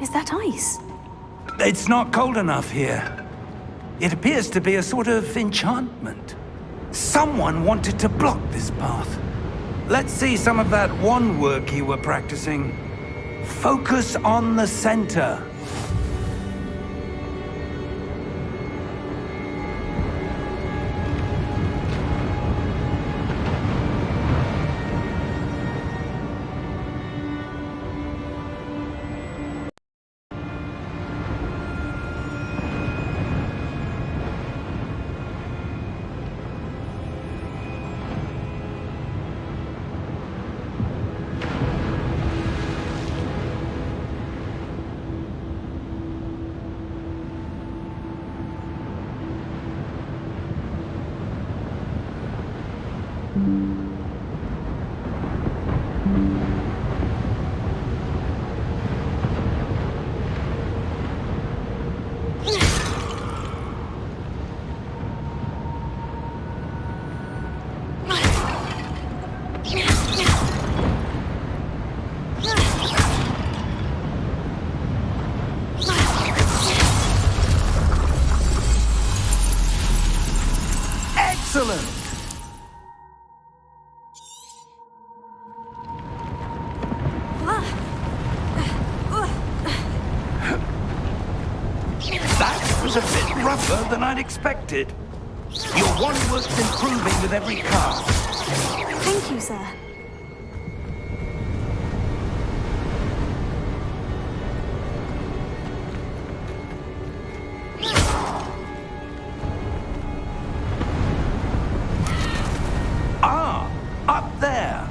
Is that ice? It's not cold enough here. It appears to be a sort of enchantment. Someone wanted to block this path. Let's see some of that wand work you were practicing. Focus on the center. Excellent! That was a bit rougher than I'd expected. Your wand work's improving with every cast. Thank you, sir. Ah, up there.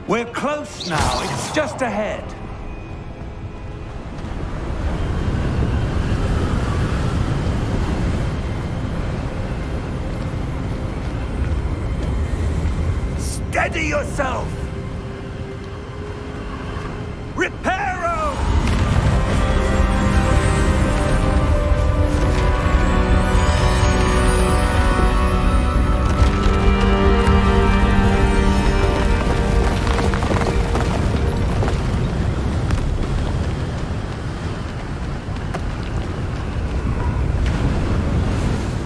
We're close now. It's just ahead. Steady yourself! Reparo!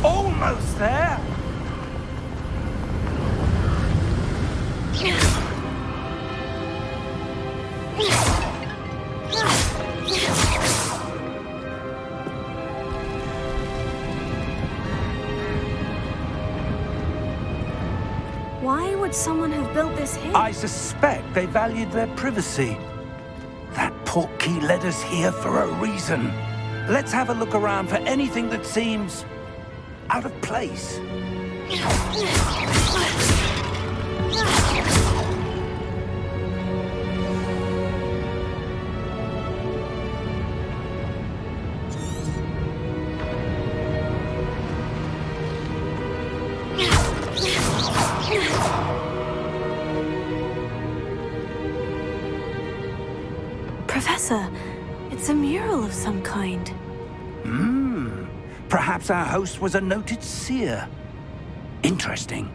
Almost there! Why would someone have built this here? I suspect they valued their privacy. That Portkey led us here for a reason. Let's have a look around for anything that seems out of place. Professor, it's a mural of some kind. Perhaps our host was a noted seer. Interesting.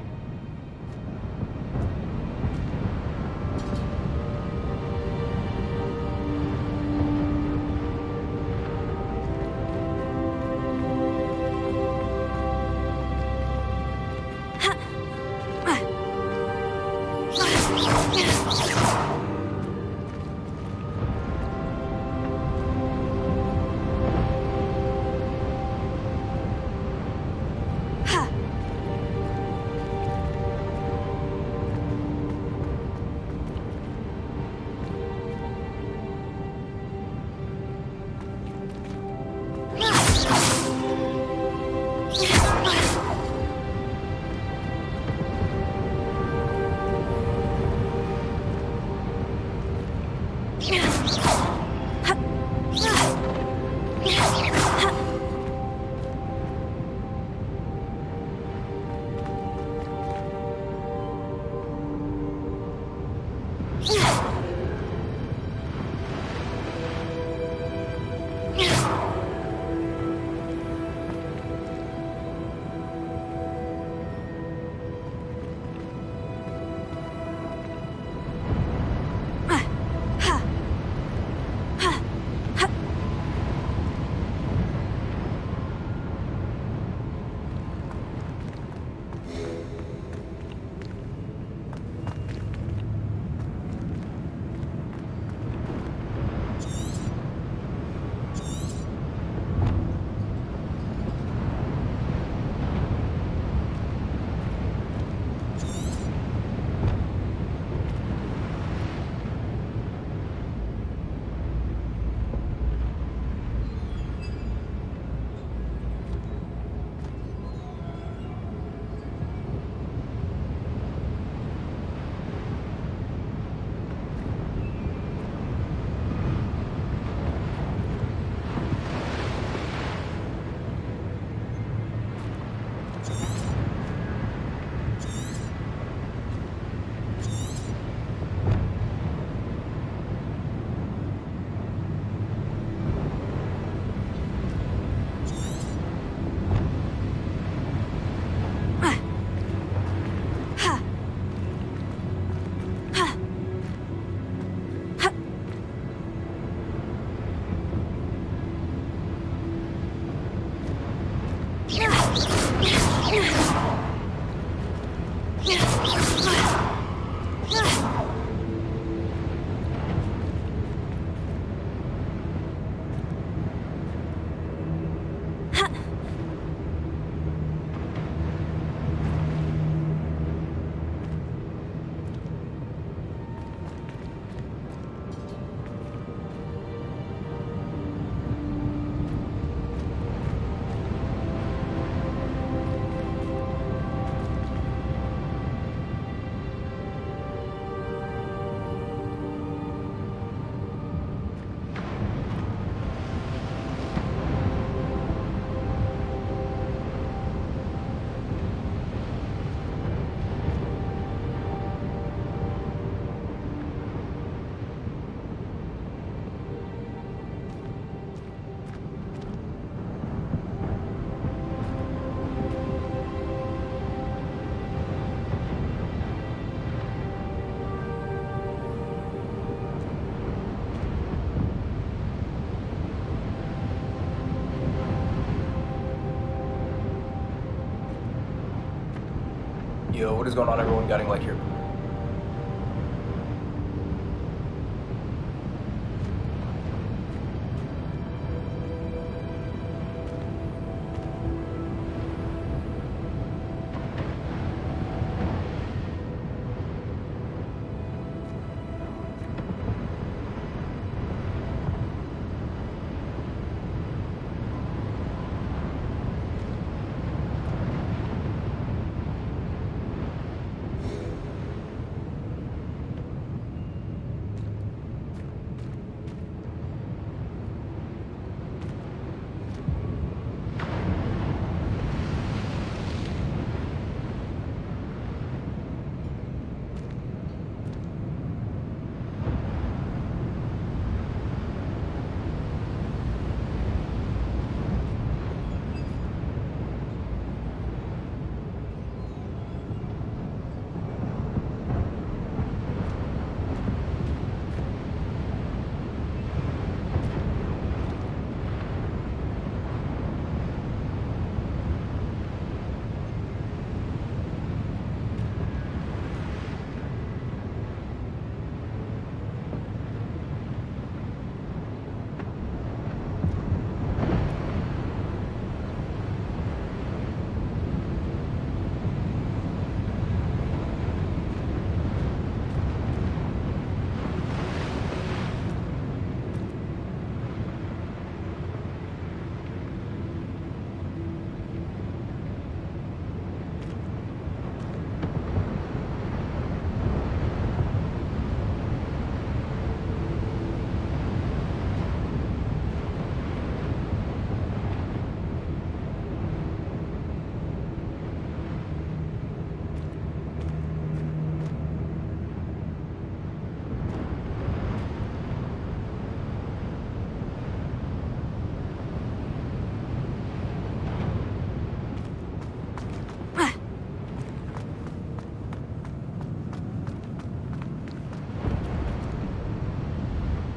Yo, what is going on, everyone? Guiding Light here.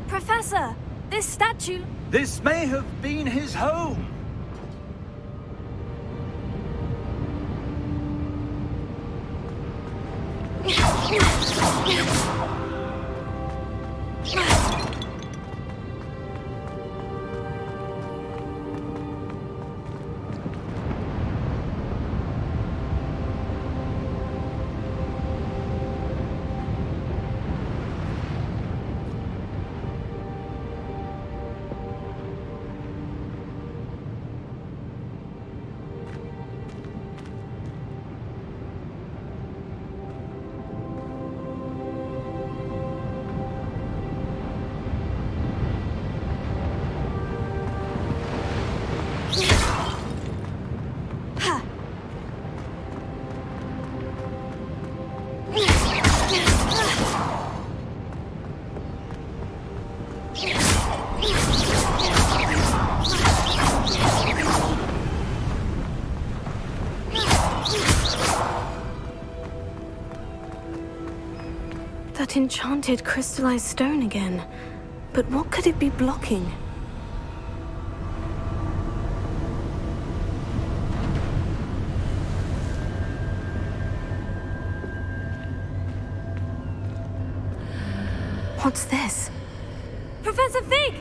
Professor, this statue... This may have been his home. That enchanted crystallized stone again. But what could it be blocking? What's this? Professor Fig!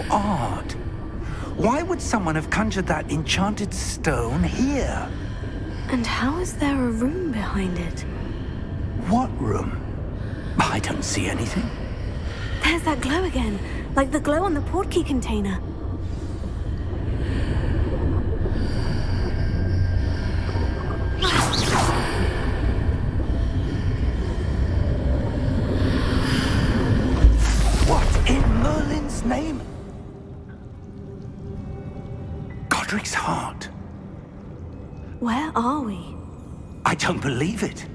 Odd. Why would someone have conjured that enchanted stone here? And how is there a room behind it? What room? I don't see anything. There's that glow again, like the glow on the Portkey container. What in Merlin's name? Godric's heart. Where are we? I don't believe it.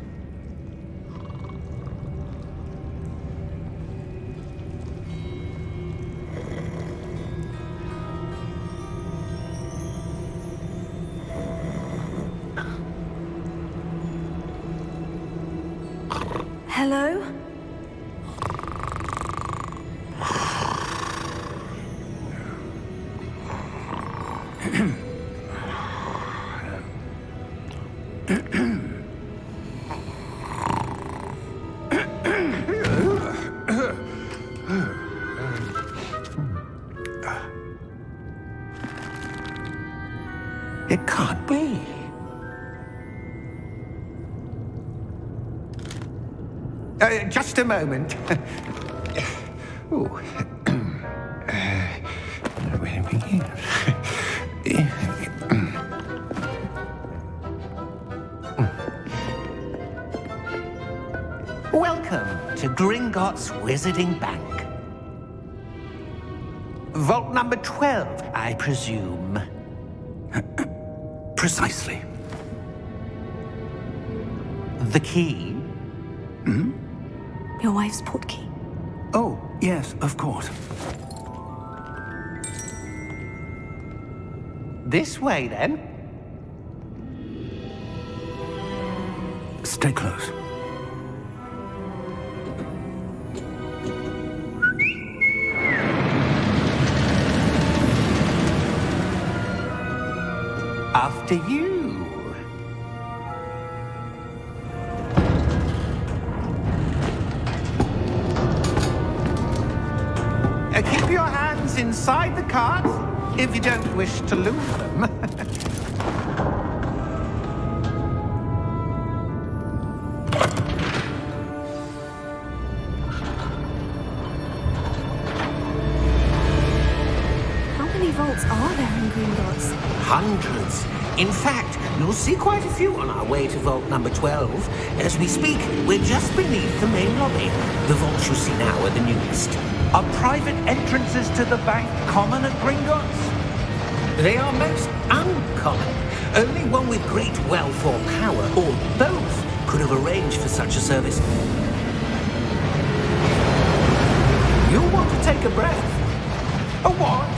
Hello? It can't be. Just a moment. Ooh. Where do we begin? Welcome to Gringotts Wizarding Bank. Vault number 12, I presume. Precisely. The key? Your wife's portkey. Oh, yes, of course. This way, then. Stay close. After you. Keep your hands inside the cart if you don't wish to lose them. How many vaults are there in Gringotts? Hundreds. In fact, you'll see quite a few on our way to vault number 12. As we speak, we're just beneath the main lobby. The vaults you see now are the newest. Are private entrances to the bank common at Gringotts? They are most uncommon. Only one with great wealth or power, or both, could have arranged for such a service. You'll want to take a breath. A what?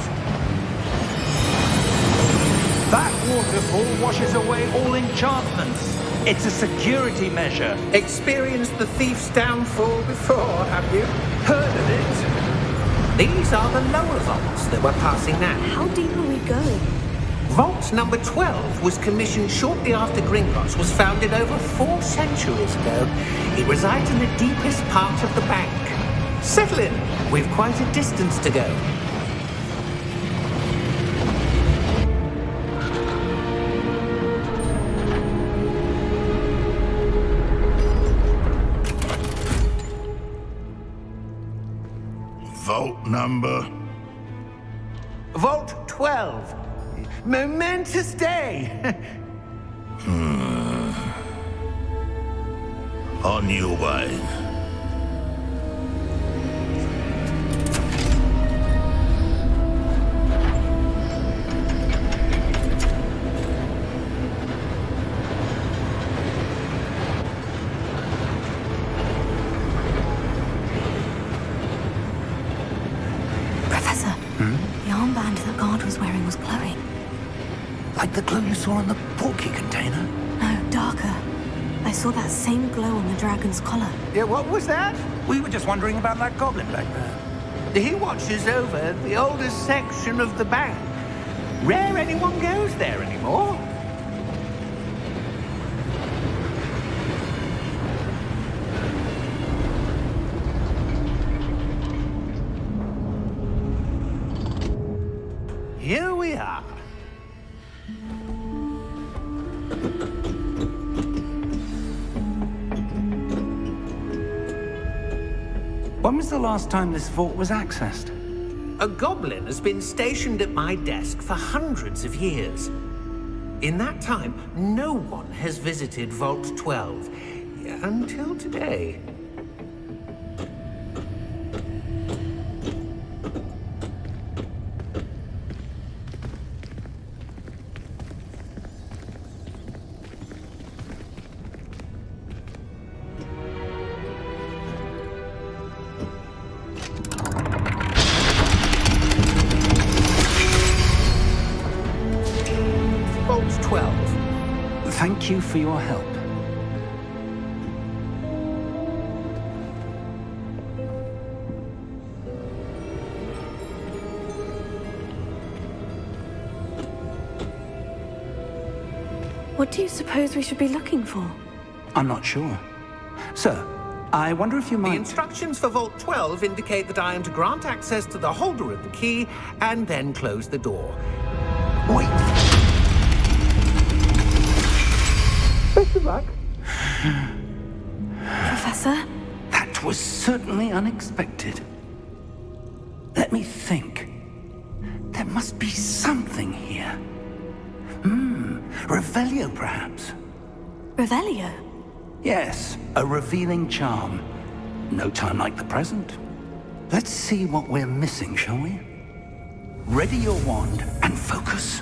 That waterfall washes away all enchantments. It's a security measure. Experienced the thief's downfall before, have you? Heard of it? These are the lower vaults that we're passing now. How deep are we going? Vault number 12 was commissioned shortly after Gringotts was founded over 4 centuries ago. It resides in the deepest part of the bank. Settle in. We've quite a distance to go. Vault number? Vault 12. Momentous day. On your way. Professor, the armband that guard was wearing was glowing. Like the glow you saw on the Portkey container? No, darker. I saw that same glow on the dragon's collar. Yeah, what was that? We were just wondering about that goblin back there. He watches over the oldest section of the bank. Rare anyone goes there anymore. Here we are. When was the last time this vault was accessed? A goblin has been stationed at my desk for hundreds of years. In that time, no one has visited Vault 12 until today. Vault 12. Thank you for your help. What do you suppose we should be looking for? I'm not sure. Sir, I wonder if you The might... instructions for Vault 12 indicate that I am to grant access to the holder of the key and then close the door. Wait! Best of luck. Professor? That was certainly unexpected. Let me think. There must be something here. Revelio, perhaps? Revelio? Yes, a revealing charm. No time like the present. Let's see what we're missing, shall we? Ready your wand and focus.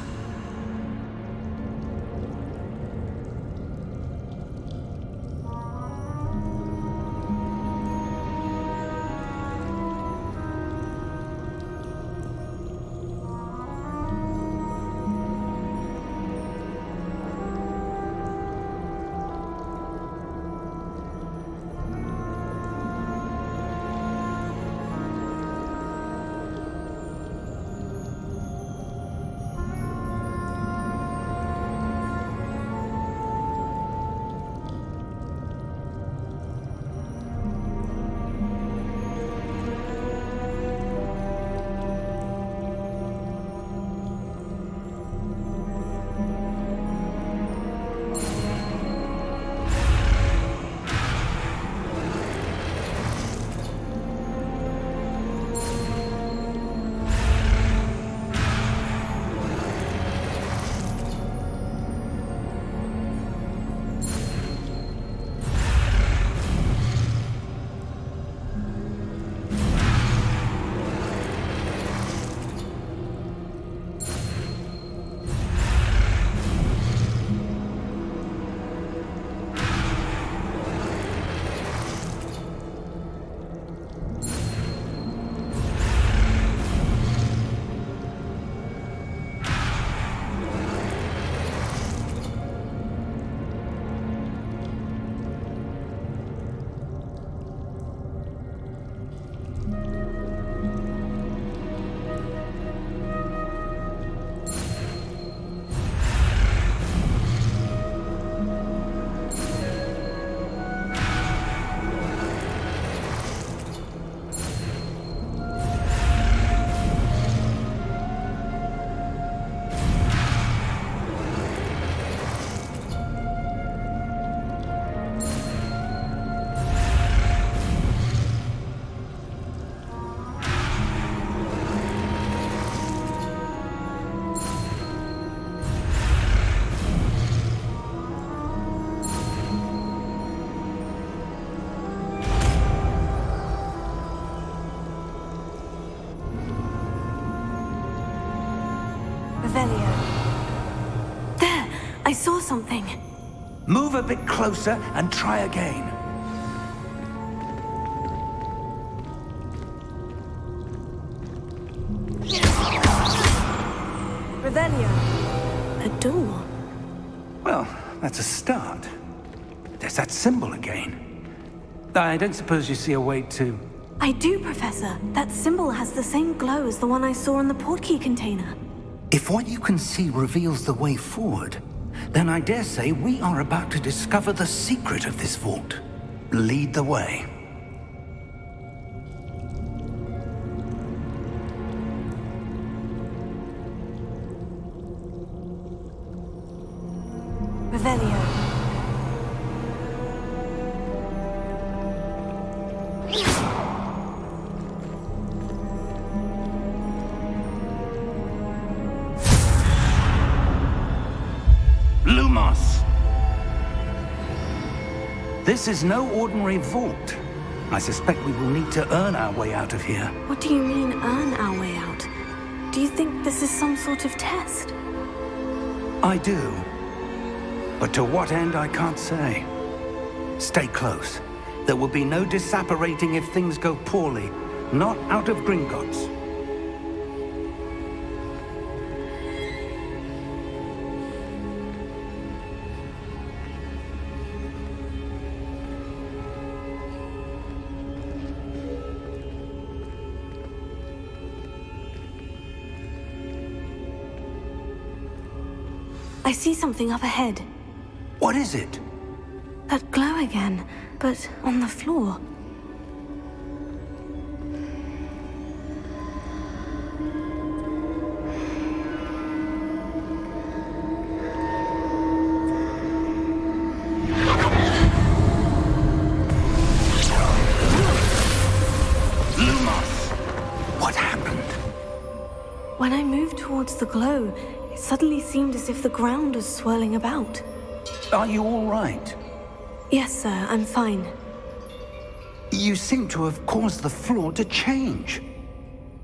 Revelio. There! I saw something. Move a bit closer and try again. Revelio. A door. Well, that's a start. There's that symbol again. I don't suppose you see a way to... I do, Professor. That symbol has the same glow as the one I saw in the Portkey container. If what you can see reveals the way forward, then I dare say we are about to discover the secret of this vault. Lead the way. Revelio. Lumos! This is no ordinary vault. I suspect we will need to earn our way out of here. What do you mean, earn our way out? Do you think this is some sort of test? I do. But to what end, I can't say. Stay close. There will be no disapparating if things go poorly. Not out of Gringotts. I see something up ahead. What is it? That glow again, but on the floor. What happened? When I moved towards the glow, it suddenly seemed as if the ground was swirling about. Are you all right? Yes, sir, I'm fine. You seem to have caused the floor to change.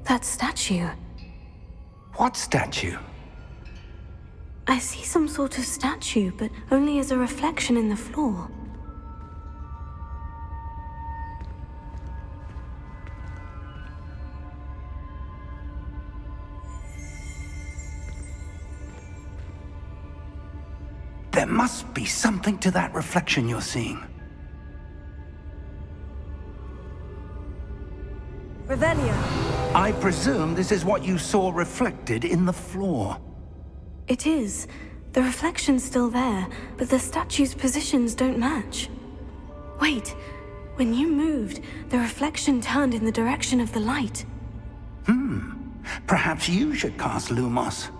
That statue. What statue? I see some sort of statue, but only as a reflection in the floor. There must be something to that reflection you're seeing. Revelio. I presume this is what you saw reflected in the floor. It is. The reflection's still there, but the statue's positions don't match. Wait, when you moved, the reflection turned in the direction of the light. Perhaps you should cast Lumos.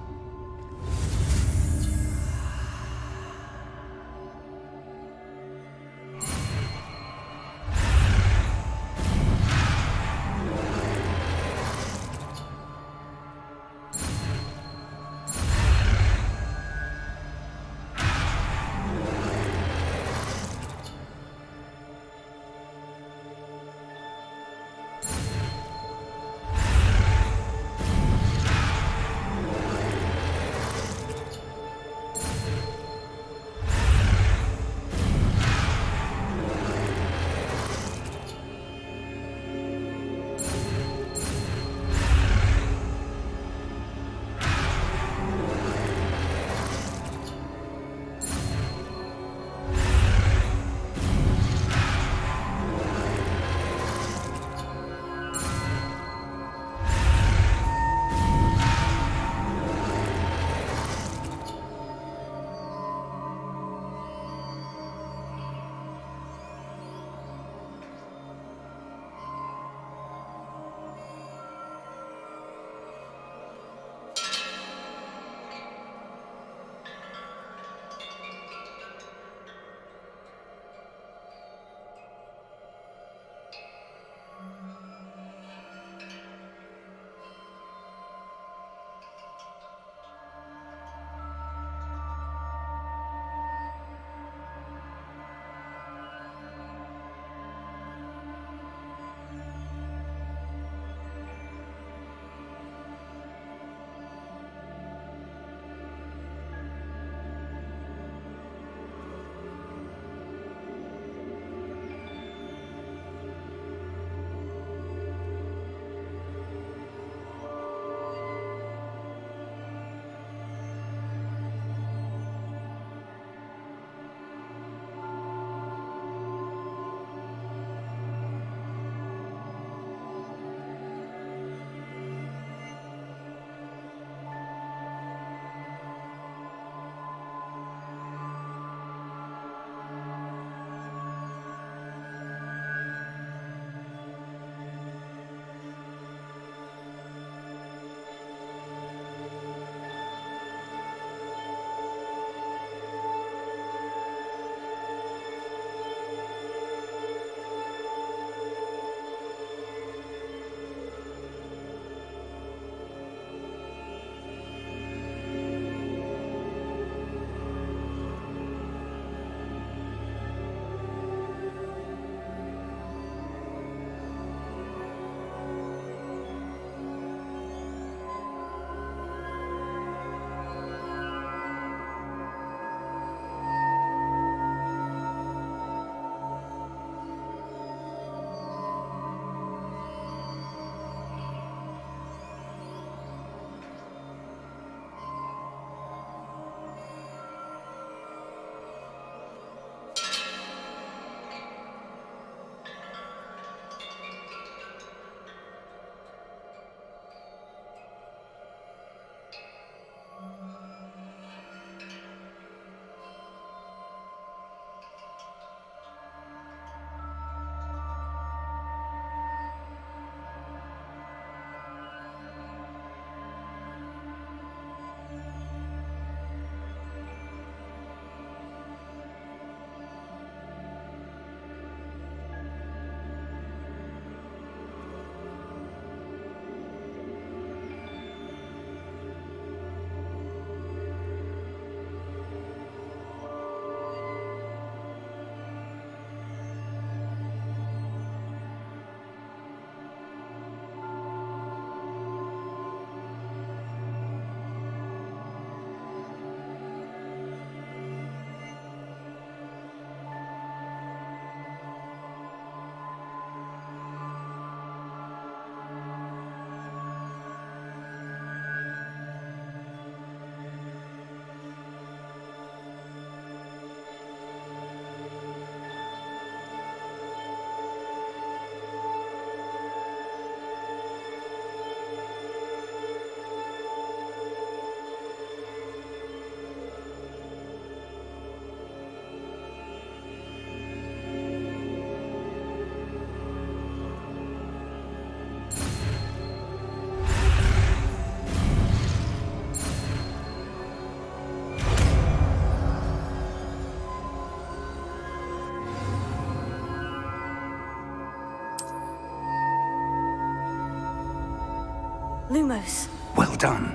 Lumos. Well done.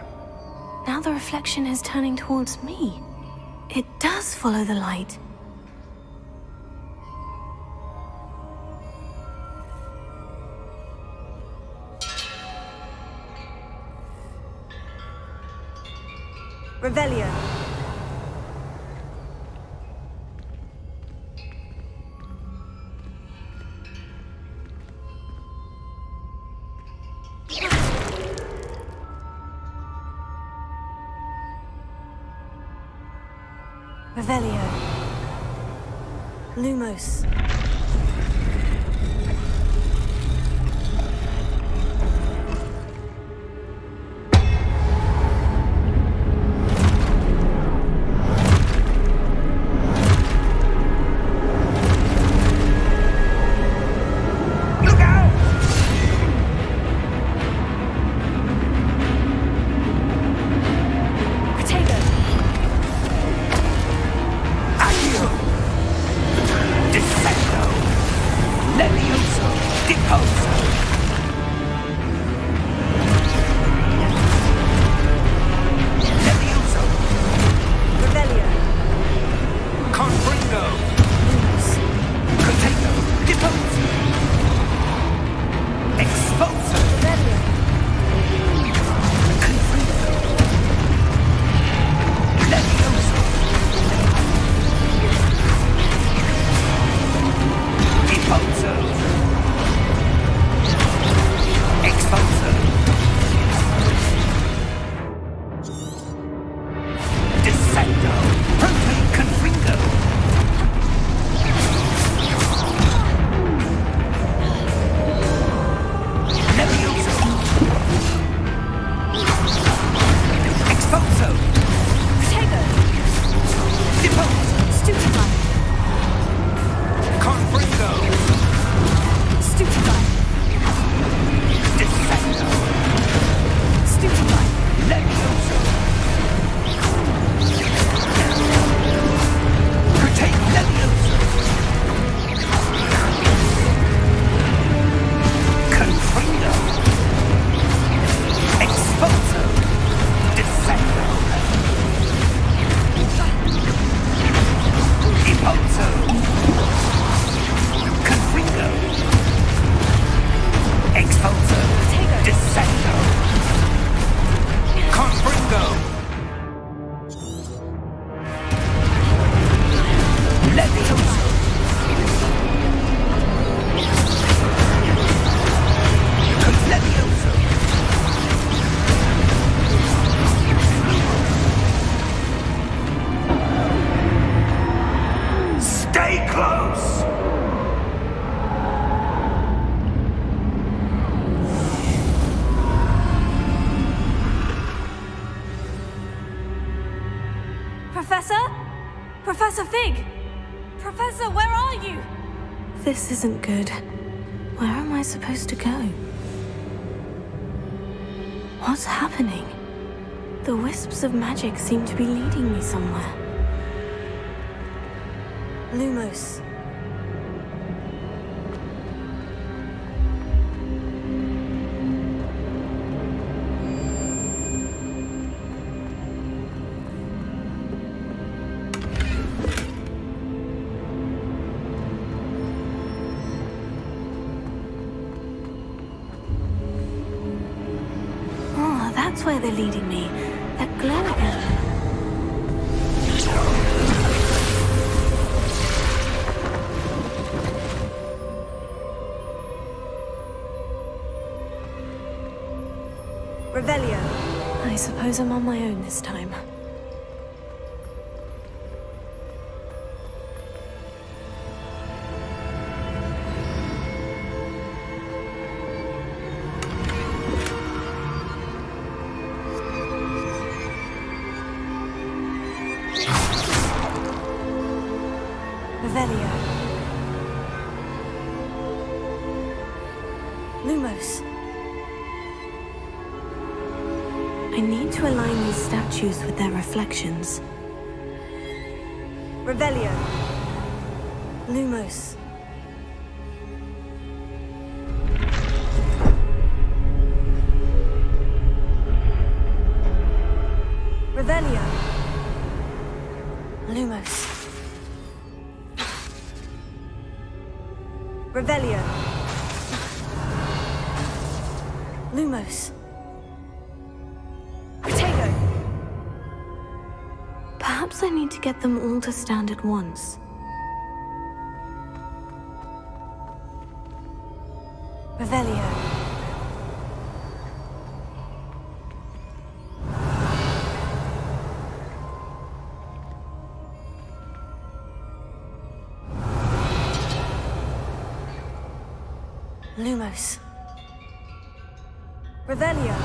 Now the reflection is turning towards me. It does follow the light. Revelio. Revelio. Lumos. Professor Fig! Professor, where are you? This isn't good. Where am I supposed to go? What's happening? The wisps of magic seem to be leading me somewhere. Lumos. That's where they're leading me. That glow again. Revelio. I suppose I'm on my own this time. Revelio. Lumos. I need to align these statues with their reflections. Revelio. Lumos. Revelio. Lumos. Protego. Perhaps I need to get them all to stand at once. Revelio. Lumos. Revelio.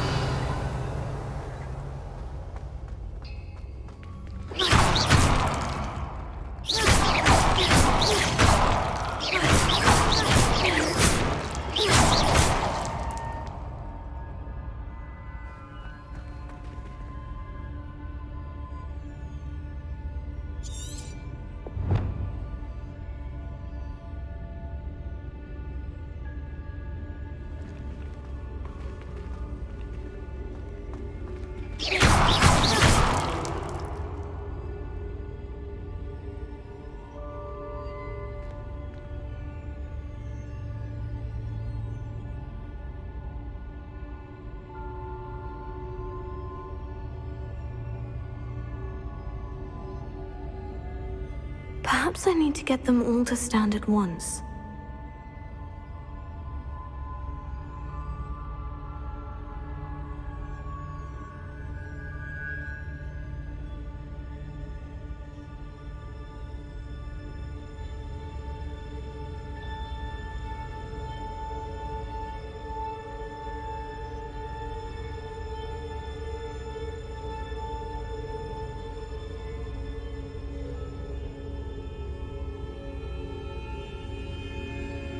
Perhaps I need to get them all to stand at once.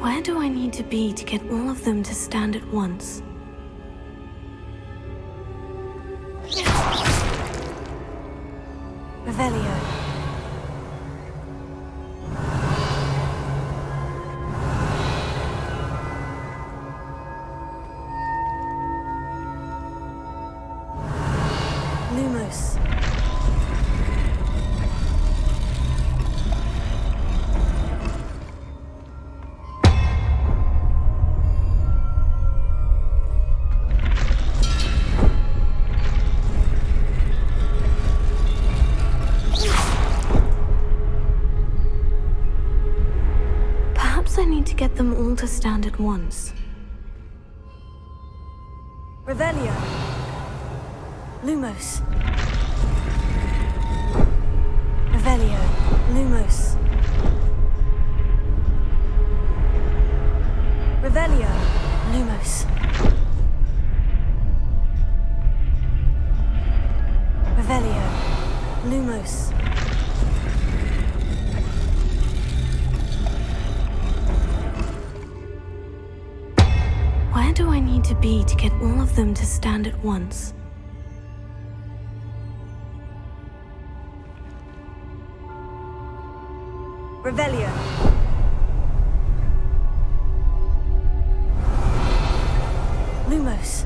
Where do I need to be to get all of them to stand at once? Revelio. Lumos. I need to get them all to stand at once. Revelio. Lumos. Revelio. Lumos. Revelio. Lumos. Revelio. Lumos. Where do I need to be to get all of them to stand at once? Revelio. Lumos.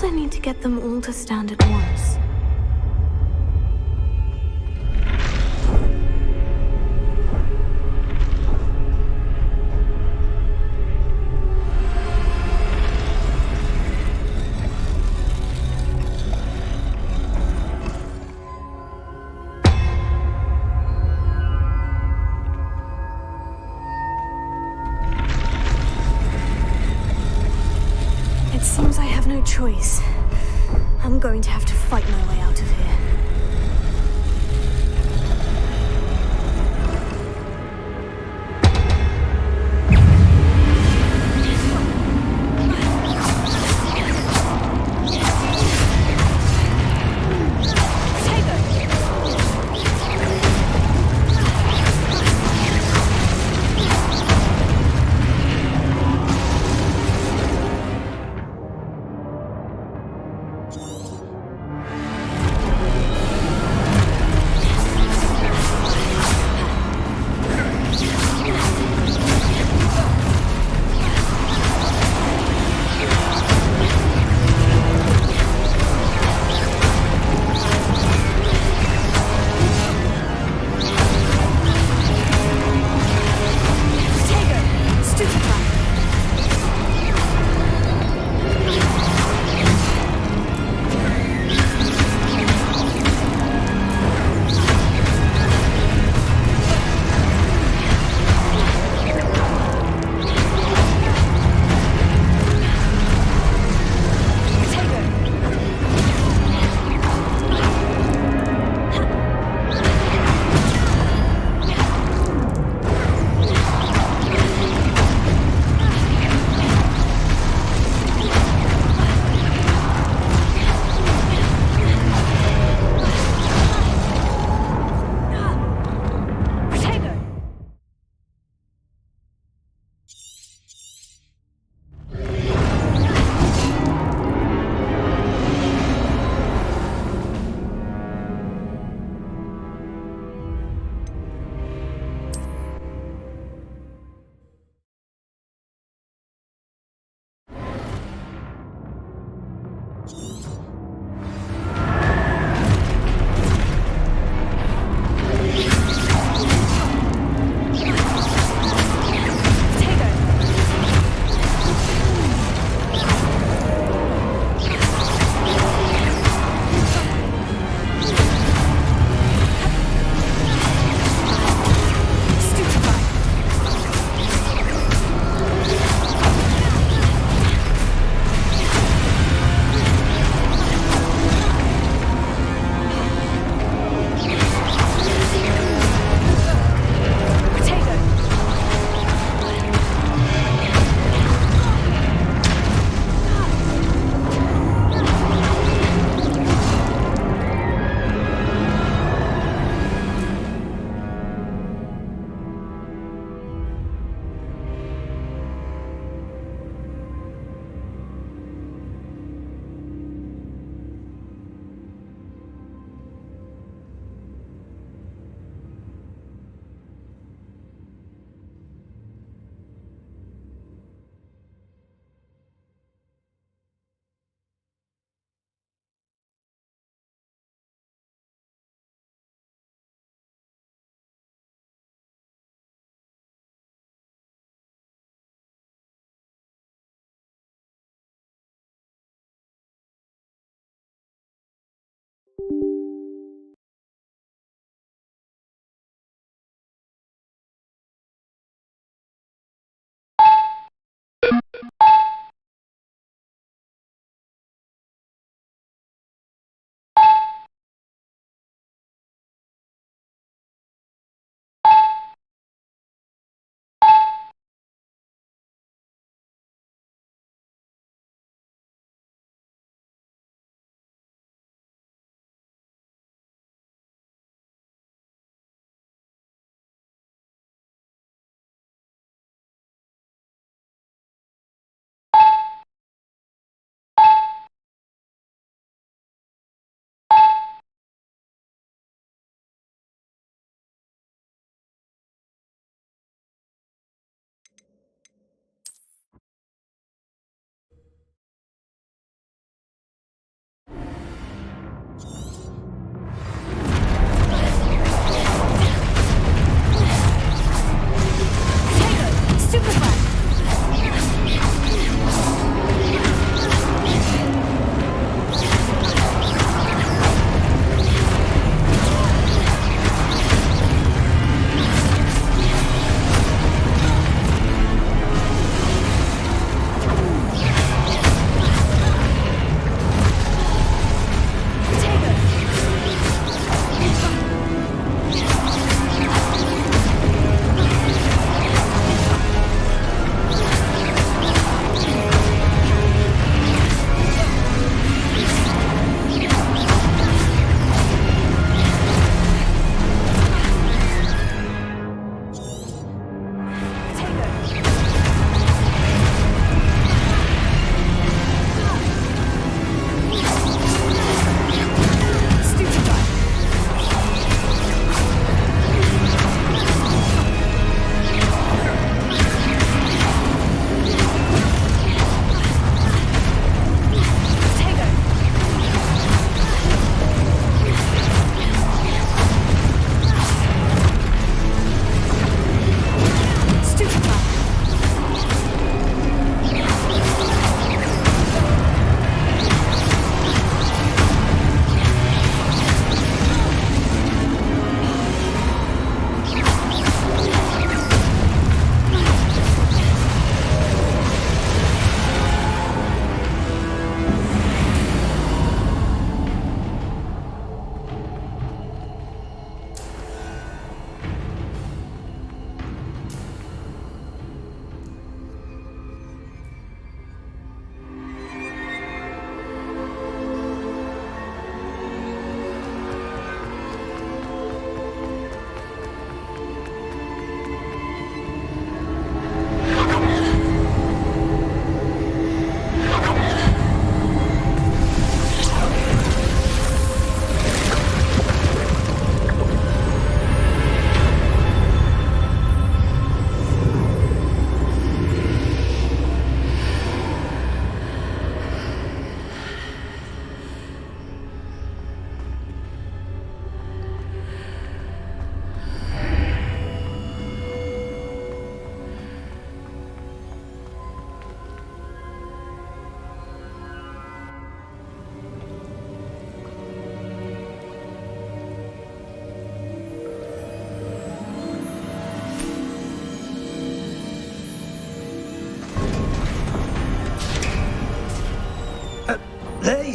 I need to get them all to stand at once. It seems I have no choice. I'm going to have to fight my way out of here.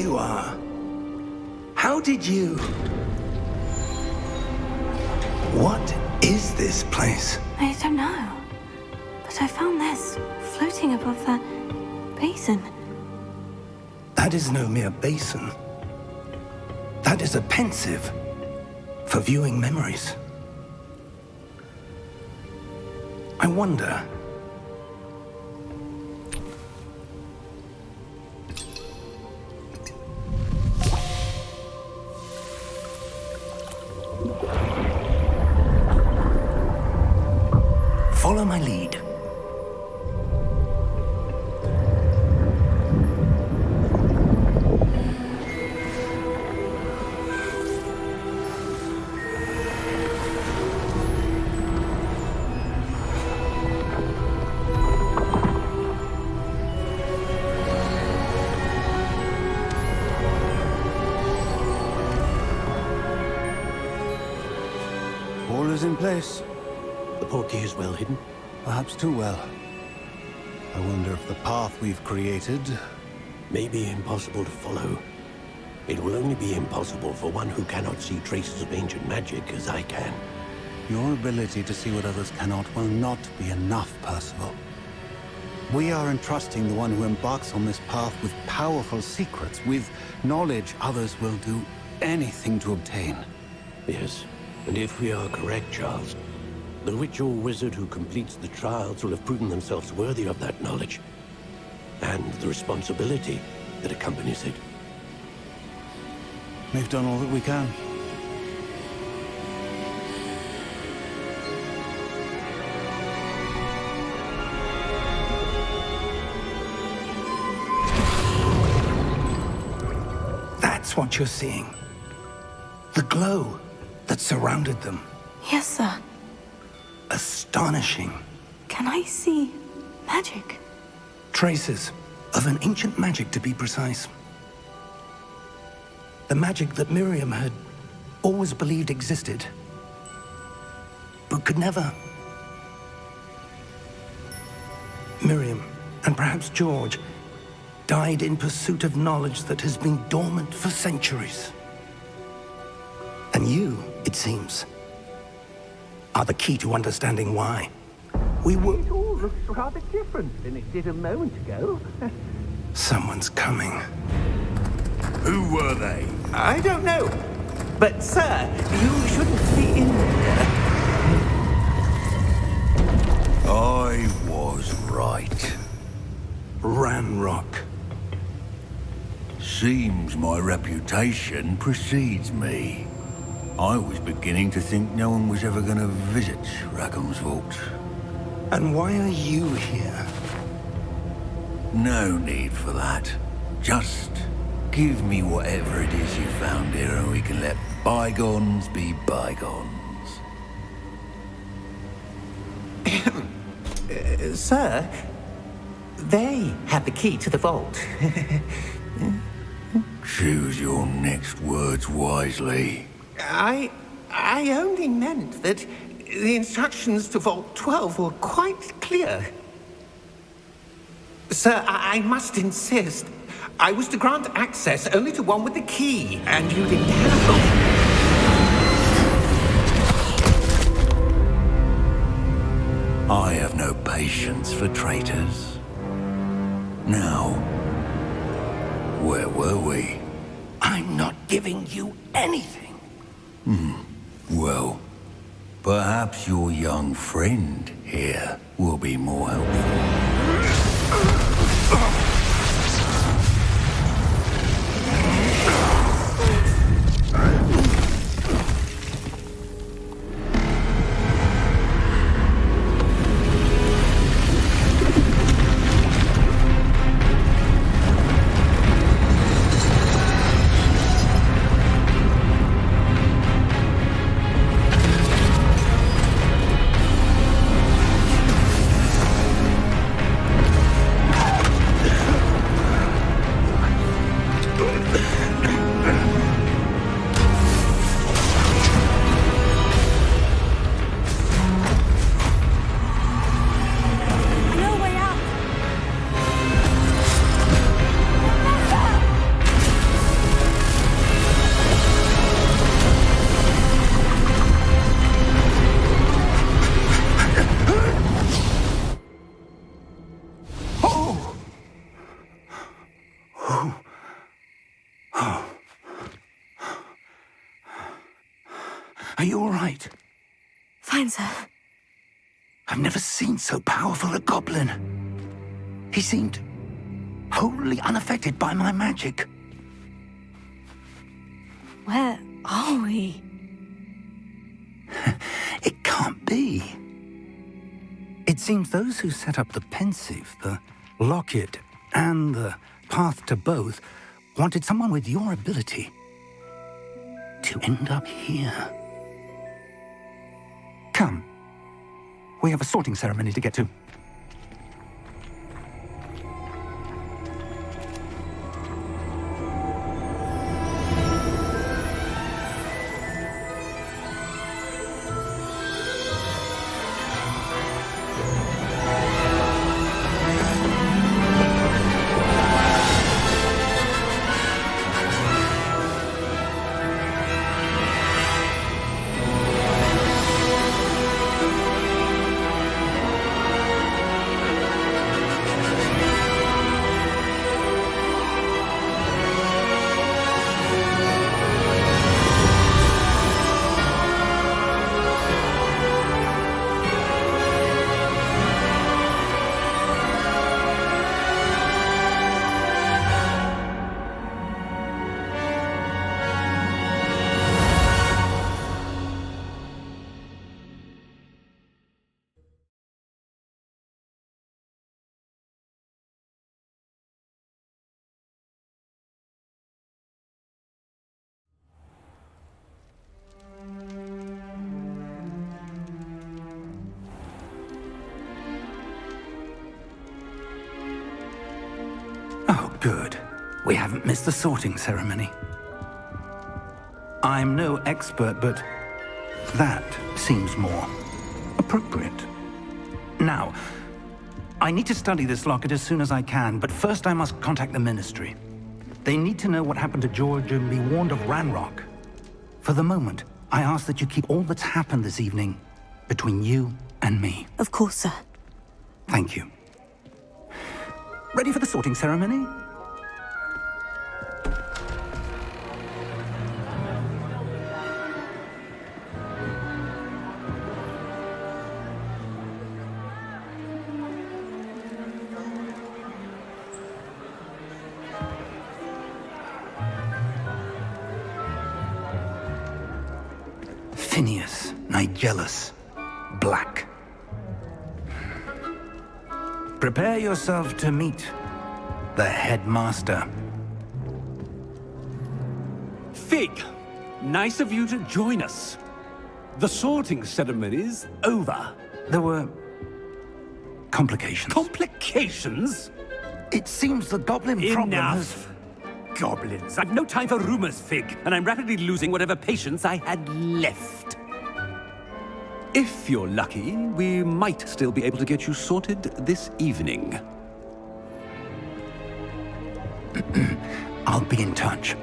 you are. How did you... What is this place? I don't know. But I found this floating above that basin. That is no mere basin. That is a pensive for viewing memories. I wonder... Follow my lead. All is in place. The Portkey is well hidden. Perhaps too well. I wonder if the path we've created... May be impossible to follow. It will only be impossible for one who cannot see traces of ancient magic as I can. Your ability to see what others cannot will not be enough, Percival. We are entrusting the one who embarks on this path with powerful secrets, with knowledge others will do anything to obtain. Yes, and if we are correct, Charles, the witch or wizard who completes the trials will have proven themselves worthy of that knowledge, and the responsibility that accompanies it. We've done all that we can. That's what you're seeing. The glow that surrounded them. Yes, sir. Astonishing. Can I see magic? Traces of an ancient magic, to be precise. The magic that Miriam had always believed existed, but could never. Miriam, and perhaps George, died in pursuit of knowledge that has been dormant for centuries. And you, it seems, are the key to understanding why. We were... It all looks rather different than it did a moment ago. Someone's coming. Who were they? I don't know. But, sir, you shouldn't be in there. I was right. Ranrock. Seems my reputation precedes me. I was beginning to think no one was ever going to visit Rackham's vault. And why are you here? No need for that. Just give me whatever it is you found here and we can let bygones be bygones. Sir, they had the key to the vault. Choose your next words wisely. I only meant that the instructions to Vault 12 were quite clear. Sir, I must insist. I was to grant access only to one with the key, and you didn't have them. I have no patience for traitors. Now, where were we? I'm not giving you anything. Well, perhaps your young friend here will be more helpful. you all right? Fine, sir. I've never seen so powerful a goblin. He seemed wholly unaffected by my magic. Where are we? It can't be. It seems those who set up the pensive, the locket, and the path to both wanted someone with your ability to end up here. Come. We have a sorting ceremony to get to. Oh, good. We haven't missed the sorting ceremony. I'm no expert, but that seems more appropriate. Now, I need to study this locket as soon as I can, but first I must contact the Ministry. They need to know what happened to George and be warned of Ranrock. For the moment, I ask that you keep all that's happened this evening between you and me. Of course, sir. Thank you. Ready for the sorting ceremony? Phineas, Nigellus, Black. Prepare yourself to meet the headmaster. Fig, nice of you to join us. The sorting ceremony's over. There were complications. Complications? It seems the goblin problem has... Enough. Goblins. I've no time for rumors, Fig, and I'm rapidly losing whatever patience I had left. If you're lucky, we might still be able to get you sorted this evening. I'll be in touch.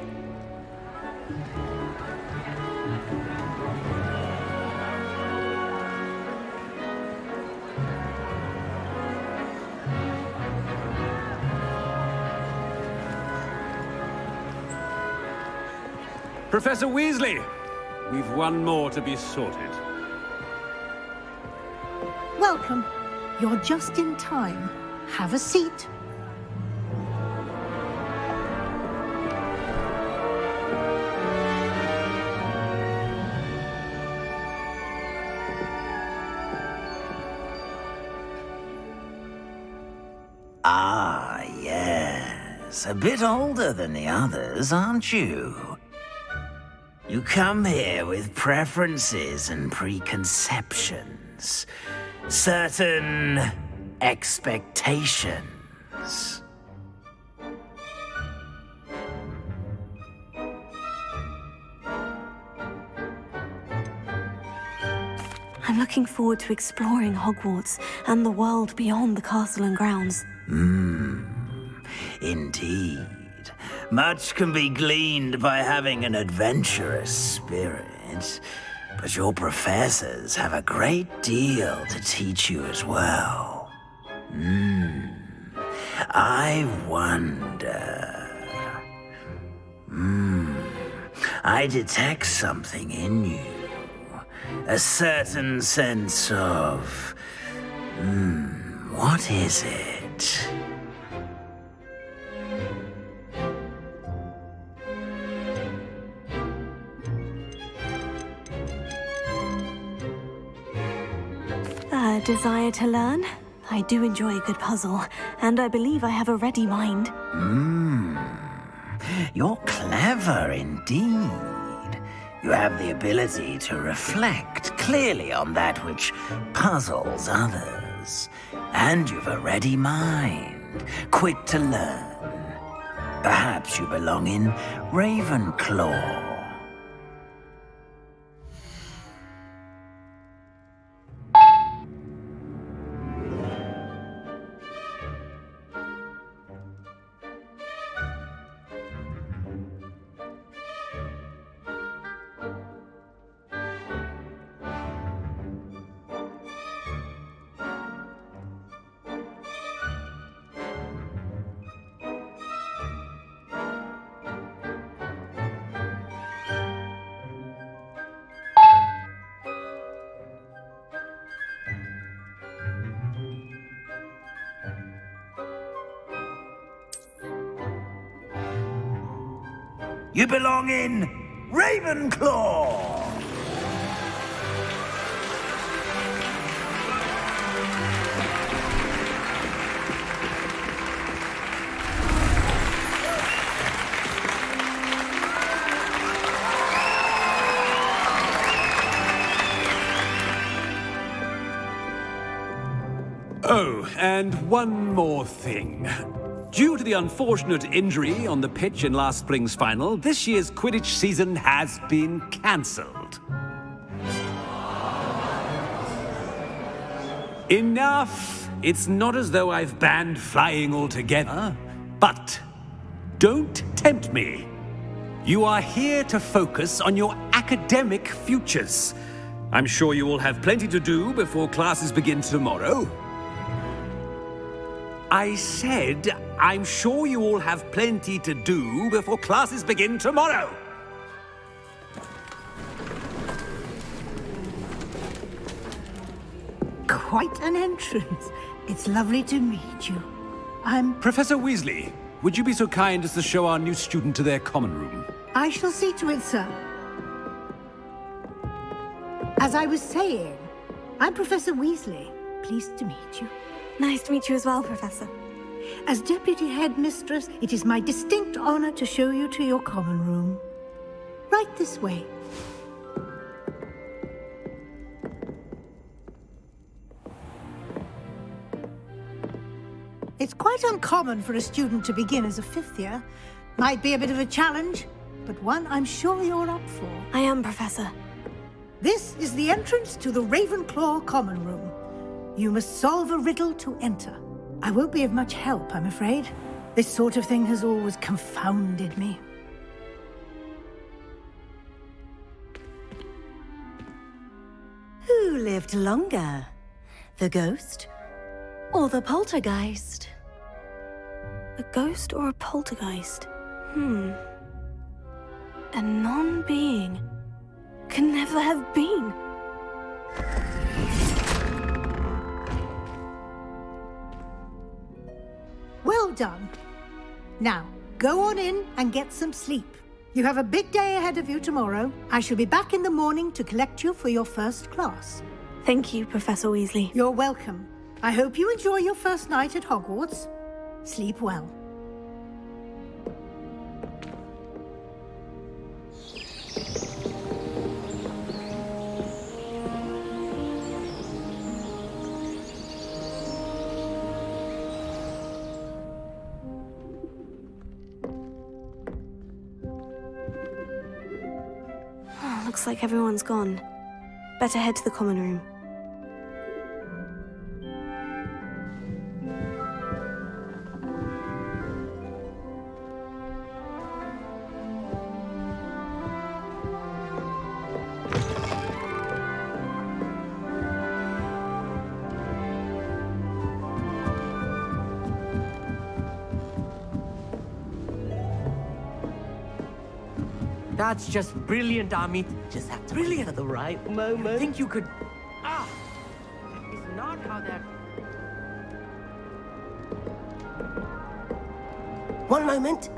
Professor Weasley, we've one more to be sorted. Welcome. You're just in time. Have a seat. Ah, yes. A bit older than the others, aren't you? You come here with preferences and preconceptions. Certain expectations. I'm looking forward to exploring Hogwarts and the world beyond the castle and grounds. Indeed. Much can be gleaned by having an adventurous spirit, but your professors have a great deal to teach you as well. I wonder... I detect something in you. A certain sense of... what is it? A desire to learn? I do enjoy a good puzzle, and I believe I have a ready mind. You're clever indeed. You have the ability to reflect clearly on that which puzzles others. And you've a ready mind, quick to learn. Perhaps you belong in Ravenclaw. You belong in Ravenclaw! Oh, and one more thing. Due to the unfortunate injury on the pitch in last spring's final, this year's Quidditch season has been cancelled. Enough! It's not as though I've banned flying altogether, but don't tempt me. You are here to focus on your academic futures. I'm sure you will have plenty to do before classes begin tomorrow. I said, I'm sure you all have plenty to do before classes begin tomorrow. Quite an entrance. It's lovely to meet you. Professor Weasley, would you be so kind as to show our new student to their common room? I shall see to it, sir. As I was saying, I'm Professor Weasley. Pleased to meet you. Nice to meet you as well, Professor. As Deputy Headmistress, it is my distinct honor to show you to your common room. Right this way. It's quite uncommon for a student to begin as a fifth year. Might be a bit of a challenge, but one I'm sure you're up for. I am, Professor. This is the entrance to the Ravenclaw common room. You must solve a riddle to enter. I won't be of much help, I'm afraid. This sort of thing has always confounded me. Who lived longer? The ghost or the poltergeist? A ghost or a poltergeist? A non-being can never have been. Well done. Now, go on in and get some sleep. You have a big day ahead of you tomorrow. I shall be back in the morning to collect you for your first class. Thank you, Professor Weasley. You're welcome. I hope you enjoy your first night at Hogwarts. Sleep well. Looks like everyone's gone. Better head to the common room. That's just brilliant, Amit. Just have to wait for the right moment. I think you could... Ah! That is not how that... One moment.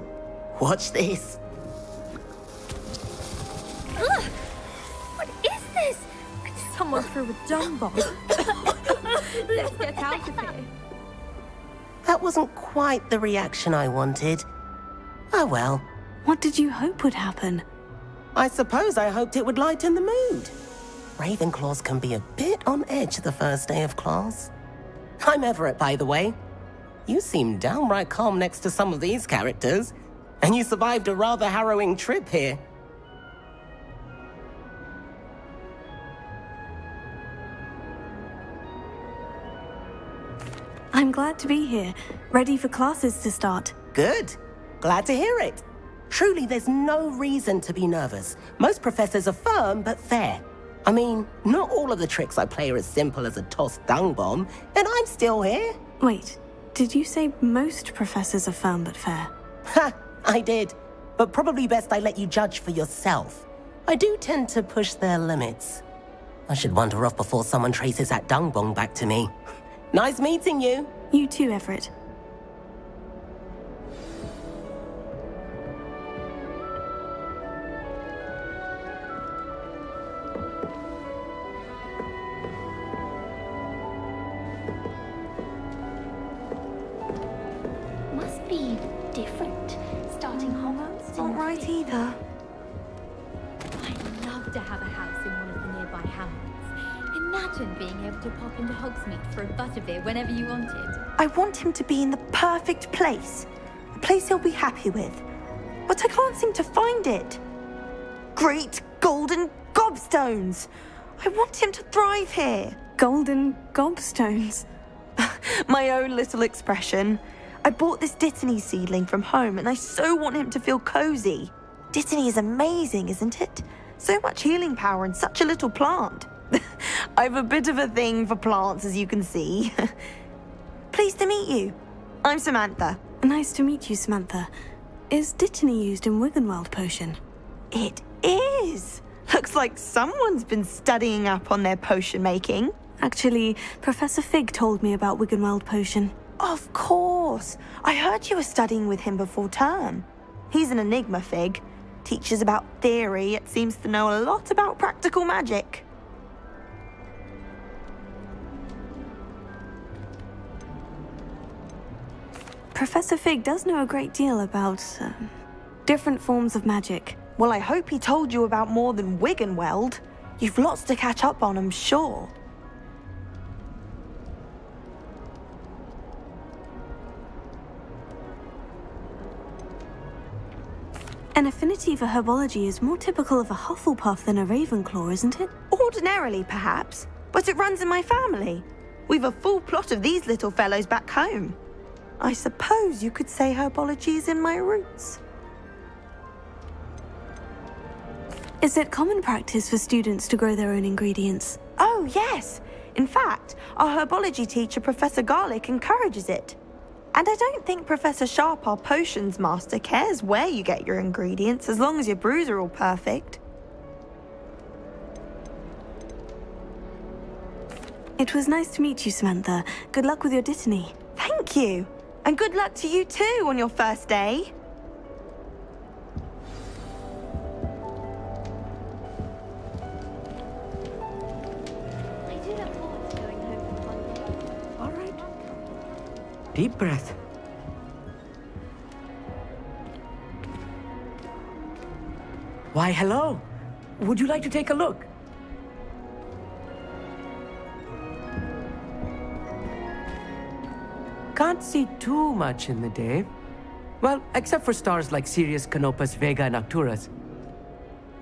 Watch this. Ugh! What is this? Someone threw a dung bomb. Let's get out of here. That wasn't quite the reaction I wanted. Oh well. What did you hope would happen? I suppose I hoped it would lighten the mood. Ravenclaws can be a bit on edge the first day of class. I'm Everett, by the way. You seem downright calm next to some of these characters, and you survived a rather harrowing trip here. I'm glad to be here, ready for classes to start. Good. Glad to hear it. Truly, there's no reason to be nervous. Most professors are firm but fair. I mean, not all of the tricks I play are as simple as a tossed dung bomb, and I'm still here. Wait, did you say most professors are firm but fair? Ha! I did. But probably best I let you judge for yourself. I do tend to push their limits. I should wander off before someone traces that dung bomb back to me. Nice meeting you. You too, Everett. Must be different. Starting Hogwarts. Not right either. I'd love to have a house in one of the nearby hamlets. Imagine being able to pop into Hogsmeade for a butterbeer whenever you wanted. I want him to be in the perfect place. A place he'll be happy with. But I can't seem to find it. Great golden gobstones! I want him to thrive here. Golden gobstones? My own little expression. I bought this Dittany seedling from home and I so want him to feel cozy. Dittany is amazing, isn't it? So much healing power in such a little plant. I've a bit of a thing for plants, as you can see. Pleased to meet you. I'm Samantha. Nice to meet you, Samantha. Is Dittany used in Wiggenweld potion? It is. Looks like someone's been studying up on their potion making. Actually, Professor Fig told me about Wiggenweld potion. Of course. I heard you were studying with him before term. He's an enigma, Fig. Teaches about theory, yet seems to know a lot about practical magic. Professor Fig does know a great deal about different forms of magic. Well, I hope he told you about more than Wiggenweld. You've lots to catch up on, I'm sure. An affinity for herbology is more typical of a Hufflepuff than a Ravenclaw, isn't it? Ordinarily, perhaps, but it runs in my family. We've a full plot of these little fellows back home. I suppose you could say herbology is in my roots. Is it common practice for students to grow their own ingredients? Oh, yes. In fact, our herbology teacher, Professor Garlick, encourages it. And I don't think Professor Sharp, our potions master, cares where you get your ingredients, as long as your brews are all perfect. It was nice to meet you, Samantha. Good luck with your Dittany. Thank you. And good luck to you too on your first day. I do look forward to going home for holiday. All right. Deep breath. Why, hello. Would you like to take a look? Can't see too much in the day. Well, except for stars like Sirius, Canopus, Vega, and Arcturus.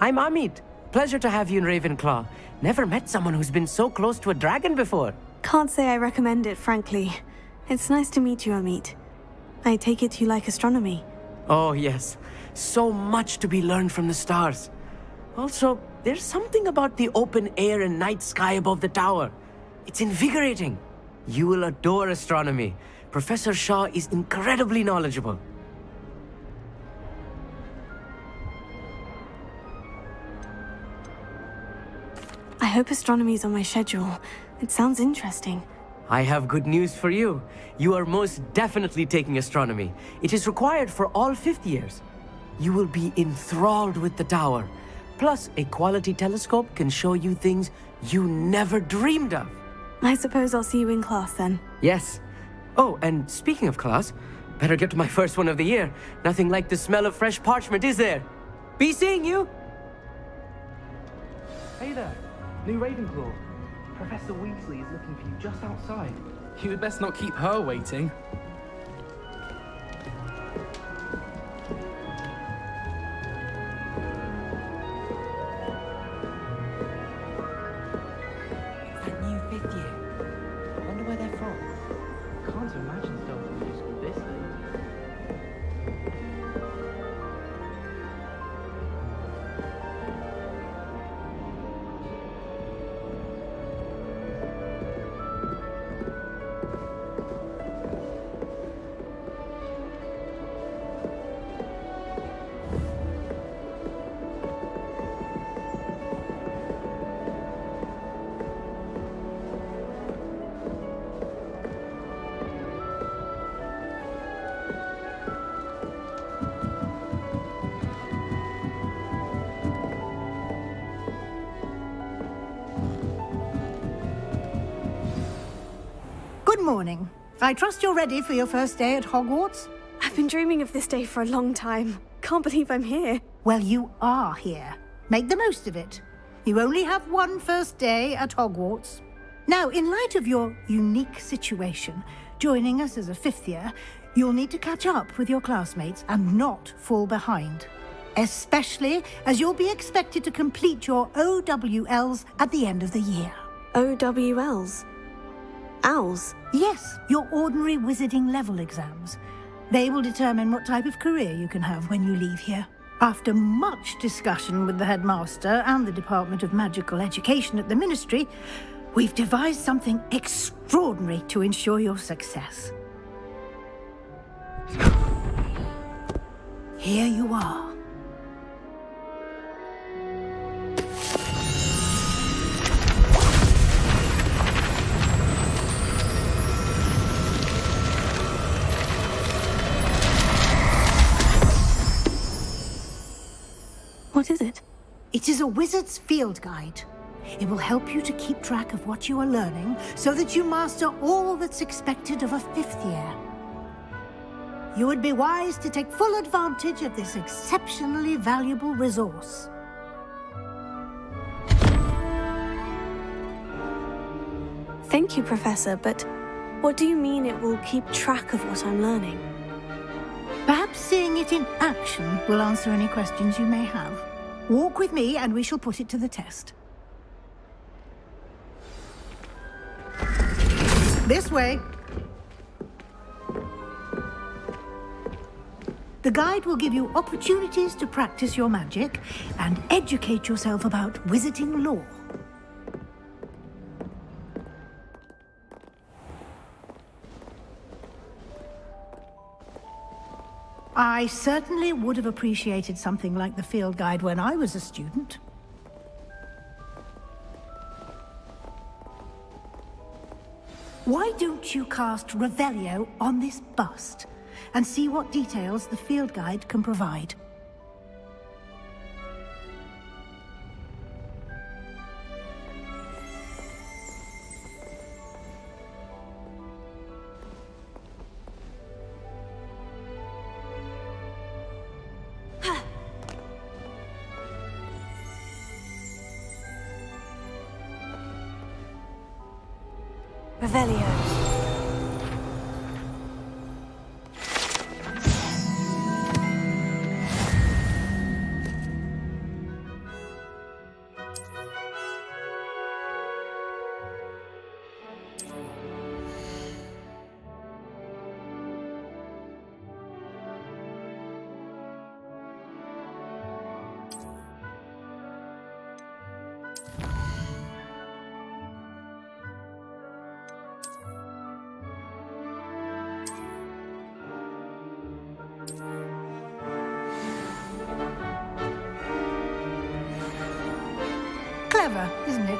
I'm Amit. Pleasure to have you in Ravenclaw. Never met someone who's been so close to a dragon before. Can't say I recommend it, frankly. It's nice to meet you, Amit. I take it you like astronomy. Oh, yes. So much to be learned from the stars. Also, there's something about the open air and night sky above the tower. It's invigorating. You will adore astronomy. Professor Shaw is incredibly knowledgeable. I hope astronomy's on my schedule. It sounds interesting. I have good news for you. You are most definitely taking astronomy. It is required for all fifth years. You will be enthralled with the tower. Plus, a quality telescope can show you things you never dreamed of. I suppose I'll see you in class then. Yes. Oh, and speaking of class, better get to my first one of the year. Nothing like the smell of fresh parchment, is there? Be seeing you! Hey there, new Ravenclaw. Professor Weasley is looking for you just outside. You'd best not keep her waiting. It's that new fifth year. I wonder where they're from. Can't imagine starting new school this late. Good morning. I trust you're ready for your first day at Hogwarts? I've been dreaming of this day for a long time. Can't believe I'm here. Well, you are here. Make the most of it. You only have one first day at Hogwarts. Now, in light of your unique situation, joining us as a fifth year, you'll need to catch up with your classmates and not fall behind. Especially as you'll be expected to complete your OWLs at the end of the year. OWLs? Owls? Yes, your ordinary wizarding level exams. They will determine what type of career you can have when you leave here. After much discussion with the headmaster and the Department of Magical Education at the Ministry, we've devised something extraordinary to ensure your success. Here you are. What is it? It is a wizard's field guide. It will help you to keep track of what you are learning so that you master all that's expected of a fifth year. You would be wise to take full advantage of this exceptionally valuable resource. Thank you, Professor, but what do you mean it will keep track of what I'm learning? Perhaps seeing it in action will answer any questions you may have. Walk with me and we shall put it to the test. This way. The guide will give you opportunities to practice your magic and educate yourself about wizarding lore. I certainly would have appreciated something like the field guide when I was a student. Why don't you cast Revelio on this bust and see what details the field guide can provide? Revelio. clever, isn't it?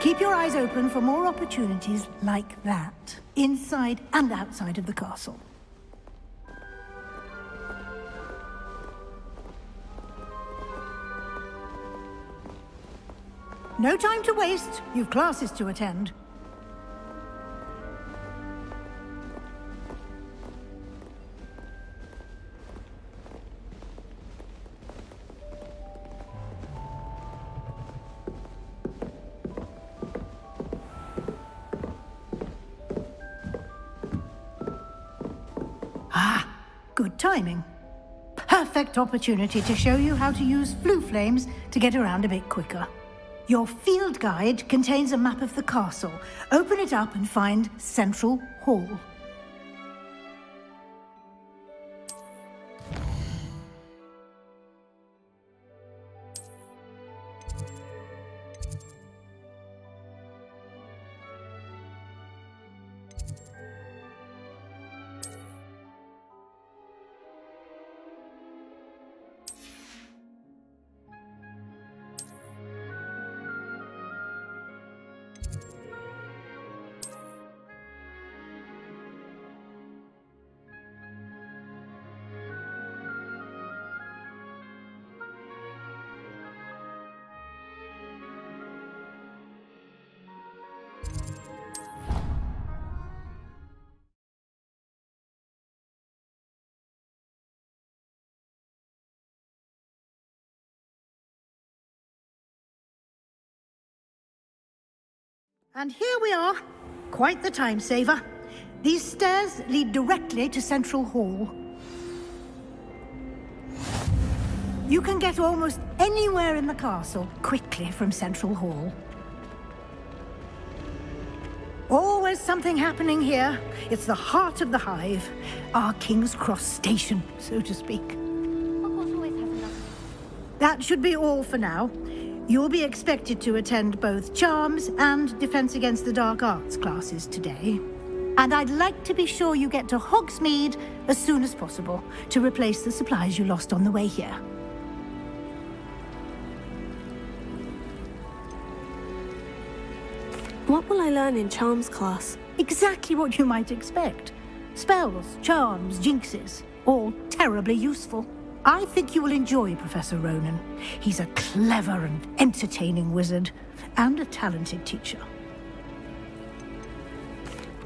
Keep your eyes open for more opportunities like that, inside and outside of the castle. No time to waste. You've classes to attend. Good timing. Perfect opportunity to show you how to use flue flames to get around a bit quicker. Your field guide contains a map of the castle. Open it up and find Central Hall. And here we are. Quite the time saver. These stairs lead directly to Central Hall. You can get almost anywhere in the castle quickly from Central Hall. Always something happening here. It's the heart of the hive. Our King's Cross station, so to speak. Hogwarts always has enough. That should be all for now. You'll be expected to attend both Charms and Defense Against the Dark Arts classes today. And I'd like to be sure you get to Hogsmeade as soon as possible to replace the supplies you lost on the way here. What will I learn in Charms class? Exactly what you might expect. Spells, charms, jinxes, all terribly useful. I think you will enjoy Professor Ronan. He's a clever and entertaining wizard, and a talented teacher.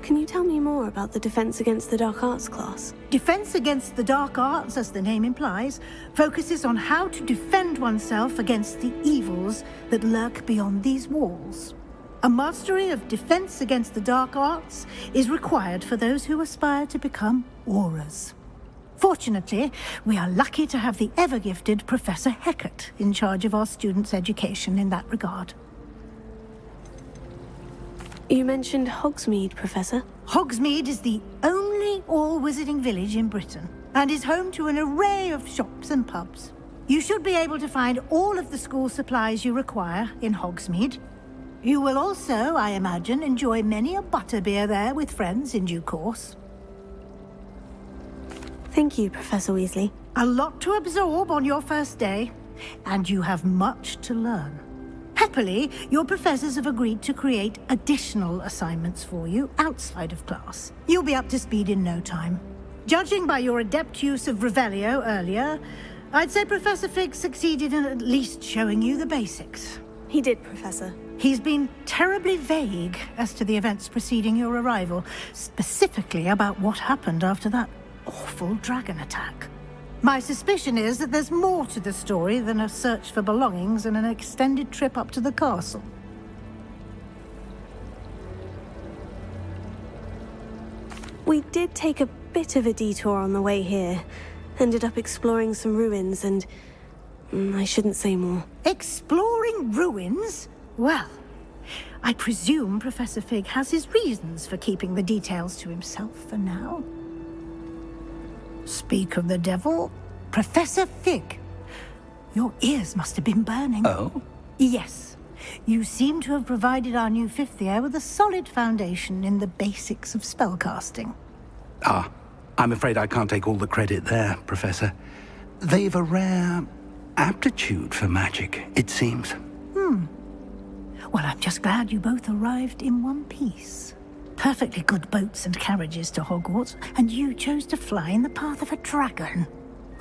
Can you tell me more about the Defense Against the Dark Arts class? Defense Against the Dark Arts, as the name implies, focuses on how to defend oneself against the evils that lurk beyond these walls. A mastery of Defense Against the Dark Arts is required for those who aspire to become auras. Fortunately, we are lucky to have the ever-gifted Professor Hecat in charge of our students' education in that regard. You mentioned Hogsmeade, Professor. Hogsmeade is the only all-wizarding village in Britain, and is home to an array of shops and pubs. You should be able to find all of the school supplies you require in Hogsmeade. You will also, I imagine, enjoy many a butterbeer there with friends in due course. Thank you, Professor Weasley. A lot to absorb on your first day, and you have much to learn. Happily, your professors have agreed to create additional assignments for you outside of class. You'll be up to speed in no time. Judging by your adept use of Revelio earlier, I'd say Professor Fig succeeded in at least showing you the basics. He did, Professor. He's been terribly vague as to the events preceding your arrival, specifically about what happened after that awful dragon attack. My suspicion is that there's more to the story than a search for belongings and an extended trip up to the castle. We did take a bit of a detour on the way here. Ended up exploring some ruins and... I shouldn't say more. Exploring ruins? Well, I presume Professor Fig has his reasons for keeping the details to himself for now. Speak of the devil, Professor Fig. Your ears must have been burning. Oh? Yes. You seem to have provided our new fifth year with a solid foundation in the basics of spellcasting. Ah, I'm afraid I can't take all the credit there, Professor. They've a rare aptitude for magic, it seems. Well, I'm just glad you both arrived in one piece. Perfectly good boats and carriages to Hogwarts, and you chose to fly in the path of a dragon.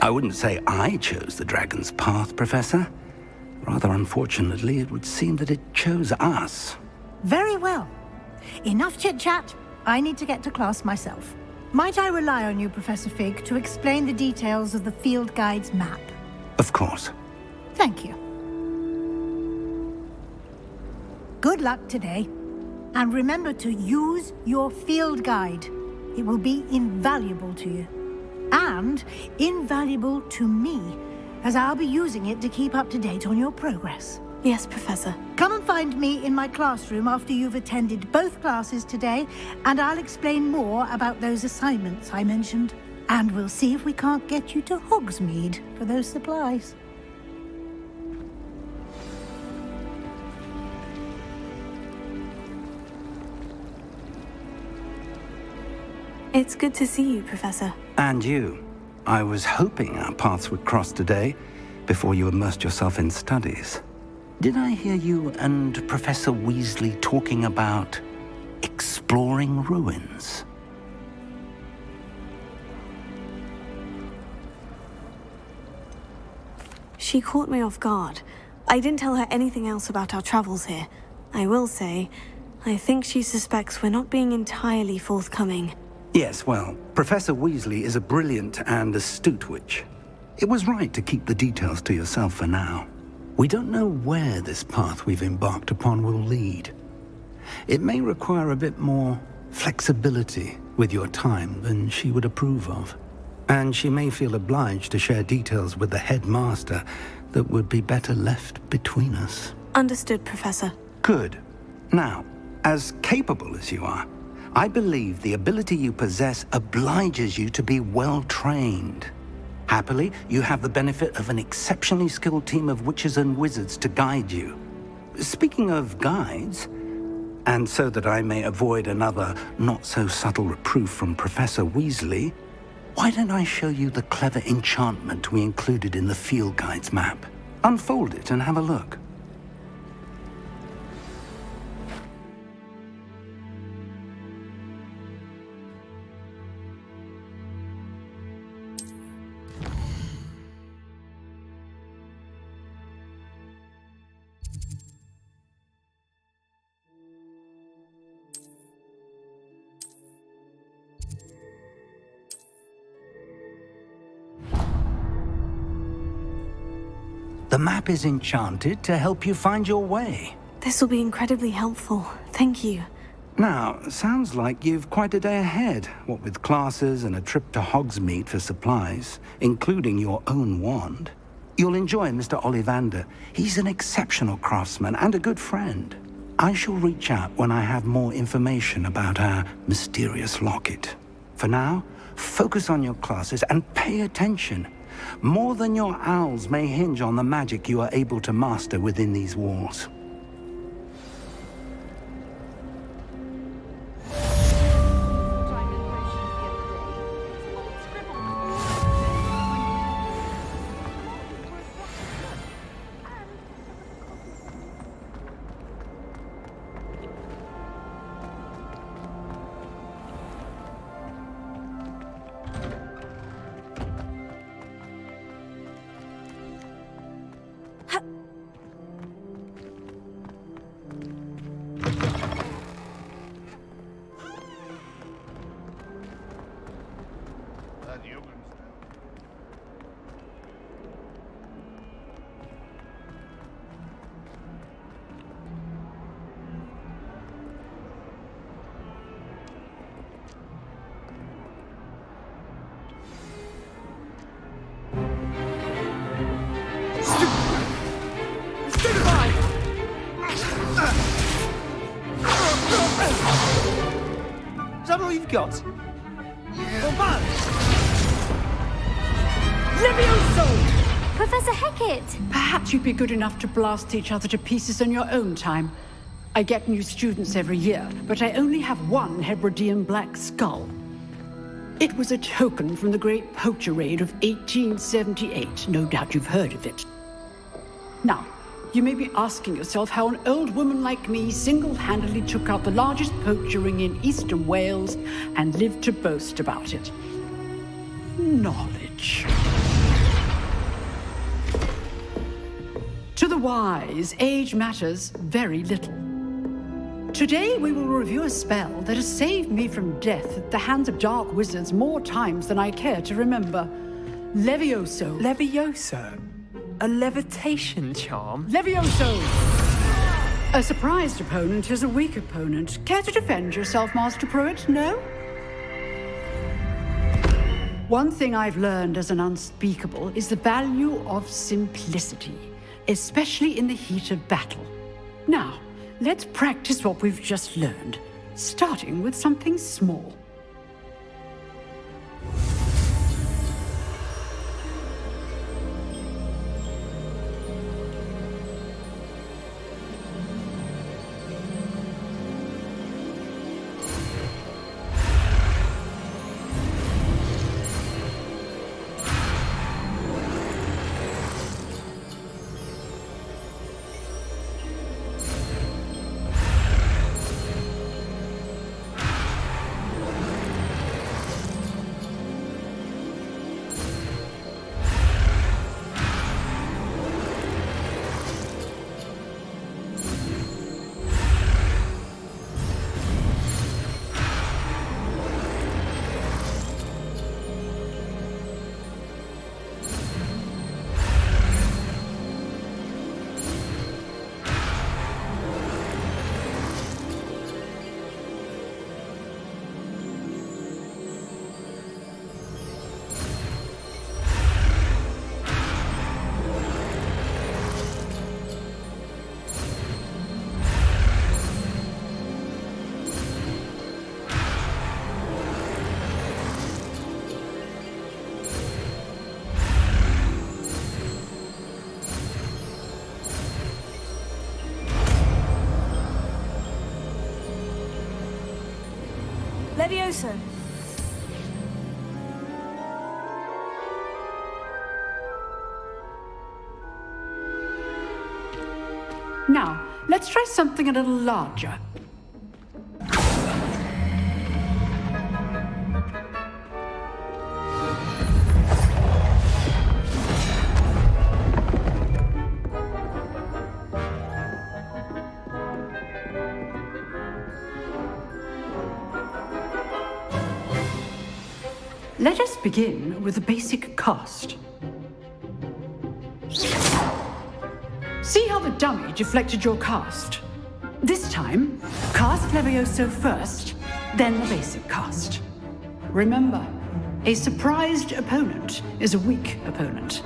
I wouldn't say I chose the dragon's path, Professor. Rather unfortunately, it would seem that it chose us. Very well. Enough chit-chat. I need to get to class myself. Might I rely on you, Professor Fig, to explain the details of the field guide's map? Of course. Thank you. Good luck today. And remember to use your field guide. It will be invaluable to you. And invaluable to me, as I'll be using it to keep up to date on your progress. Yes, Professor. Come and find me in my classroom after you've attended both classes today, and I'll explain more about those assignments I mentioned. And we'll see if we can't get you to Hogsmeade for those supplies. It's good to see you, Professor. And you. I was hoping our paths would cross today, before you immersed yourself in studies. Did I hear you and Professor Weasley talking about exploring ruins? She caught me off guard. I didn't tell her anything else about our travels here. I will say, I think she suspects we're not being entirely forthcoming. Yes, well, Professor Weasley is a brilliant and astute witch. It was right to keep the details to yourself for now. We don't know where this path we've embarked upon will lead. It may require a bit more flexibility with your time than she would approve of. And she may feel obliged to share details with the headmaster that would be better left between us. Understood, Professor. Good. Now, as capable as you are, I believe the ability you possess obliges you to be well-trained. Happily, you have the benefit of an exceptionally skilled team of witches and wizards to guide you. Speaking of guides, and so that I may avoid another not-so-subtle reproof from Professor Weasley, why don't I show you the clever enchantment we included in the field guide's map? Unfold it and have a look. The map is enchanted to help you find your way. This will be incredibly helpful. Thank you. Now, sounds like you've quite a day ahead, what with classes and a trip to Hogsmeade for supplies, including your own wand. You'll enjoy Mr. Ollivander. He's an exceptional craftsman and a good friend. I shall reach out when I have more information about our mysterious locket. For now, focus on your classes and pay attention. More than your owls may hinge on the magic you are able to master within these walls. Is that all you've got? Levioso! Professor Hecat! Perhaps you'd be good enough to blast each other to pieces in your own time. I get new students every year, but I only have one Hebridean black skull. It was a token from the Great Poacher Raid of 1878. No doubt you've heard of it. Now, you may be asking yourself how an old woman like me single-handedly took out the largest poacher ring in eastern Wales and lived to boast about it. Knowledge. To the wise, age matters very little. Today we will review a spell that has saved me from death at the hands of dark wizards more times than I care to remember. Levioso. Levioso? A levitation charm? Levioso! A surprised opponent is a weak opponent. Care to defend yourself, Master Pruitt? No? One thing I've learned as an unspeakable is the value of simplicity, especially in the heat of battle. Now, let's practice what we've just learned, starting with something small. Levioso. Now, let's try something a little larger. Let us begin with the basic cast. See how the dummy deflected your cast? This time, cast Levioso first, then the basic cast. Remember, a surprised opponent is a weak opponent,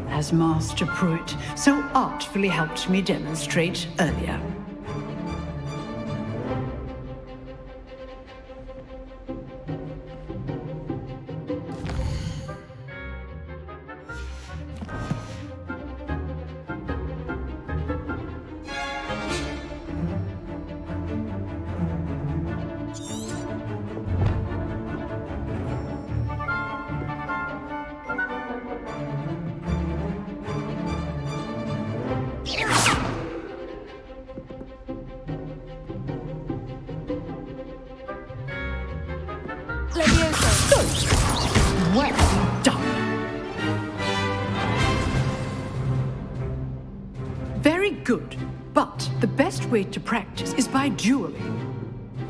as Master Pruitt so artfully helped me demonstrate earlier. Well done. Very good, but the best way to practice is by dueling.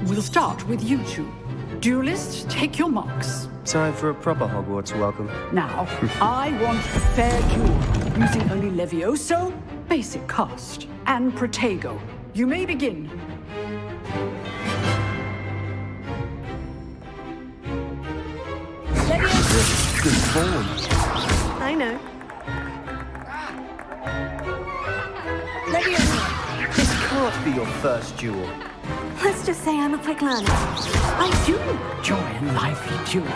We'll start with you two. Duelists, take your marks. Time for a proper Hogwarts welcome. Now, I want a fair duel, using only Levioso, basic cast, and Protego. You may begin. Good form. I know. This can't be your first duel. Let's just say I'm a quick learner. I do enjoy a lively duel.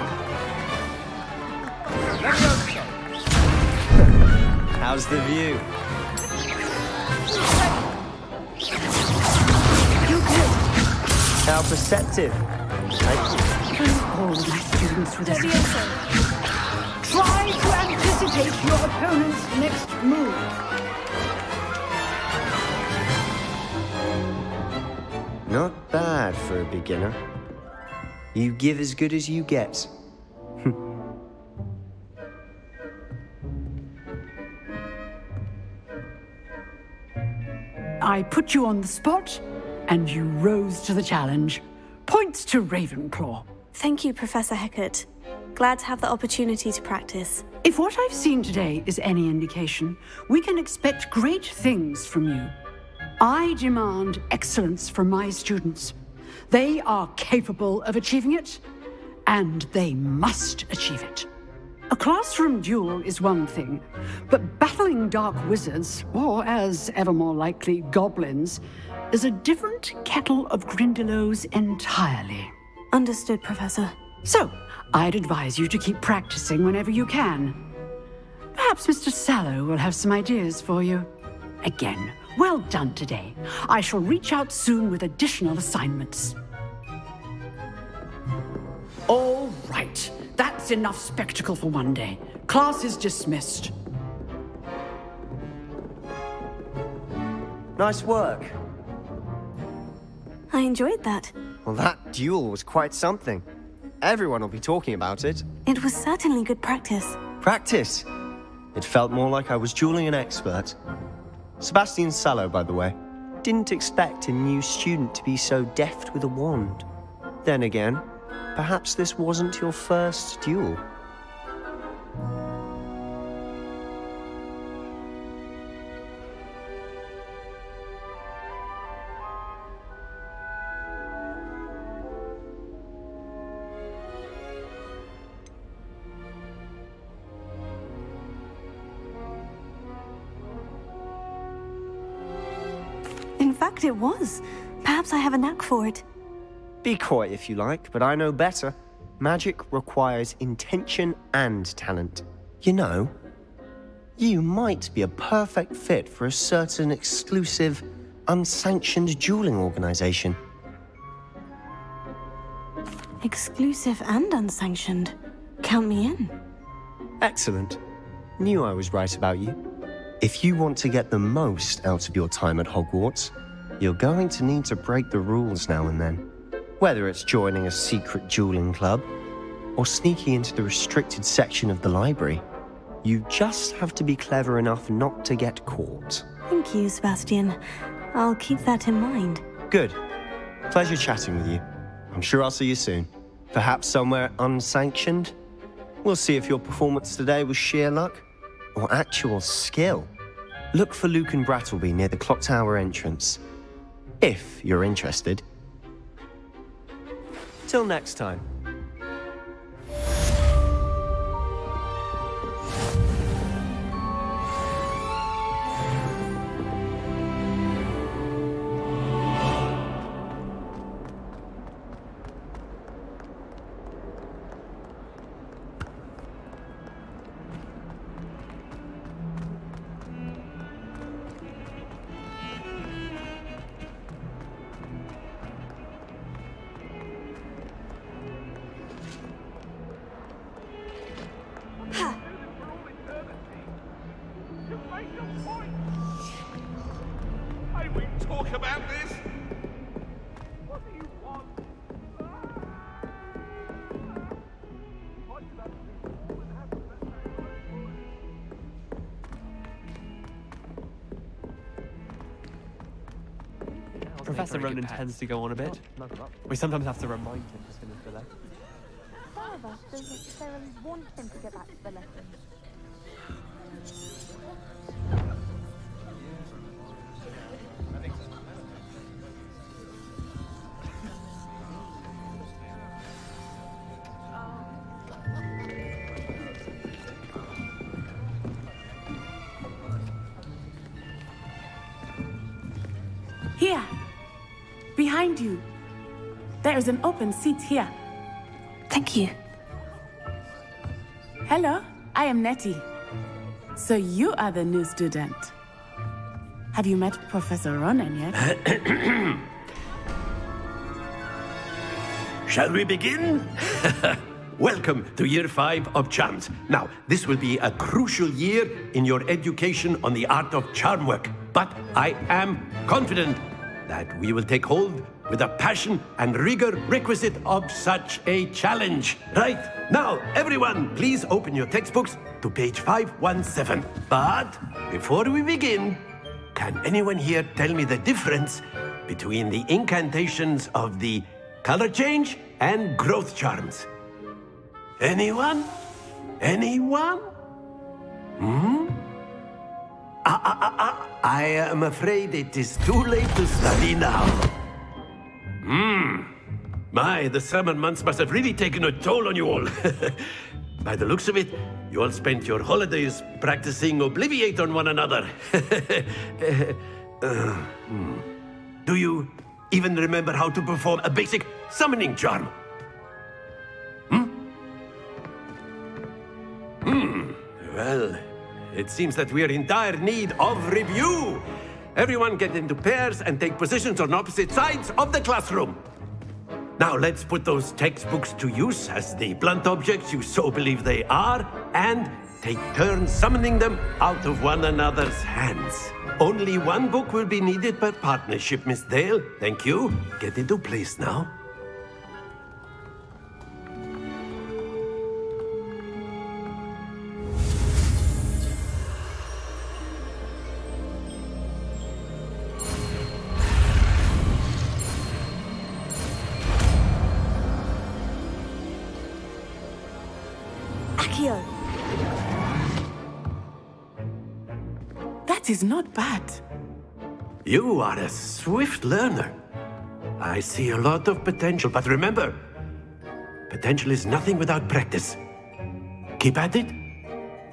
How's the view? You're good. How perceptive. All of my students with us. Try to anticipate your opponent's next move. Not bad for a beginner. You give as good as you get. I put you on the spot, and you rose to the challenge. Points to Ravenclaw. Thank you, Professor Heckert. Glad to have the opportunity to practice. If what I've seen today is any indication, we can expect great things from you. I demand excellence from my students. They are capable of achieving it, and they must achieve it. A classroom duel is one thing, but battling dark wizards, or as ever more likely, goblins, is a different kettle of Grindylows entirely. Understood, Professor. So, I'd advise you to keep practicing whenever you can. Perhaps Mr. Sallow will have some ideas for you. Again, well done today. I shall reach out soon with additional assignments. All right. That's enough spectacle for one day. Class is dismissed. Nice work. I enjoyed that. Well, that duel was quite something. Everyone will be talking about it. It was certainly good practice. Practice? It felt more like I was dueling an expert. Sebastian Sallow, by the way. Didn't expect a new student to be so deft with a wand. Then again, perhaps this wasn't your first duel. In fact, it was. Perhaps I have a knack for it. Be coy if you like, but I know better. Magic requires intention and talent. You know, you might be a perfect fit for a certain exclusive, unsanctioned dueling organization. Exclusive and unsanctioned. Count me in. Excellent. Knew I was right about you. If you want to get the most out of your time at Hogwarts, you're going to need to break the rules now and then. Whether it's joining a secret dueling club or sneaking into the restricted section of the library, you just have to be clever enough not to get caught. Thank you, Sebastian. I'll keep that in mind. Good. Pleasure chatting with you. I'm sure I'll see you soon. Perhaps somewhere unsanctioned? We'll see if your performance today was sheer luck or actual skill. Look for Luke and Brattleby near the clock tower entrance, if you're interested. Till next time. Talk about this? What do you want? Professor Ronan tends to go on a bit. We sometimes have to remind him to finish the lesson. However, doesn't necessarily want him to get back to the lesson. Here, behind you. There is an open seat here. Thank you. Hello, I am Nettie. So you are the new student. Have you met Professor Ronan yet? Shall we begin? Welcome to Year 5 of Charms. Now, this will be a crucial year in your education on the art of charm work, but I am confident that we will take hold with the passion and rigor requisite of such a challenge. Right, now, everyone, please open your textbooks to page 517. But before we begin, can anyone here tell me the difference between the incantations of the color change and growth charms? Anyone? Anyone? I am afraid it is too late to study now. My, the summer months must have really taken a toll on you all. By the looks of it, you all spent your holidays practicing Obliviate on one another. Do you even remember how to perform a basic summoning charm? Well, it seems that we are in dire need of review. Everyone get into pairs and take positions on opposite sides of the classroom. Now let's put those textbooks to use as the blunt objects you so believe they are, and take turns summoning them out of one another's hands. Only one book will be needed per partnership, Miss Dale. Thank you. Get into place now. That is not bad. You are a swift learner. I see a lot of potential, but remember, potential is nothing without practice. Keep at it.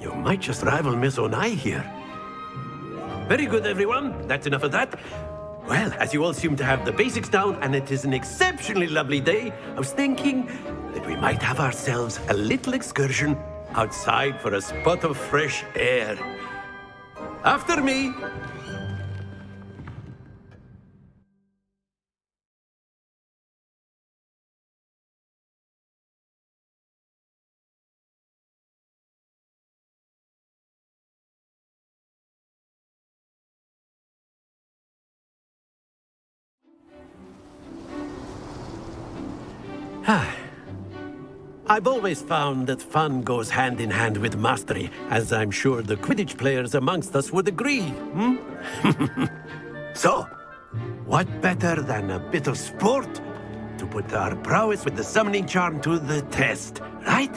You might just rival Miss Onai here. Very good, everyone. That's enough of that. Well, as you all seem to have the basics down, and it is an exceptionally lovely day, I was thinking that we might have ourselves a little excursion outside for a spot of fresh air. After me. I've always found that fun goes hand in hand with mastery, as I'm sure the Quidditch players amongst us would agree. So, what better than a bit of sport to put our prowess with the summoning charm to the test, right?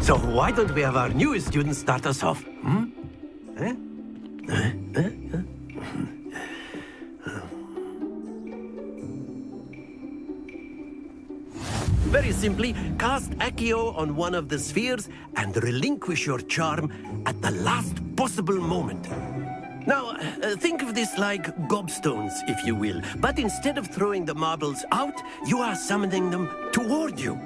So why don't we have our newest student start us off? Very simply, cast Accio on one of the spheres and relinquish your charm at the last possible moment. Now, think of this like gobstones, if you will. But instead of throwing the marbles out, you are summoning them toward you.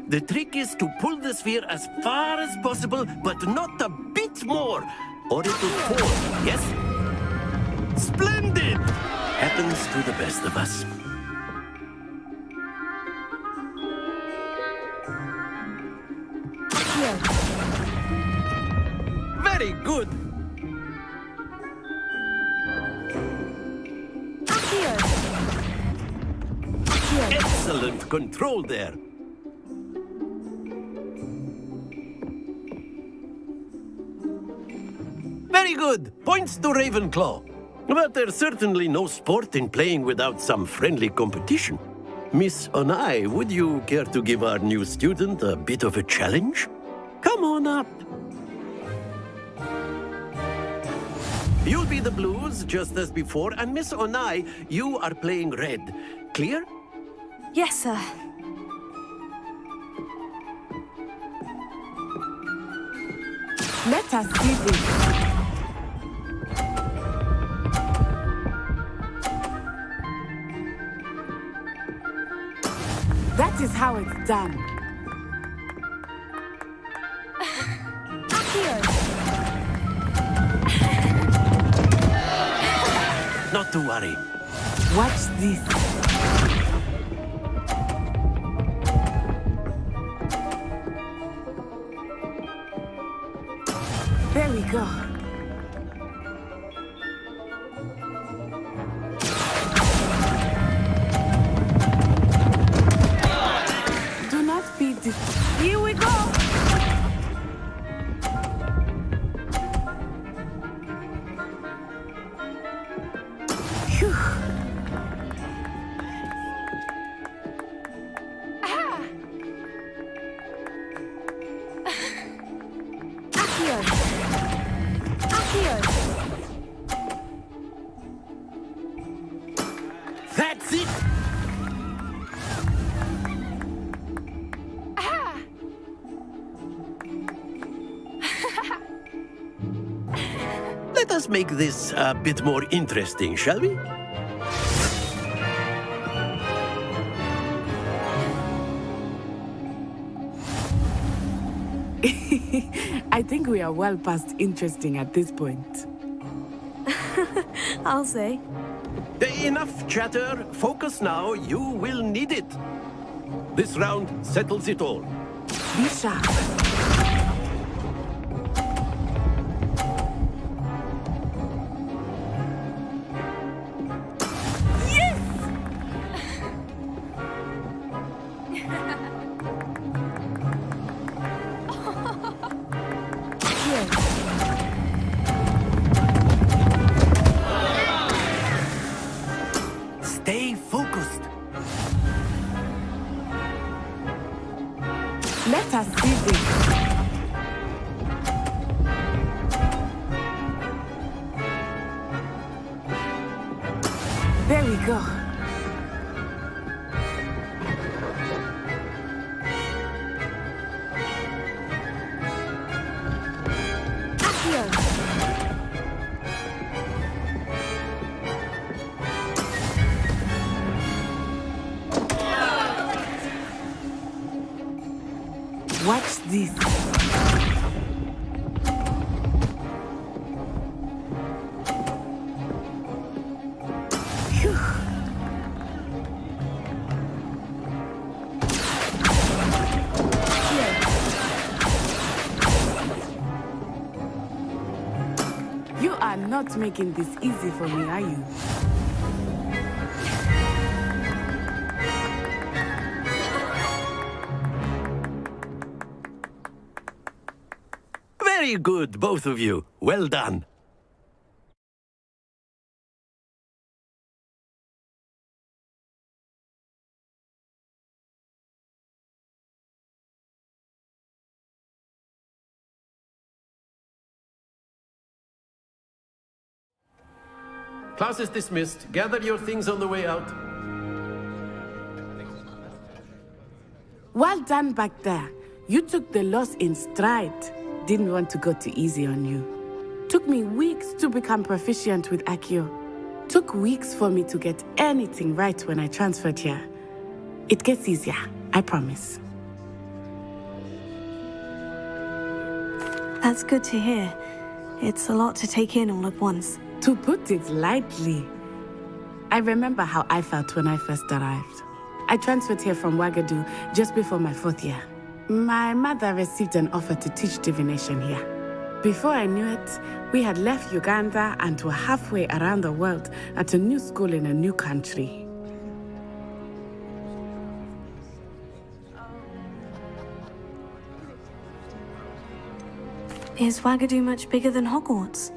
The trick is to pull the sphere as far as possible, but not a bit more, or it will fall, yes? Splendid! Happens to the best of us. Very good! Excellent control there. Very good. Points to Ravenclaw. But there's certainly no sport in playing without some friendly competition. Miss Onai, would you care to give our new student a bit of a challenge? Come on up. You'll be the blues, just as before, and Miss Onai, you are playing red. Clear? Yes, sir. Let us see this. That is how it's done. Not to worry. Watch this. go. Do not be Here we go! Phew. That's it! Let us make this a bit more interesting, shall we? I think we are well past interesting at this point. I'll say. Enough chatter. Focus now. You will need it. This round settles it all. Be sharp. Stay focused. Let us see this. There we go. Watch this. Phew. You are not making this easy for me, are you? Very good, both of you. Well done. Class is dismissed. Gather your things on the way out. Well done back there. You took the loss in stride. Didn't want to go too easy on you. Took me weeks to become proficient with Accio. Took weeks for me to get anything right when I transferred here. It gets easier, I promise. That's good to hear. It's a lot to take in all at once. To put it lightly, I remember how I felt when I first arrived. I transferred here from Ouagadougou just before my 4th year. My mother received an offer to teach divination here. Before I knew it, we had left Uganda and were halfway around the world at a new school in a new country. Is Ouagadougou much bigger than Hogwarts?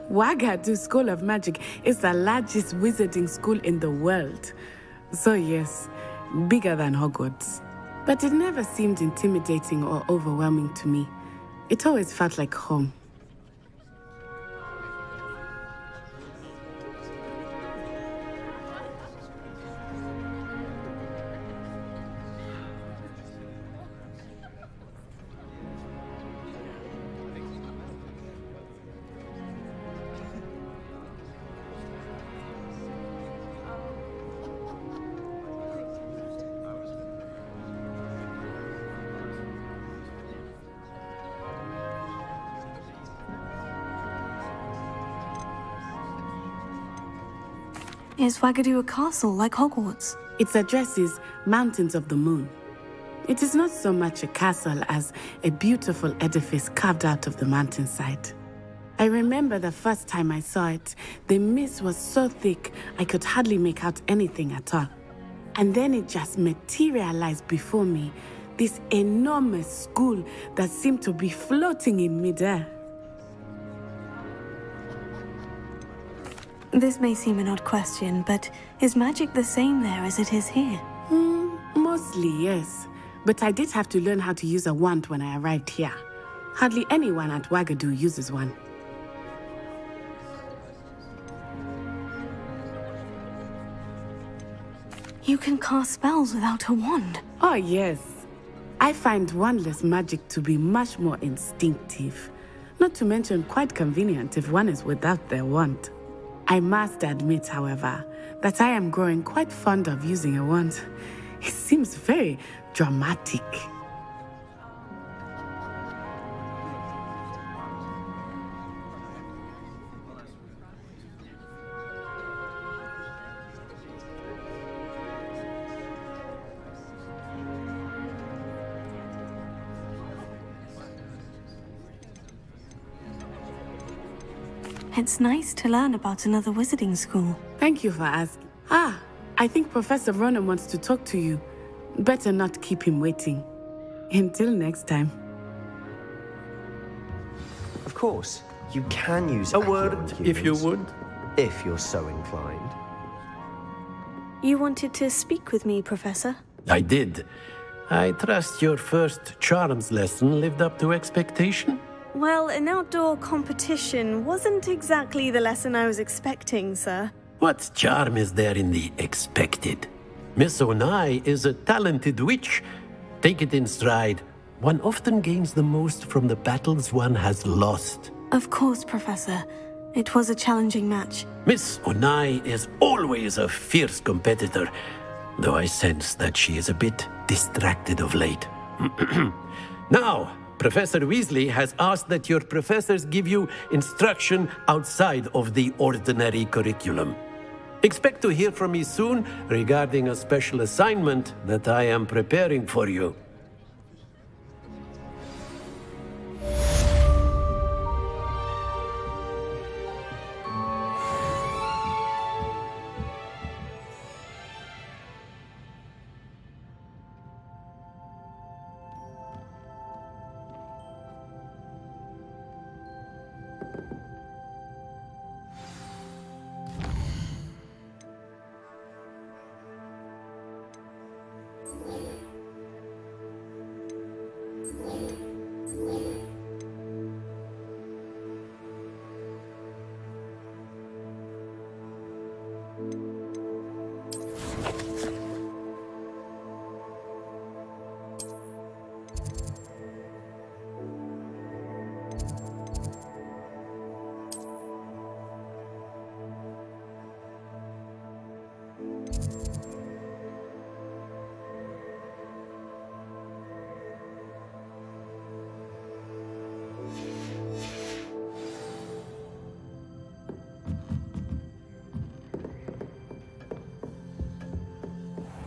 Ouagadougou School of Magic is the largest wizarding school in the world. So yes, bigger than Hogwarts. But it never seemed intimidating or overwhelming to me. It always felt like home. Is Ouagadougou a castle like Hogwarts? Its address is Mountains of the Moon. It is not so much a castle as a beautiful edifice carved out of the mountainside. I remember the first time I saw it, the mist was so thick I could hardly make out anything at all. And then it just materialized before me, this enormous school that seemed to be floating in midair. This may seem an odd question, but is magic the same there as it is here? Mostly, yes. But I did have to learn how to use a wand when I arrived here. Hardly anyone at Wagadu uses one. You can cast spells without a wand. Oh, yes. I find wandless magic to be much more instinctive. Not to mention quite convenient if one is without their wand. I must admit, however, that I am growing quite fond of using a wand. It seems very dramatic. It's nice to learn about another wizarding school. Thank you for asking. I think Professor Ronan wants to talk to you. Better not keep him waiting. Until next time. Of course, you can use a word, if you would. If you're so inclined. You wanted to speak with me, Professor? I did. I trust your first charms lesson lived up to expectation? Well, an outdoor competition wasn't exactly the lesson I was expecting, sir. What charm is there in the expected? Miss Onai is a talented witch. Take it in stride. One often gains the most from the battles one has lost. Of course, Professor. It was a challenging match. Miss Onai is always a fierce competitor, though I sense that she is a bit distracted of late. Now, Professor Weasley has asked that your professors give you instruction outside of the ordinary curriculum. Expect to hear from me soon regarding a special assignment that I am preparing for you.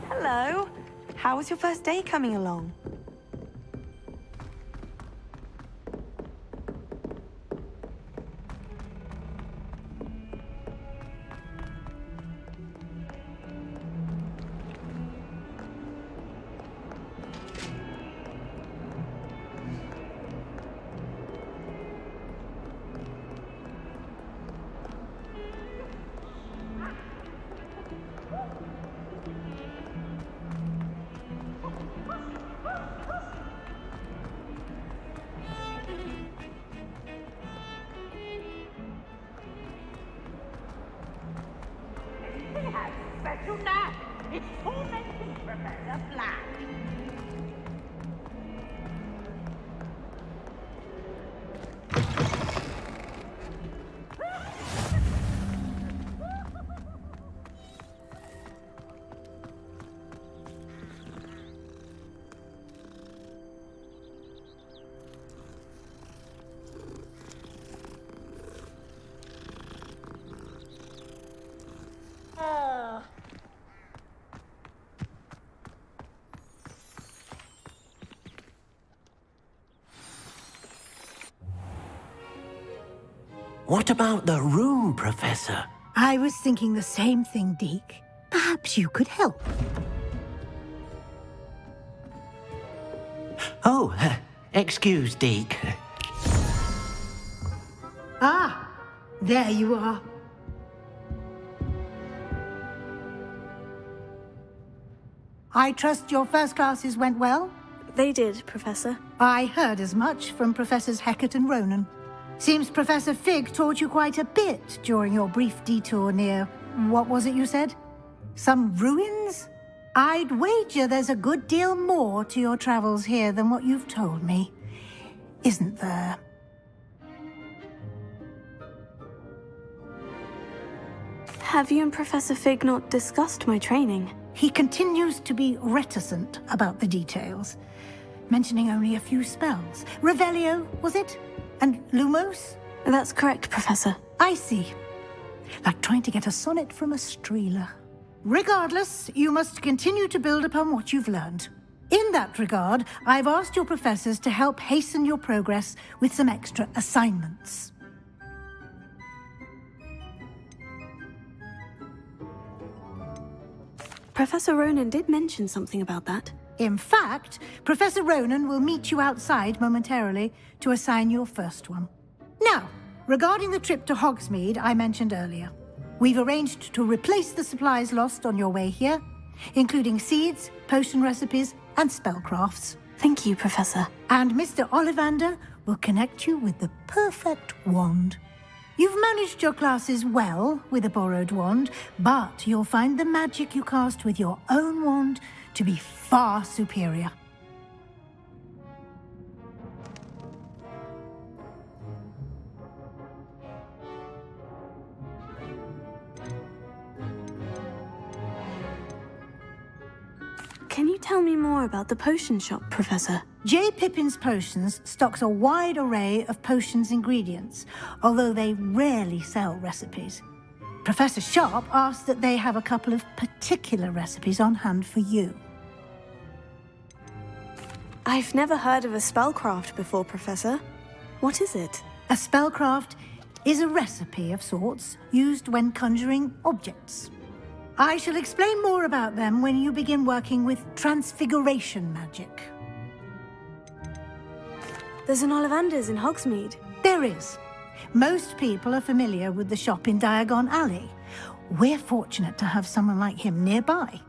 Hello. How was your first day coming along? Special knack. It's tormenting Professor Black. What about the room, Professor? I was thinking the same thing, Deke. Perhaps you could help. Oh, excuse, Deke. Ah, there you are. I trust your first classes went well? They did, Professor. I heard as much from Professors Hecat and Ronan. Seems Professor Fig taught you quite a bit during your brief detour near... what was it you said? Some ruins? I'd wager there's a good deal more to your travels here than what you've told me. Isn't there? Have you and Professor Fig not discussed my training? He continues to be reticent about the details, mentioning only a few spells. Revelio, was it? And Lumos? That's correct, Professor. I see. Like trying to get a sonnet from a streeler. Regardless, you must continue to build upon what you've learned. In that regard, I've asked your professors to help hasten your progress with some extra assignments. Professor Ronan did mention something about that. In fact, Professor Ronan will meet you outside momentarily to assign your first one. Now, regarding the trip to Hogsmeade I mentioned earlier, we've arranged to replace the supplies lost on your way here, including seeds, potion recipes, and spellcrafts. Thank you, Professor. And Mr. Ollivander will connect you with the perfect wand. You've managed your classes well with a borrowed wand, but you'll find the magic you cast with your own wand to be far superior. Can you tell me more about the potion shop, Professor? J. Pippin's Potions stocks a wide array of potions ingredients, although they rarely sell recipes. Professor Sharp asked that they have a couple of particular recipes on hand for you. I've never heard of a spellcraft before, Professor. What is it? A spellcraft is a recipe of sorts used when conjuring objects. I shall explain more about them when you begin working with transfiguration magic. There's an Ollivander's in Hogsmeade. There is. Most people are familiar with the shop in Diagon Alley. We're fortunate to have someone like him nearby.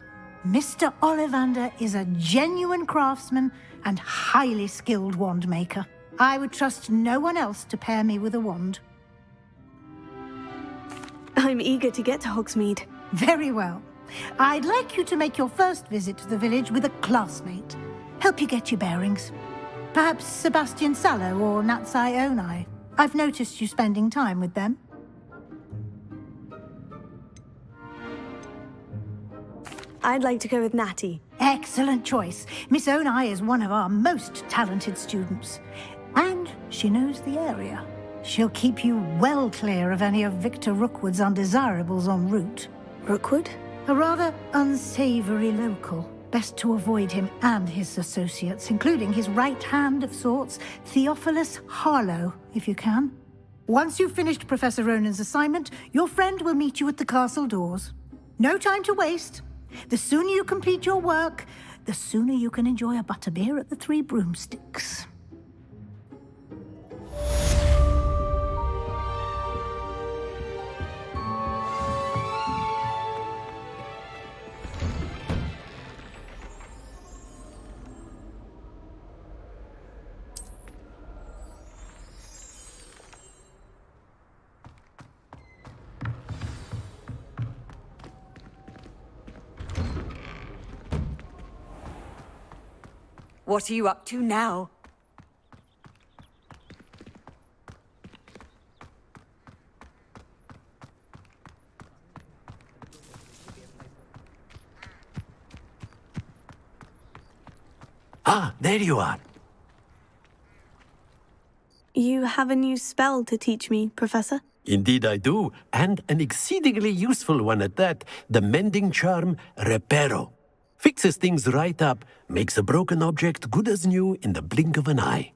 Mr. Ollivander is a genuine craftsman and highly skilled wand maker. I would trust no one else to pair me with a wand. I'm eager to get to Hogsmeade. Very well. I'd like you to make your first visit to the village with a classmate. Help you get your bearings. Perhaps Sebastian Sallow or Natsai Onai. I've noticed you spending time with them. I'd like to go with Natty. Excellent choice. Miss Onai is one of our most talented students. And she knows the area. She'll keep you well clear of any of Victor Rookwood's undesirables en route. Rookwood? A rather unsavory local. Best to avoid him and his associates, including his right hand of sorts, Theophilus Harlow, if you can. Once you've finished Professor Ronan's assignment, your friend will meet you at the castle doors. No time to waste. The sooner you complete your work, the sooner you can enjoy a butterbeer at the Three Broomsticks. What are you up to now? Ah, there you are. You have a new spell to teach me, Professor? Indeed I do, and an exceedingly useful one at that. The mending charm, Reparo. Fixes things right up, makes a broken object good as new in the blink of an eye.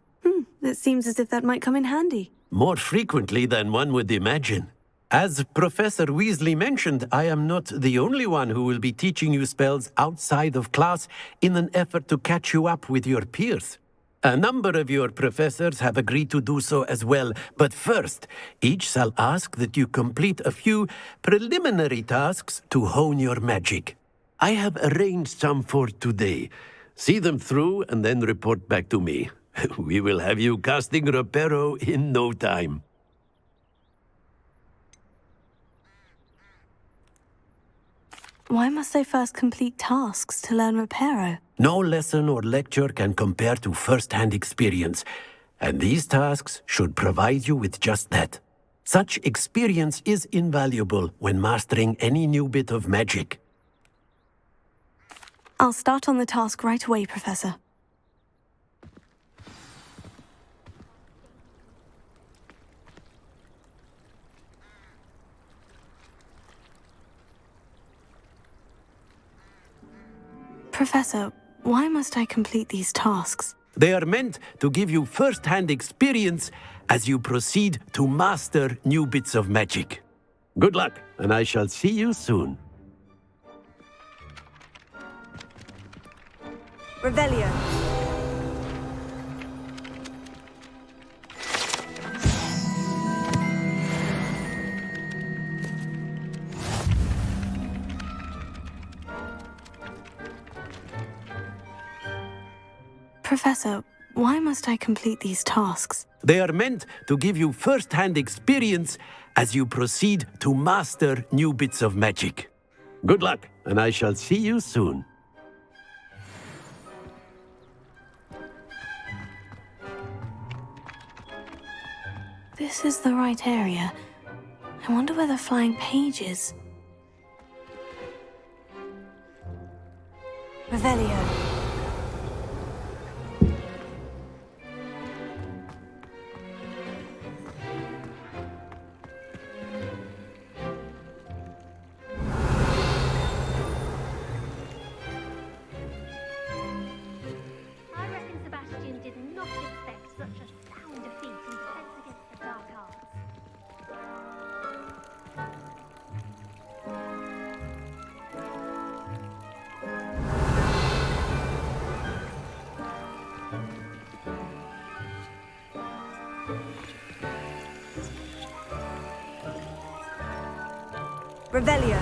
It seems as if that might come in handy. More frequently than one would imagine. As Professor Weasley mentioned, I am not the only one who will be teaching you spells outside of class in an effort to catch you up with your peers. A number of your professors have agreed to do so as well, but first, each shall ask that you complete a few preliminary tasks to hone your magic. I have arranged some for today. See them through and then report back to me. We will have you casting Reparo in no time. Why must I first complete tasks to learn Reparo? No lesson or lecture can compare to first-hand experience, and these tasks should provide you with just that. Such experience is invaluable when mastering any new bit of magic. I'll start on the task right away, Professor. Professor, why must I complete these tasks? They are meant to give you first-hand experience as you proceed to master new bits of magic. Good luck, and I shall see you soon. Revelio. Professor, why must I complete these tasks? They are meant to give you first-hand experience as you proceed to master new bits of magic. Good luck, and I shall see you soon. This is the right area. I wonder where the flying page is. Revelio. Revelio.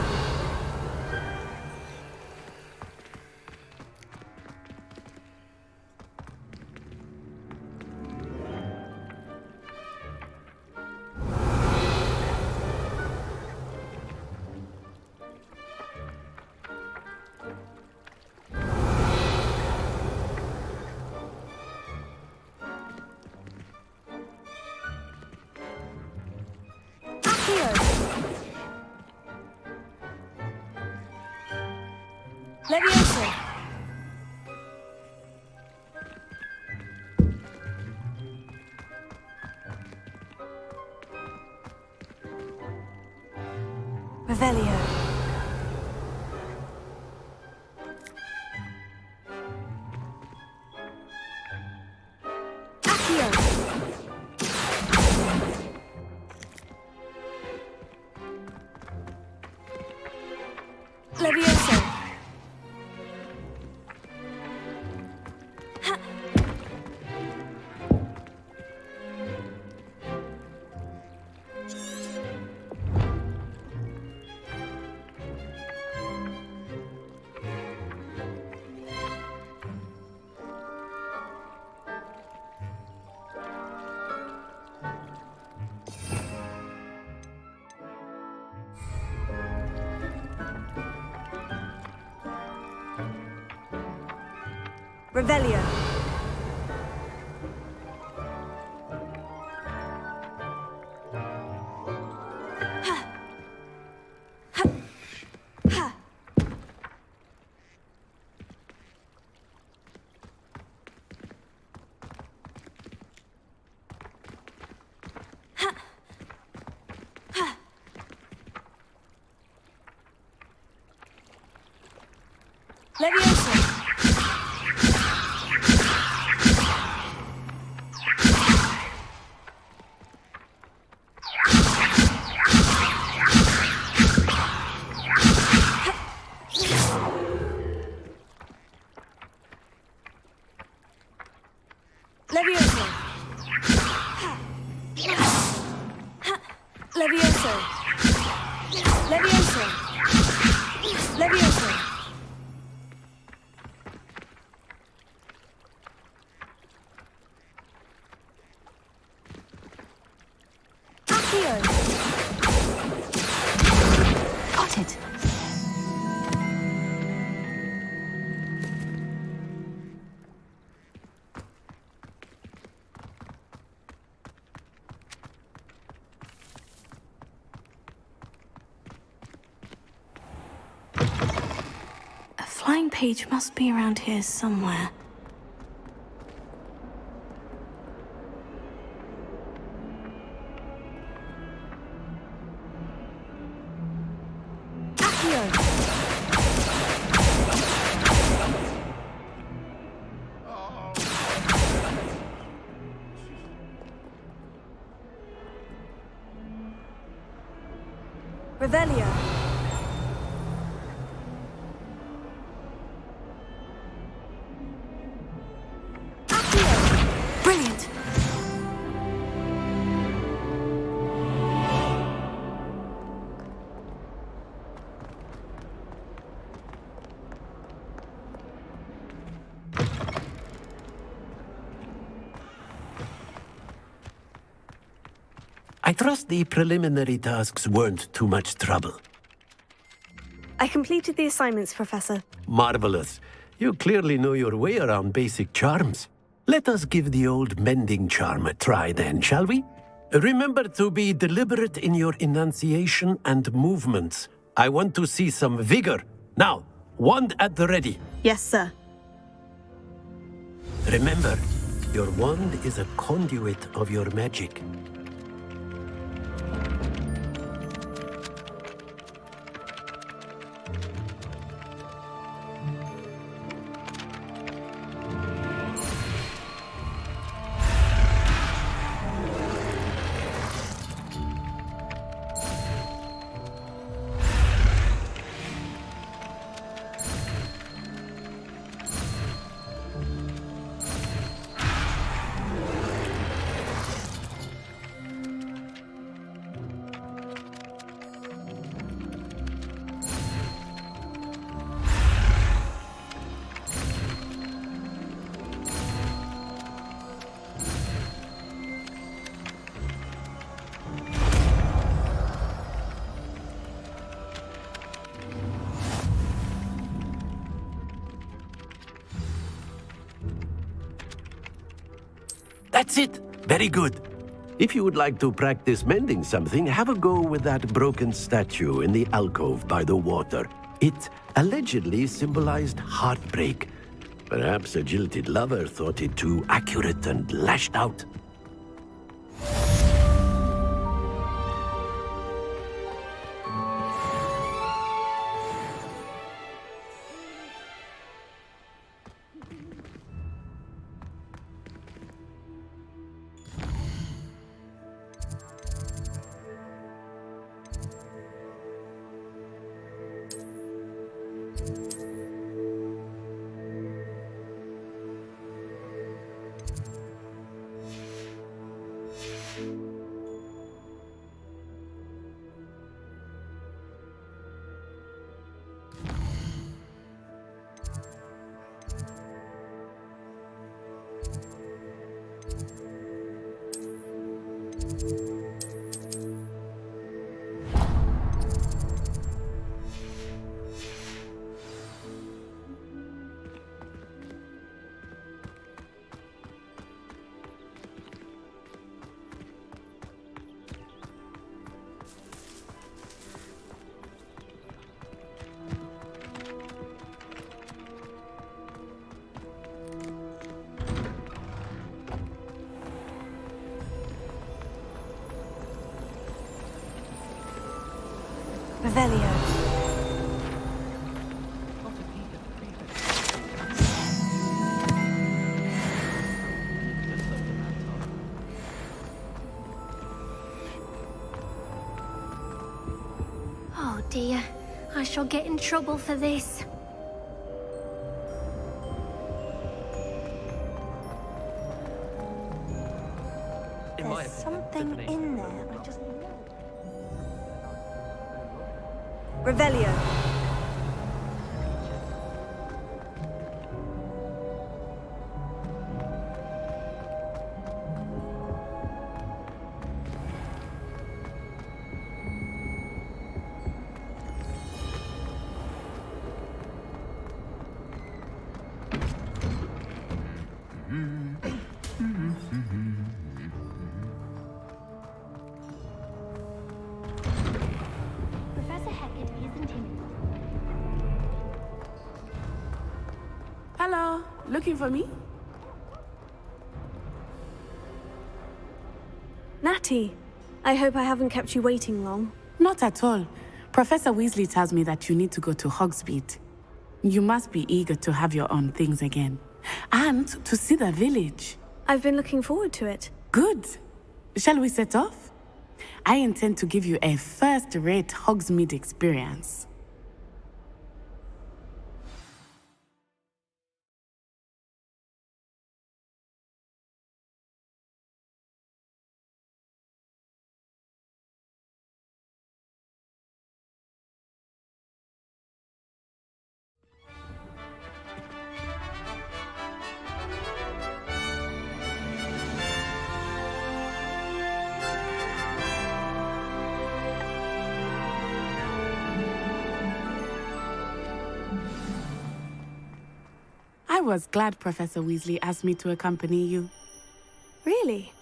Levioso. Revelio. Accio. Levioso. Revelio. Levioso. Levioso! Levioso! Accio! Got it! A flying page must be around here somewhere. Revelio. Accio. Brilliant. I trust the preliminary tasks weren't too much trouble. I completed the assignments, Professor. Marvelous. You clearly know your way around basic charms. Let us give the old mending charm a try then, shall we? Remember to be deliberate in your enunciation and movements. I want to see some vigor. Now, wand at the ready. Yes, sir. Remember, your wand is a conduit of your magic. That's it. Very good. If you would like to practice mending something, have a go with that broken statue in the alcove by the water. It allegedly symbolized heartbreak. Perhaps a jilted lover thought it too accurate and lashed out. Revelio. Oh dear, I shall get in trouble for this. There's something in there. I just... Revelio. Professor Hackett isn't in. Hello, looking for me? Natty, I hope I haven't kept you waiting long. Not at all. Professor Weasley tells me that you need to go to Hogsmeade. You must be eager to have your own things again. And to see the village. I've been looking forward to it. Good. Shall we set off? I intend to give you a first-rate Hogsmeade experience. I was glad Professor Weasley asked me to accompany you. Really?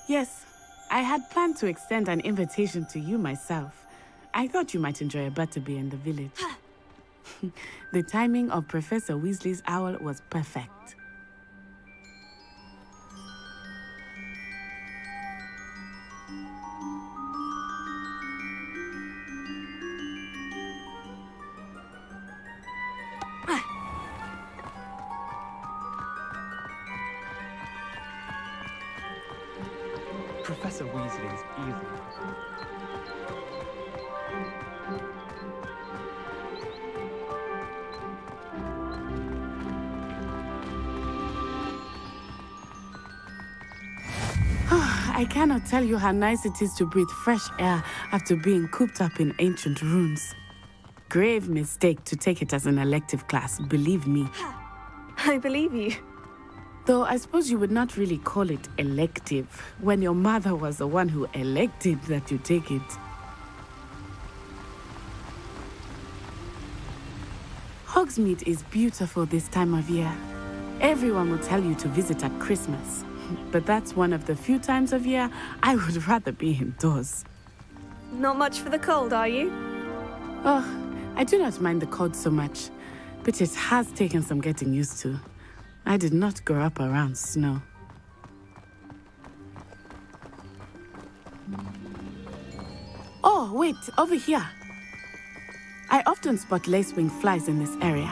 Yes. I had planned to extend an invitation to you myself. I thought you might enjoy a butterbeer in the village. The timing of Professor Weasley's owl was perfect. Professor Weasley is evil. I cannot tell you how nice it is to breathe fresh air after being cooped up in ancient ruins. Grave mistake to take it as an elective class, believe me. I believe you. Though I suppose you would not really call it elective when your mother was the one who elected that you take it. Hogsmeade is beautiful this time of year. Everyone will tell you to visit at Christmas. But that's one of the few times of year I would rather be indoors. Not much for the cold, are you? Oh, I do not mind the cold so much, but it has taken some getting used to. I did not grow up around snow. Oh, wait, over here. I often spot lacewing flies in this area.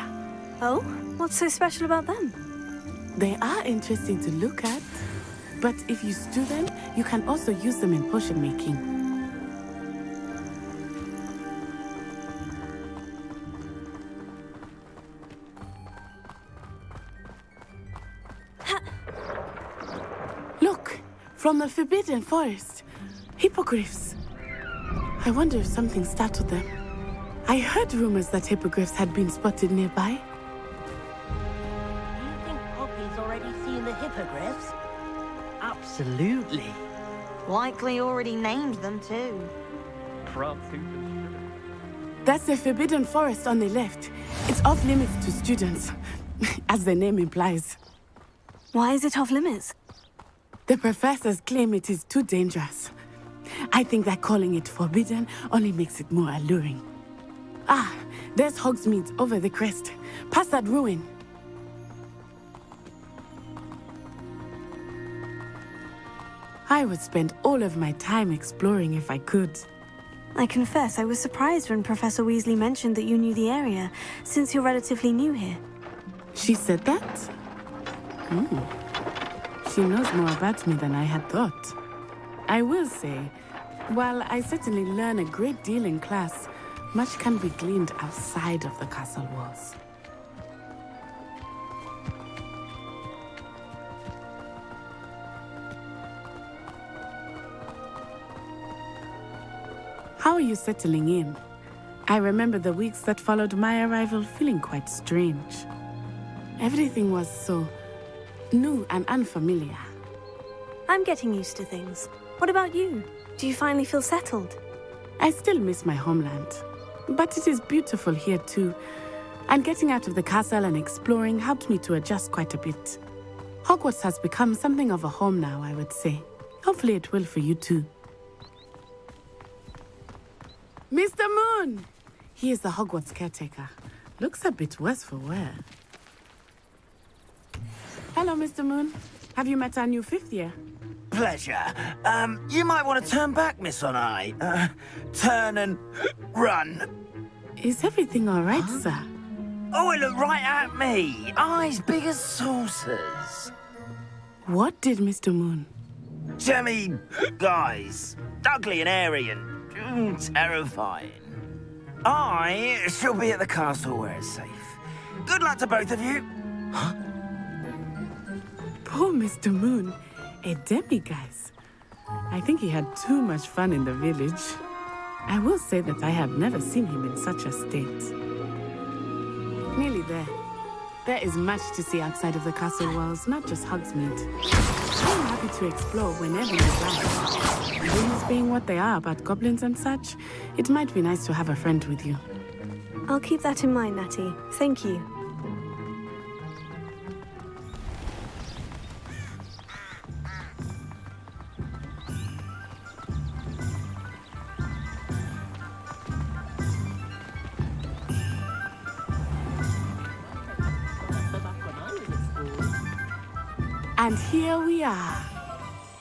Oh? What's so special about them? They are interesting to look at, but if you stew them, you can also use them in potion making. Look, from the Forbidden Forest. Hippogriffs. I wonder if something startled them. I heard rumors that hippogriffs had been spotted nearby. You think Poppy's already seen the hippogriffs? Absolutely. Likely already named them too. That's the Forbidden Forest on the left. It's off limits to students, as the name implies. Why is it off limits? The professors claim it is too dangerous. I think that calling it forbidden only makes it more alluring. Ah, there's Hogsmeade over the crest. Past that ruin. I would spend all of my time exploring if I could. I confess I was surprised when Professor Weasley mentioned that you knew the area, since you're relatively new here. She said that? She knows more about me than I had thought. I will say, while I certainly learn a great deal in class, much can be gleaned outside of the castle walls. How are you settling in? I remember the weeks that followed my arrival feeling quite strange. Everything was so new and unfamiliar. I'm getting used to things. What about you? Do you finally feel settled? I still miss my homeland, but it is beautiful here too. And getting out of the castle and exploring helped me to adjust quite a bit. Hogwarts has become something of a home now, I would say. Hopefully it will for you too. Mr. Moon! He is the Hogwarts caretaker. Looks a bit worse for wear. Hello, Mr. Moon. Have you met our new 5th year? Pleasure. You might want to turn back, Miss Onai. Turn and run. Is everything all right, sir? Oh, it looked right at me. Eyes big as saucers. What did Mr. Moon? Jemmy, guys. Ugly and airy and terrifying. I shall be at the castle where it's safe. Good luck to both of you. Huh? Poor Mr. Moon. A demiguise. I think he had too much fun in the village. I will say that I have never seen him in such a state. Nearly there. There is much to see outside of the castle walls, not just Hogsmeade. I'm happy to explore whenever you like. Things being what they are about goblins and such, it might be nice to have a friend with you. I'll keep that in mind, Natty. Thank you. And here we are.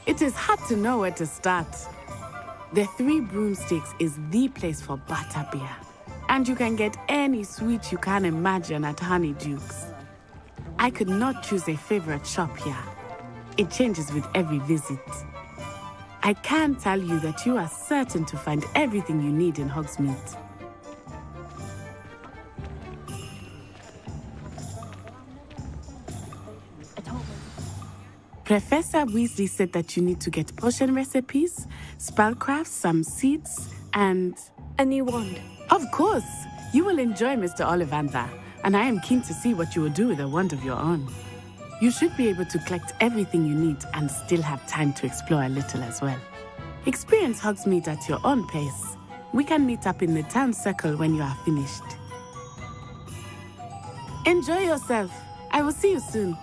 It is hard to know where to start. The Three Broomsticks is the place for butterbeer. And you can get any sweet you can imagine at Honeydukes. I could not choose a favorite shop here. It changes with every visit. I can tell you that you are certain to find everything you need in Hogsmeade. Professor Weasley said that you need to get potion recipes, spellcrafts, some seeds, and... a new wand. Of course! You will enjoy Mr. Ollivander, and I am keen to see what you will do with a wand of your own. You should be able to collect everything you need and still have time to explore a little as well. Experience Hogsmeade at your own pace. We can meet up in the town circle when you are finished. Enjoy yourself. I will see you soon.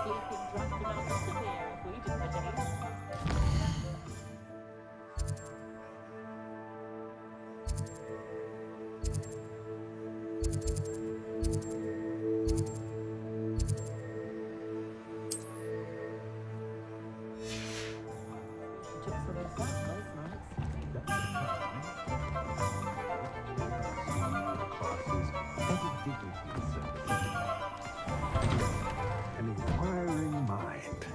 sleeping drunk enough to disappear if we didn't behave. An inquiring mind.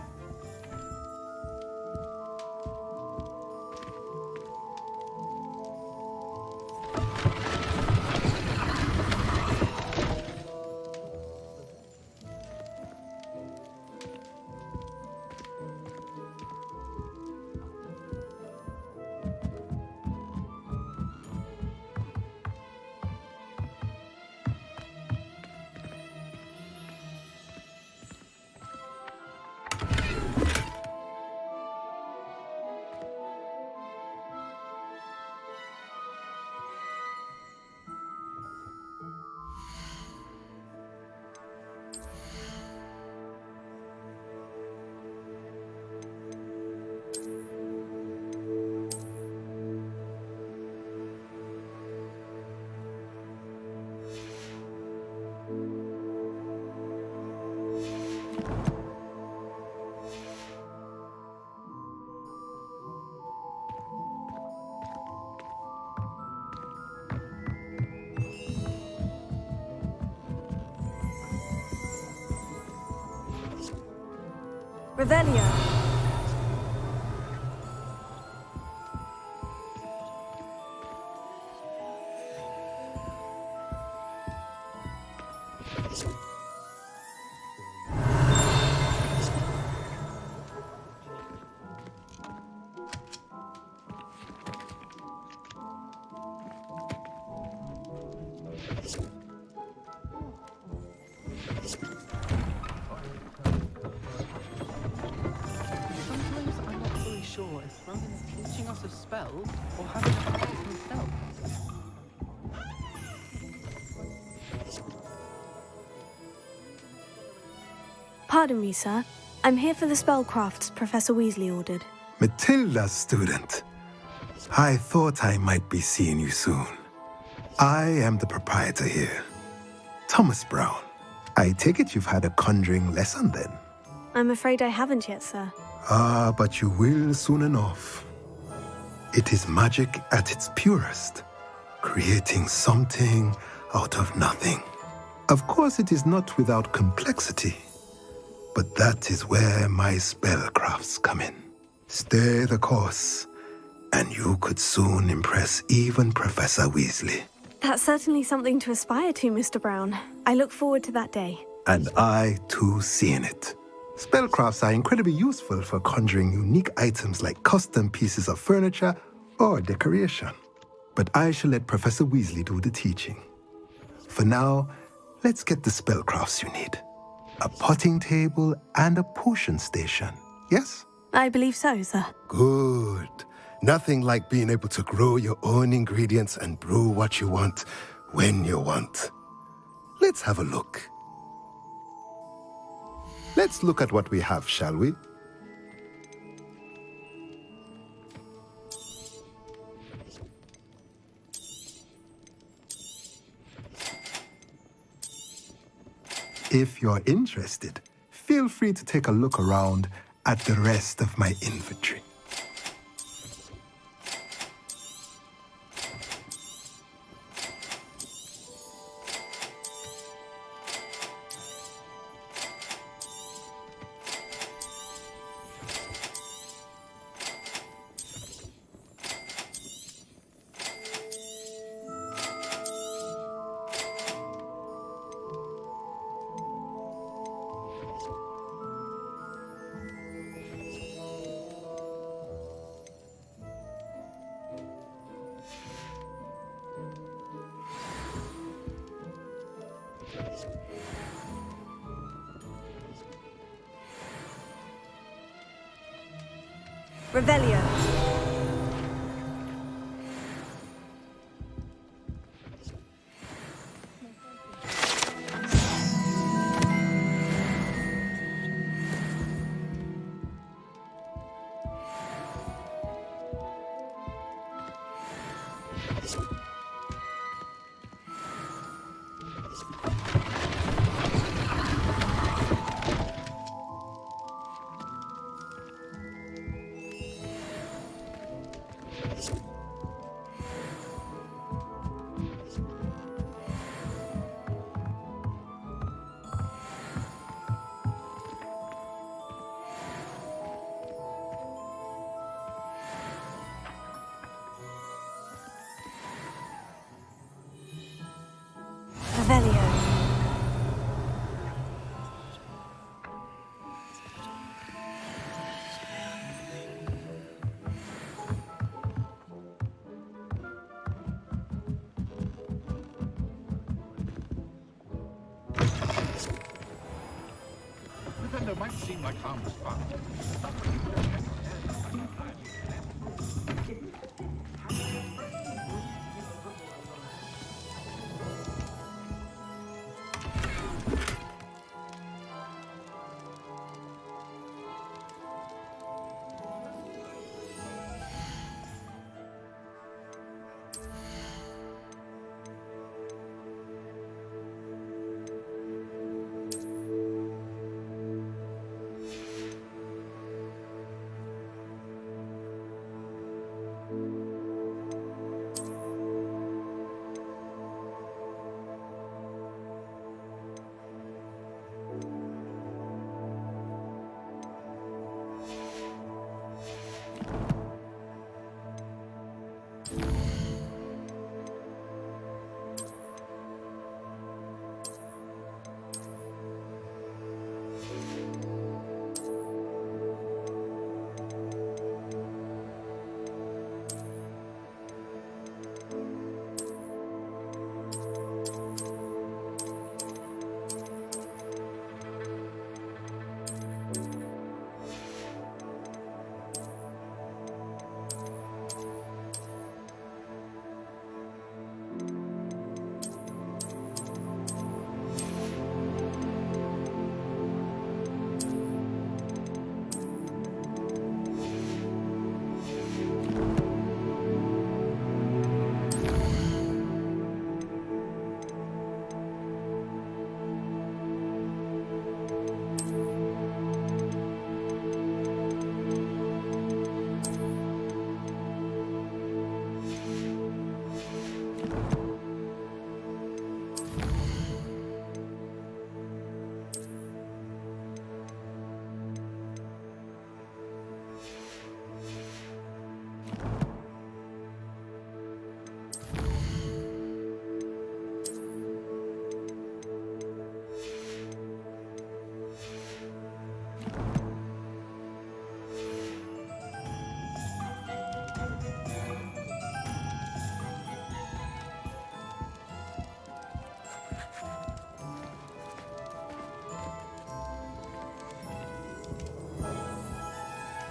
Revelio. Sometimes I'm not fully sure if Rowan's teaching us a spell or having a spell himself. Pardon me, sir. I'm here for the spellcrafts Professor Weasley ordered. Matilda's student. I thought I might be seeing you soon. I am the proprietor here, Thomas Brown. I take it you've had a conjuring lesson then? I'm afraid I haven't yet, sir. Ah, but you will soon enough. It is magic at its purest, creating something out of nothing. Of course, it is not without complexity, but that is where my spellcrafts come in. Stay the course, and you could soon impress even Professor Weasley. That's certainly something to aspire to, Mr. Brown. I look forward to that day. And I, too, seeing it. Spellcrafts are incredibly useful for conjuring unique items like custom pieces of furniture or decoration. But I shall let Professor Weasley do the teaching. For now, let's get the spellcrafts you need. A potting table and a potion station, yes? I believe so, sir. Good. Nothing like being able to grow your own ingredients and brew what you want when you want. Let's have a look. Let's look at what we have, shall we? If you're interested, feel free to take a look around at the rest of my inventory. Revelio. Might seem like harmless fun.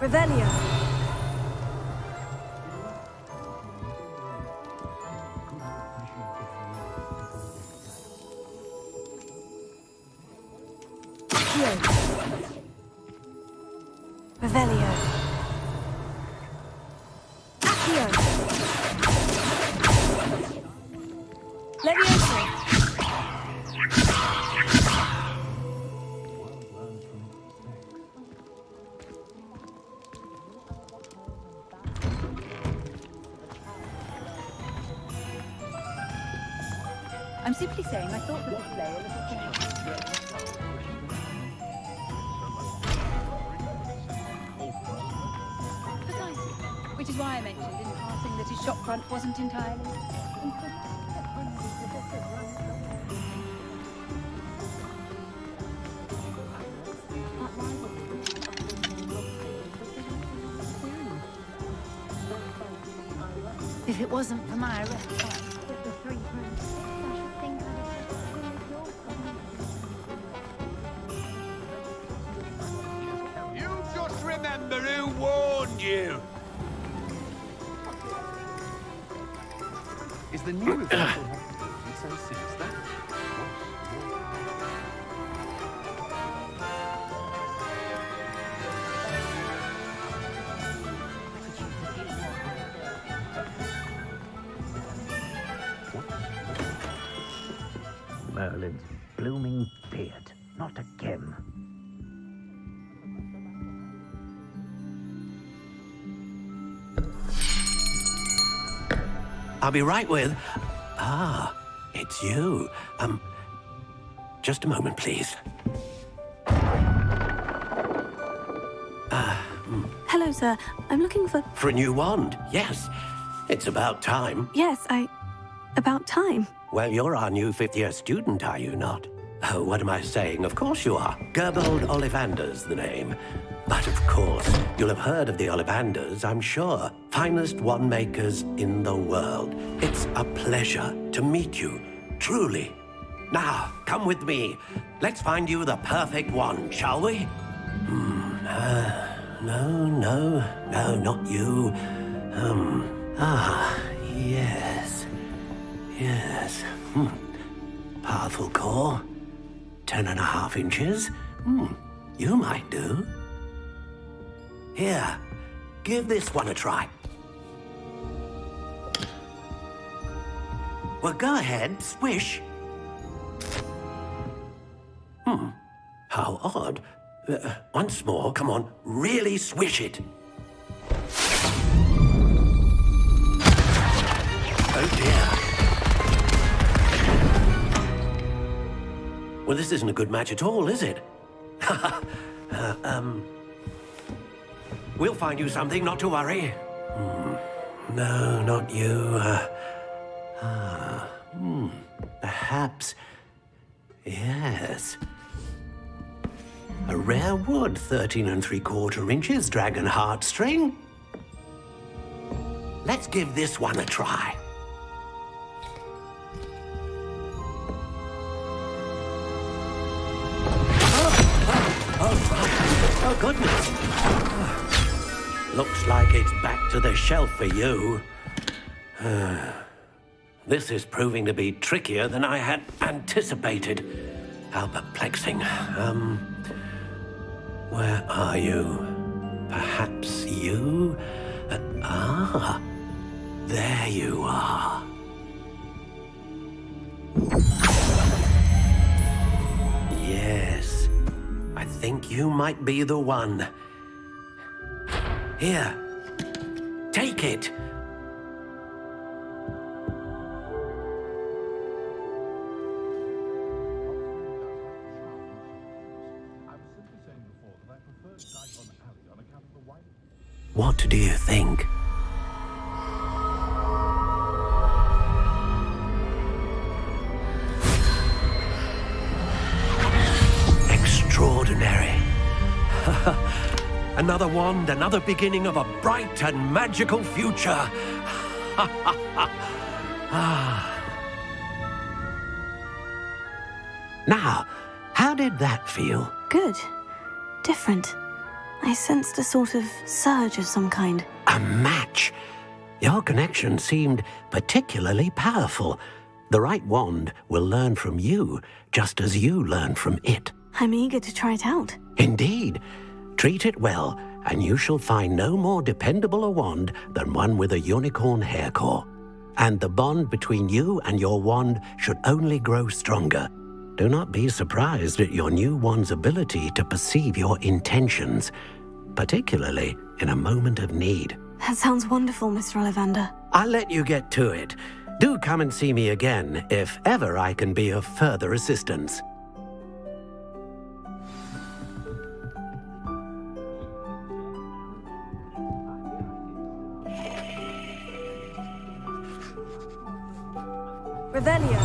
Revelio. Revelio. Accio. Levioso. I'm simply saying I thought the display a little Precisely. Which is why I mentioned in passing that his shop front wasn't entirely... If it wasn't for my arrest, You just remember who warned you. Is the new reflection so sinister? Merlin's blooming beard, not again. I'll be right with... Ah, it's you. Just a moment, please. Hello, sir. I'm looking for... For a new wand, yes. It's about time. Yes, about time. Well, you're our new fifth-year student, are you not? Oh, what am I saying? Of course you are. Gerbold Ollivander's the name. But of course, you'll have heard of the Ollivanders, I'm sure. Finest wand makers in the world. It's a pleasure to meet you, truly. Now, come with me. Let's find you the perfect wand, shall we? No, not you. Yes. Yes. Powerful core. 10.5 inches. You might do. Here, give this one a try. Well, go ahead, swish. How odd. Once more, come on, really swish it. Oh dear. Well, this isn't a good match at all, is it? We'll find you something, not to worry. No, not you. Perhaps. Yes. A rare wood, 13 3/4 inches, dragon heartstring. Let's give this one a try. Oh, goodness. Looks like it's back to the shelf for you. This is proving to be trickier than I had anticipated. How perplexing. Where are you? Perhaps you? There you are. Yes, I think you might be the one. Here, take it. What do you think? Extraordinary. Another wand, another beginning of a bright and magical future. Now, how did that feel? Good. Different. I sensed a sort of surge of some kind. A match. Your connection seemed particularly powerful. The right wand will learn from you, just as you learn from it. I'm eager to try it out. Indeed. Treat it well, and you shall find no more dependable a wand than one with a unicorn hair core. And the bond between you and your wand should only grow stronger. Do not be surprised at your new wand's ability to perceive your intentions, particularly in a moment of need. That sounds wonderful, Mr. Ollivander. I'll let you get to it. Do come and see me again if ever I can be of further assistance. Revelio.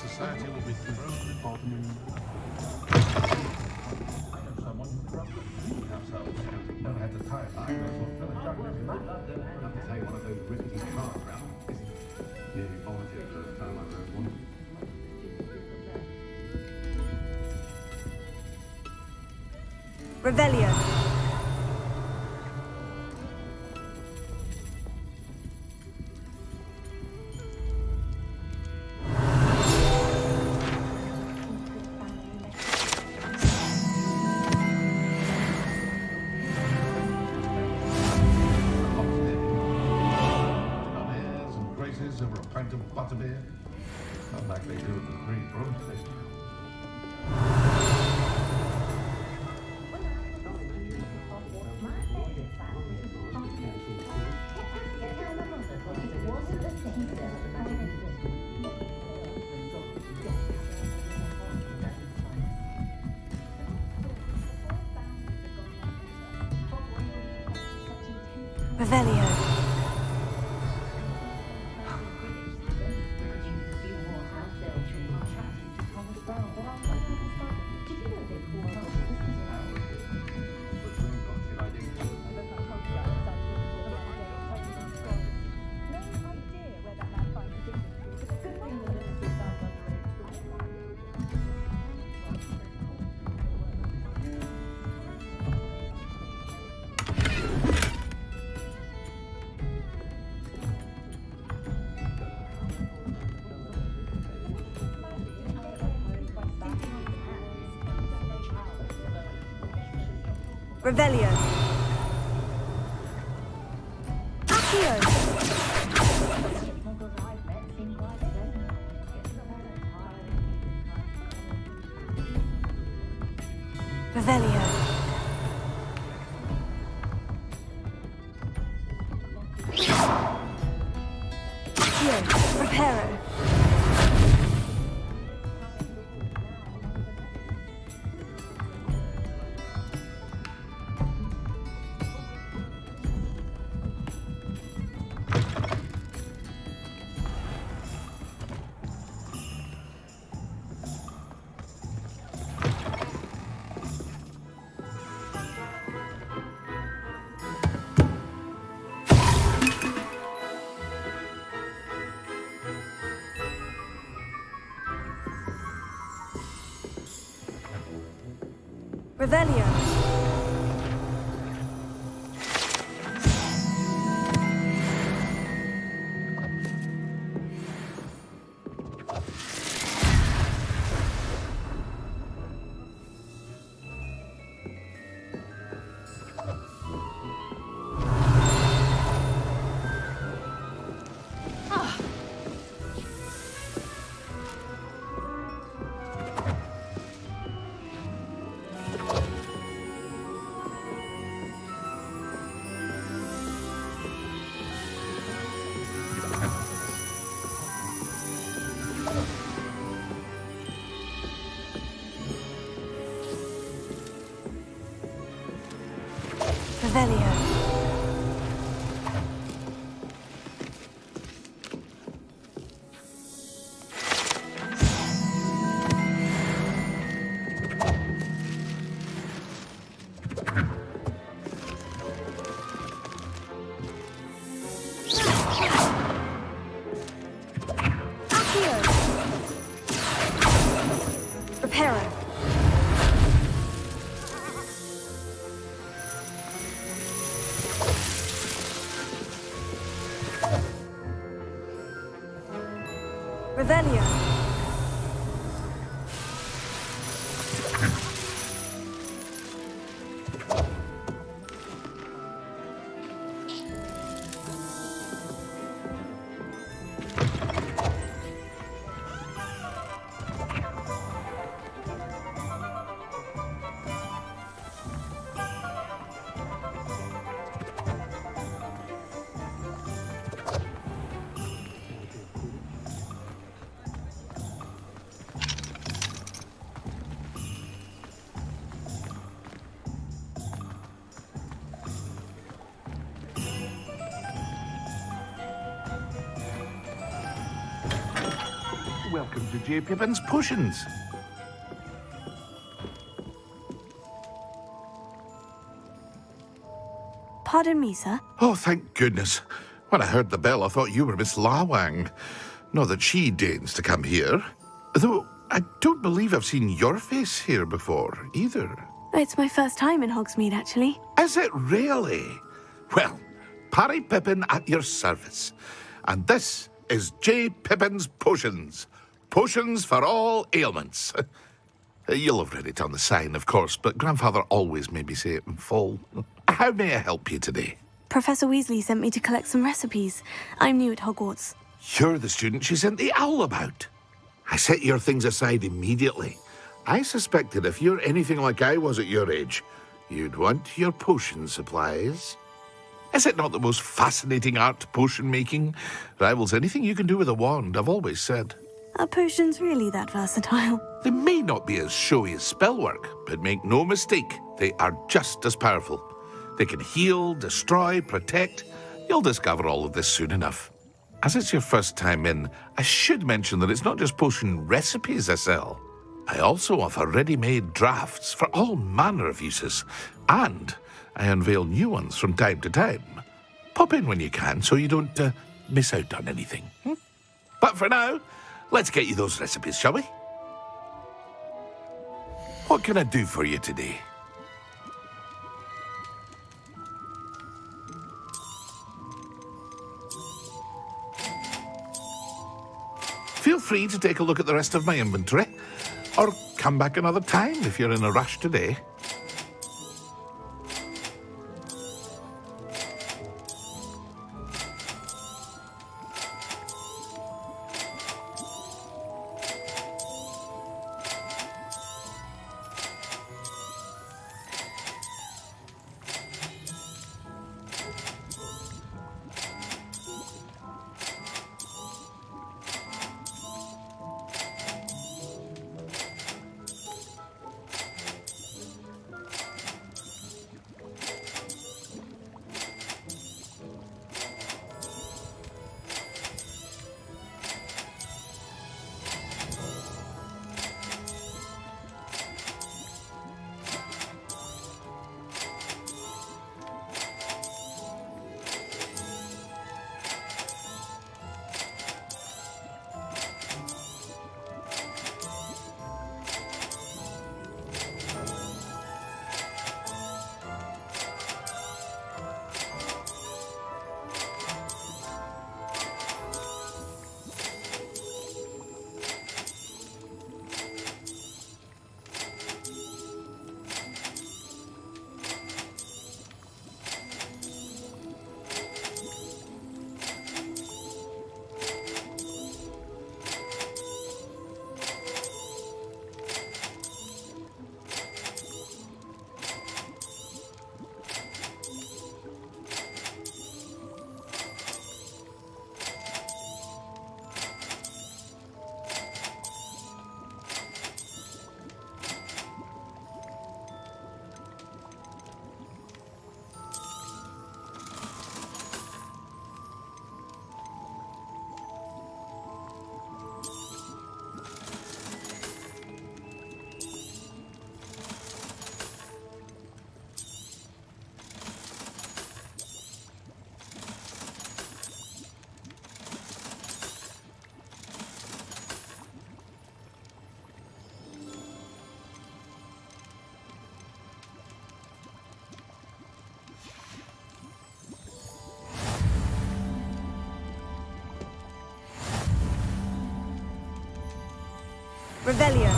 Society will be thrown to the bottom. I know someone who corrupted ourselves. Never had the time. I know what I've to take one of those rickety cars around. Nearly volunteered the first time I rode one. Revelio. pizza or a pint of butterbeer? Not like they do at the Three Broomsticks. Revelio. Revelio. Accio. Revelio. Accio. Reparo. Revelio. Revelio. Accio. Reparo. Revelio. Welcome to J. Pippin's Potions. Pardon me, sir. Oh, thank goodness. When I heard the bell, I thought you were Miss Lawang. Not that she deigns to come here. Though I don't believe I've seen your face here before, either. It's my first time in Hogsmeade, actually. Is it really? Well, Parry Pippin at your service. And this is J. Pippin's Potions. Potions for all ailments. You'll have read it on the sign, of course, but Grandfather always made me say it in full. How may I help you today? Professor Weasley sent me to collect some recipes. I'm new at Hogwarts. You're the student she sent the owl about. I set your things aside immediately. I suspected if you're anything like I was at your age, you'd want your potion supplies. Is it not the most fascinating art, potion making? Rivals anything you can do with a wand, I've always said. Are potions really that versatile? They may not be as showy as spellwork, but make no mistake, they are just as powerful. They can heal, destroy, protect. You'll discover all of this soon enough. As it's your first time in, I should mention that it's not just potion recipes I sell. I also offer ready-made drafts for all manner of uses, and I unveil new ones from time to time. Pop in when you can so you don't miss out on anything. But for now, let's get you those recipes, shall we? What can I do for you today? Feel free to take a look at the rest of my inventory, or come back another time if you're in a rush today. Revelio.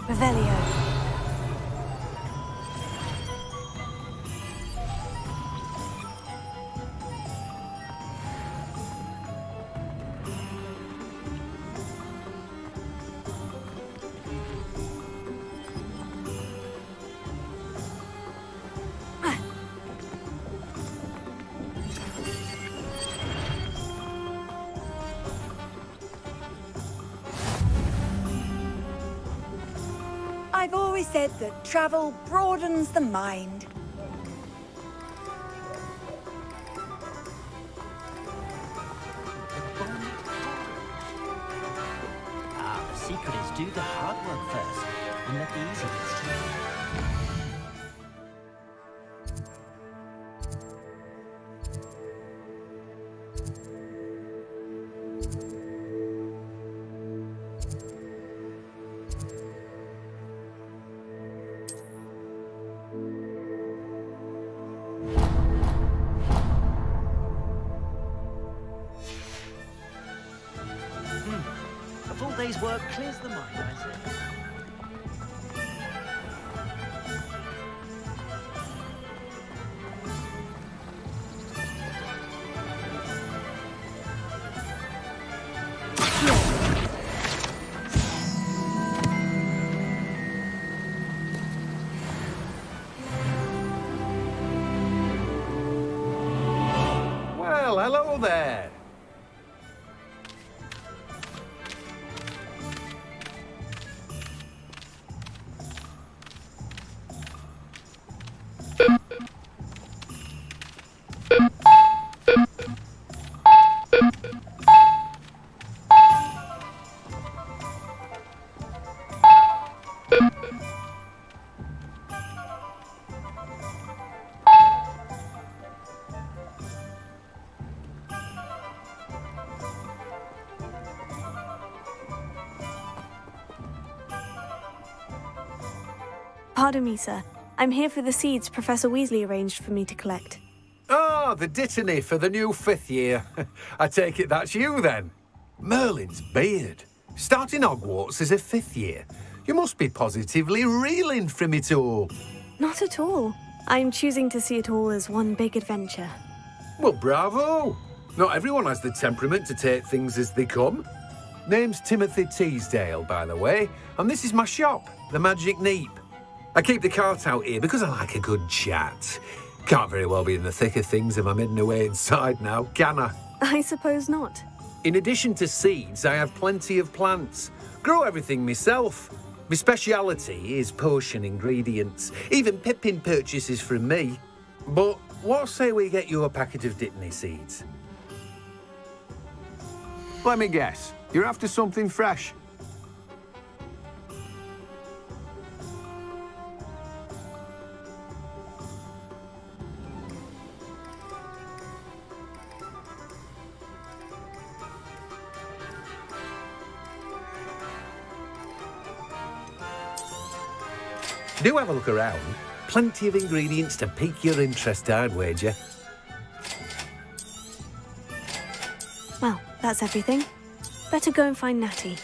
Revelio. I've always said that travel broadens the mind. The secret is do the hard work first, and let the easy bits take. His work clears the mind, I say. Well, hello there. Pardon me, sir. I'm here for the seeds Professor Weasley arranged for me to collect. Ah, the dittany for the new 5th year. I take it that's you, then. Merlin's beard. Starting Hogwarts as a 5th year. You must be positively reeling from it all. Not at all. I'm choosing to see it all as one big adventure. Well, bravo. Not everyone has the temperament to take things as they come. Name's Timothy Teasdale, by the way, and this is my shop, the Magic Neep. I keep the cart out here because I like a good chat. Can't very well be in the thick of things if I'm hidden away inside now, can I? I suppose not. In addition to seeds, I have plenty of plants. Grow everything myself. My speciality is potion ingredients. Even Pippin purchases from me. But what say we get you a packet of dittany seeds? Let me guess. You're after something fresh. Do have a look around. Plenty of ingredients to pique your interest, I'd wager. Well, that's everything. Better go and find Natty.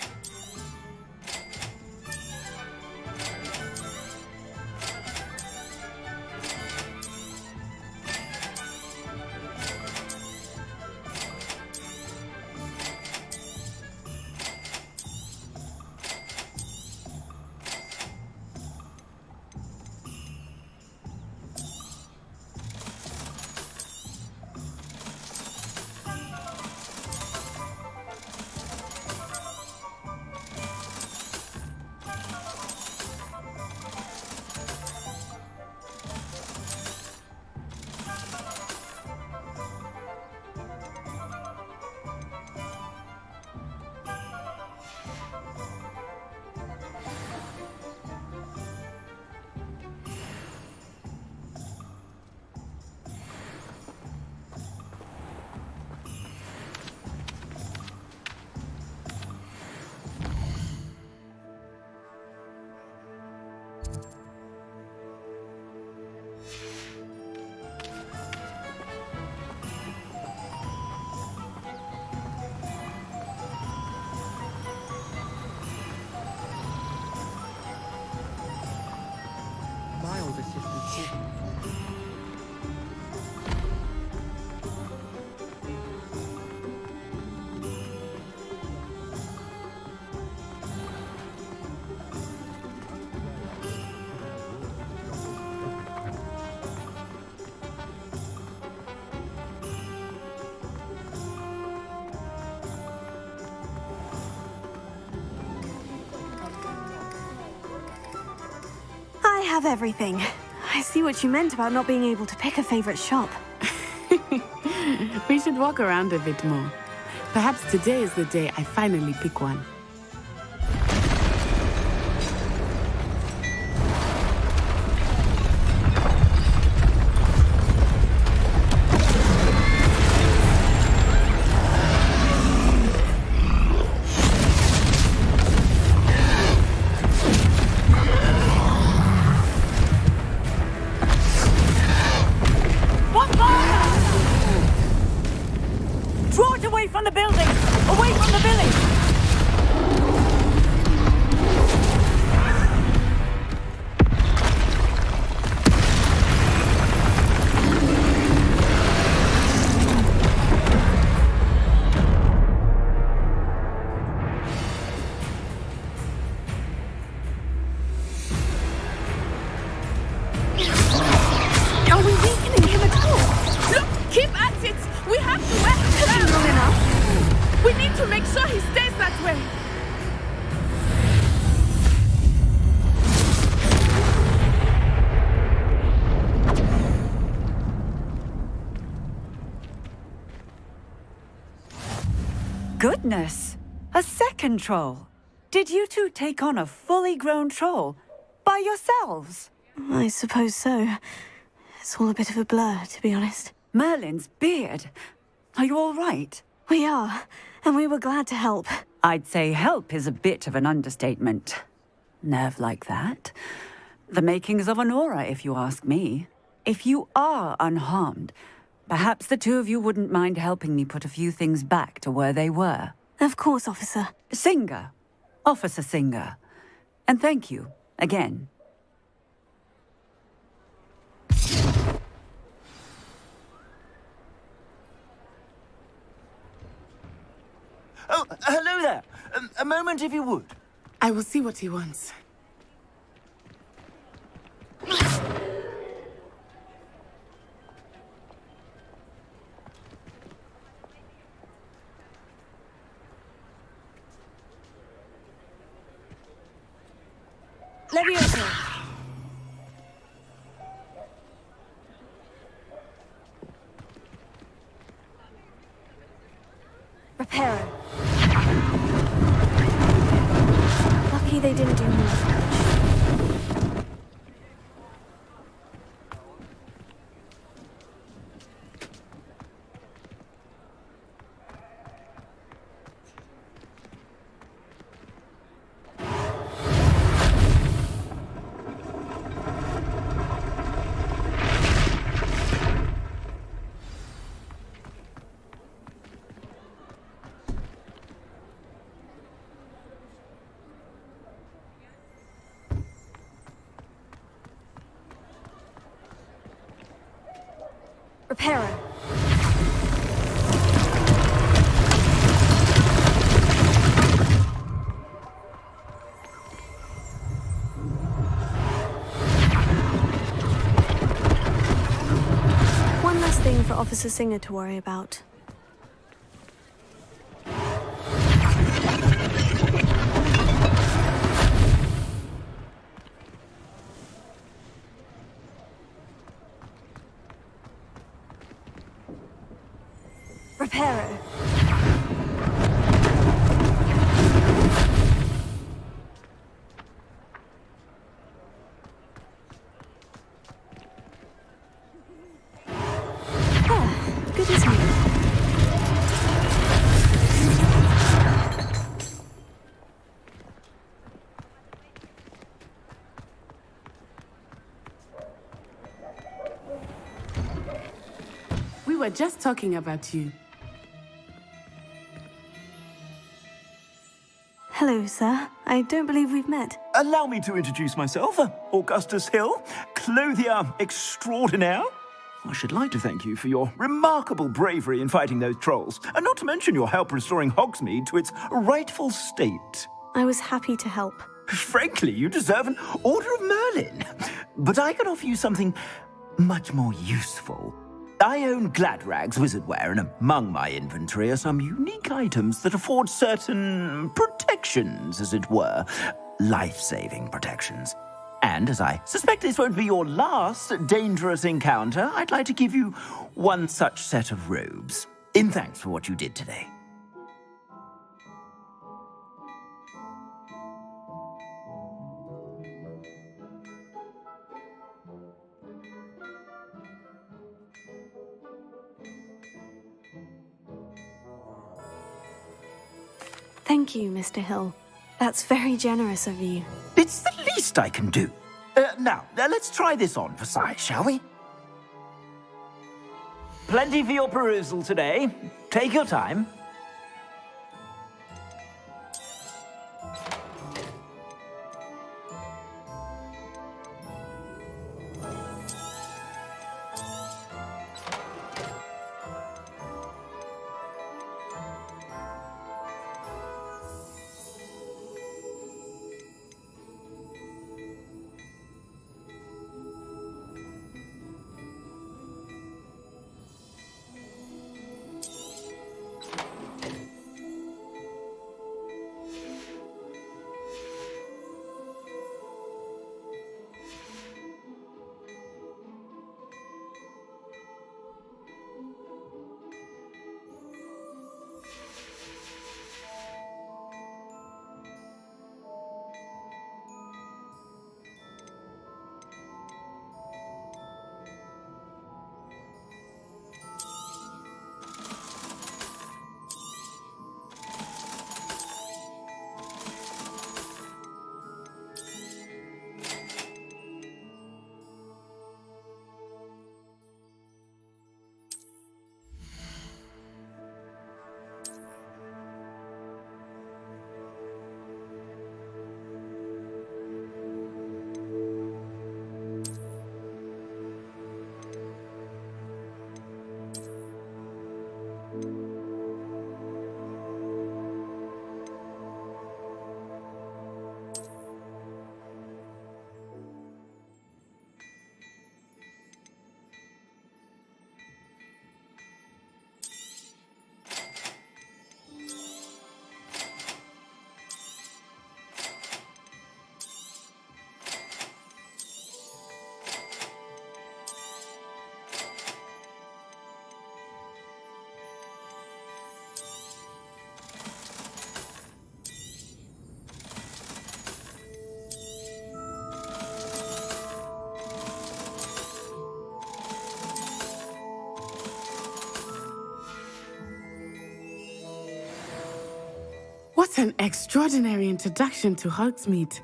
I have everything. I see what you meant about not being able to pick a favorite shop. We should walk around a bit more. Perhaps today is the day I finally pick one. Draw it away from the building! Away from the village! goodness! A second troll. Did you two take on a fully grown troll by yourselves? I suppose so. It's all a bit of a blur, to be honest. Merlin's beard. Are you all right? We are, and we were glad to help. I'd say help is a bit of an understatement. Nerve like that. The makings of an aura, if you ask me. If you are unharmed, perhaps the two of you wouldn't mind helping me put a few things back to where they were. Of course, officer. Singer. Officer Singer. And thank you, again. Oh, hello there. A moment, if you would. I will see what he wants. Leviosa. Reparo. Lucky they didn't do more damage. Reparo. One last thing for Officer Singer to worry about. Reparo. Good as new. We were just talking about you. Hello, sir. I don't believe we've met. Allow me to introduce myself. Augustus Hill, clothier extraordinaire. I should like to thank you for your remarkable bravery in fighting those trolls, and not to mention your help restoring Hogsmeade to its rightful state. I was happy to help. Frankly, you deserve an Order of Merlin. But I can offer you something much more useful. I own Gladrag's wizardware, and among my inventory are some unique items that afford certain protections, as it were. Life-saving protections. And as I suspect this won't be your last dangerous encounter, I'd like to give you one such set of robes, in thanks for what you did today. Thank you, Mr. Hill. That's very generous of you. It's the least I can do. Now, let's try this on for size, shall we? Plenty for your perusal today. Take your time. What an extraordinary introduction to Hogsmeade.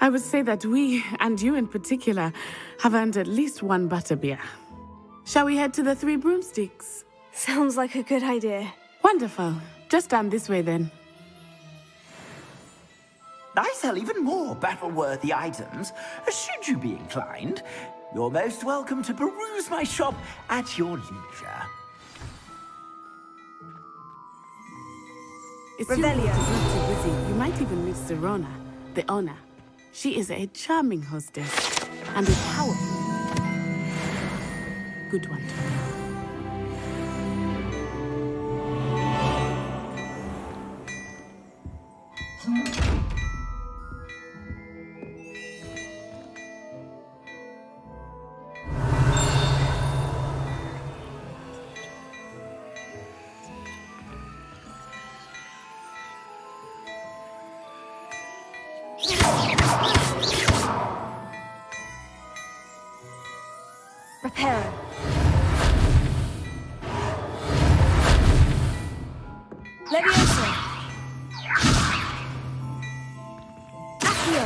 I would say that we, and you in particular, have earned at least one butterbeer. Shall we head to the Three Broomsticks? Sounds like a good idea. Wonderful. Just down this way then. I sell even more battle-worthy items. Should you be inclined, you're most welcome to peruse my shop at your leisure. If you is not too busy, you might even meet Serona, the owner. She is a charming hostess and a powerful. Good one to know. Reparo. Levioso. Accio.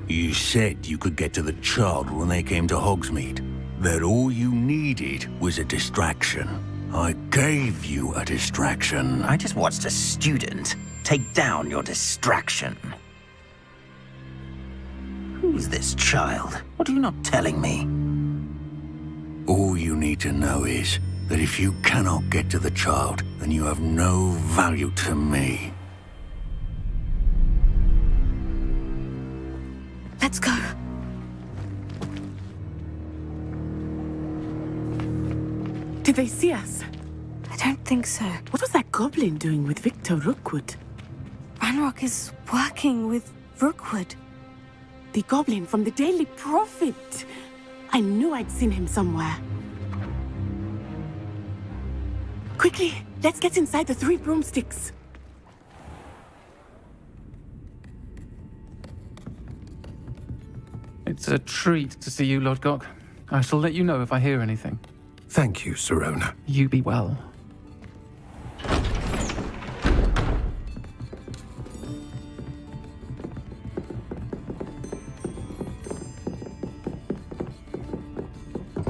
You said you could get to the child when they came to Hogsmeade. That all you needed was a distraction. I gave you a distraction. I just watched a student take down your distraction. Who's this child? What are you not telling me? All you need to know is that if you cannot get to the child, then you have no value to me. Let's go. Did they see us? I don't think so. What was that goblin doing with Victor Rookwood? Ranrock is working with Rookwood. The goblin from the Daily Prophet. I knew I'd seen him somewhere. Quickly, let's get inside the Three Broomsticks. It's a treat to see you, Lodgok. I shall let you know if I hear anything. Thank you, Serona. You be well.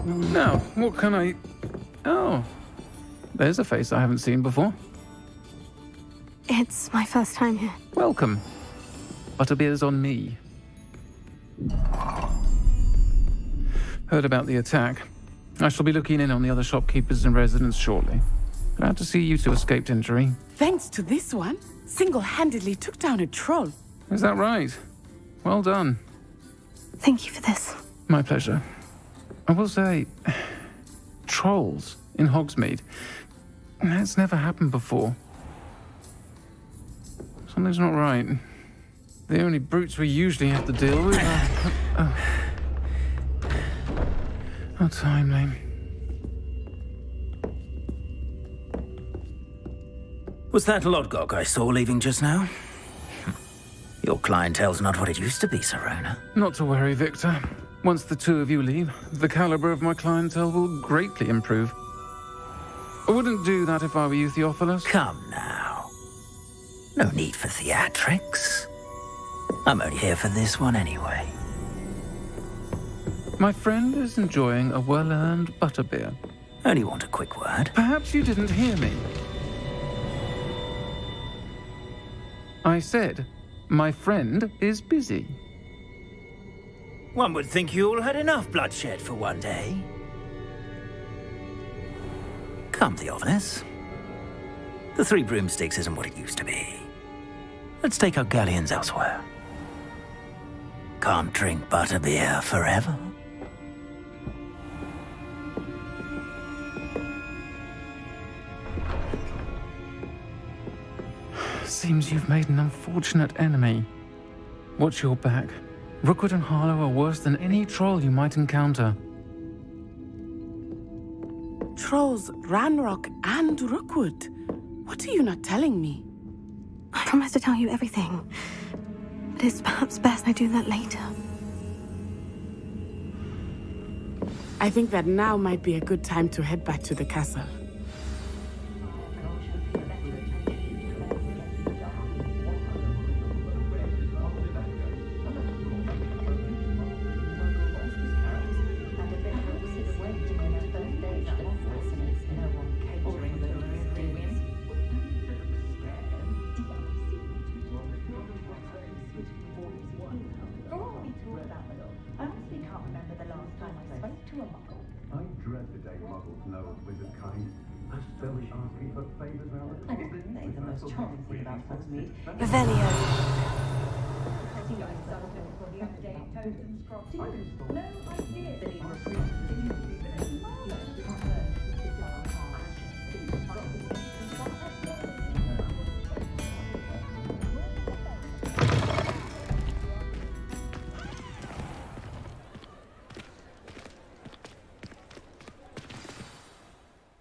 Now, what can I... Oh, there's a face I haven't seen before. It's my first time here. Welcome. Butterbeer's on me. Heard about the attack. I shall be looking in on the other shopkeepers and residents shortly. Glad to see you two escaped injury. Thanks to this one, single-handedly took down a troll. Is that right? Well done. Thank you for this. My pleasure. I will say, trolls in Hogsmeade. That's never happened before. Something's not right. The only brutes we usually have to deal with are... How timely. Was that Lodgok I saw leaving just now? Your clientele's not what it used to be, Serona. Not to worry, Victor. Once the two of you leave, the caliber of my clientele will greatly improve. I wouldn't do that if I were you, Theophilus. Come now. No need for theatrics. I'm only here for this one anyway. My friend is enjoying a well-earned butterbeer. Only want a quick word. Perhaps you didn't hear me. I said, my friend is busy. One would think you all had enough bloodshed for one day. Come, Theophilus. The Three Broomsticks isn't what it used to be. Let's take our galleons elsewhere. Can't drink butterbeer forever. Seems you've made an unfortunate enemy. Watch your back. Rookwood and Harlow are worse than any troll you might encounter. Trolls, Ranrock, and Rookwood. What are you not telling me? I promise to tell you everything. But it's perhaps best I do that later. I think that now might be a good time to head back to the castle. I dread the day muggles know of wizard kind. They'll be asking for favors now. I didn't say the most charming thing about Hogsmeade. Revelio.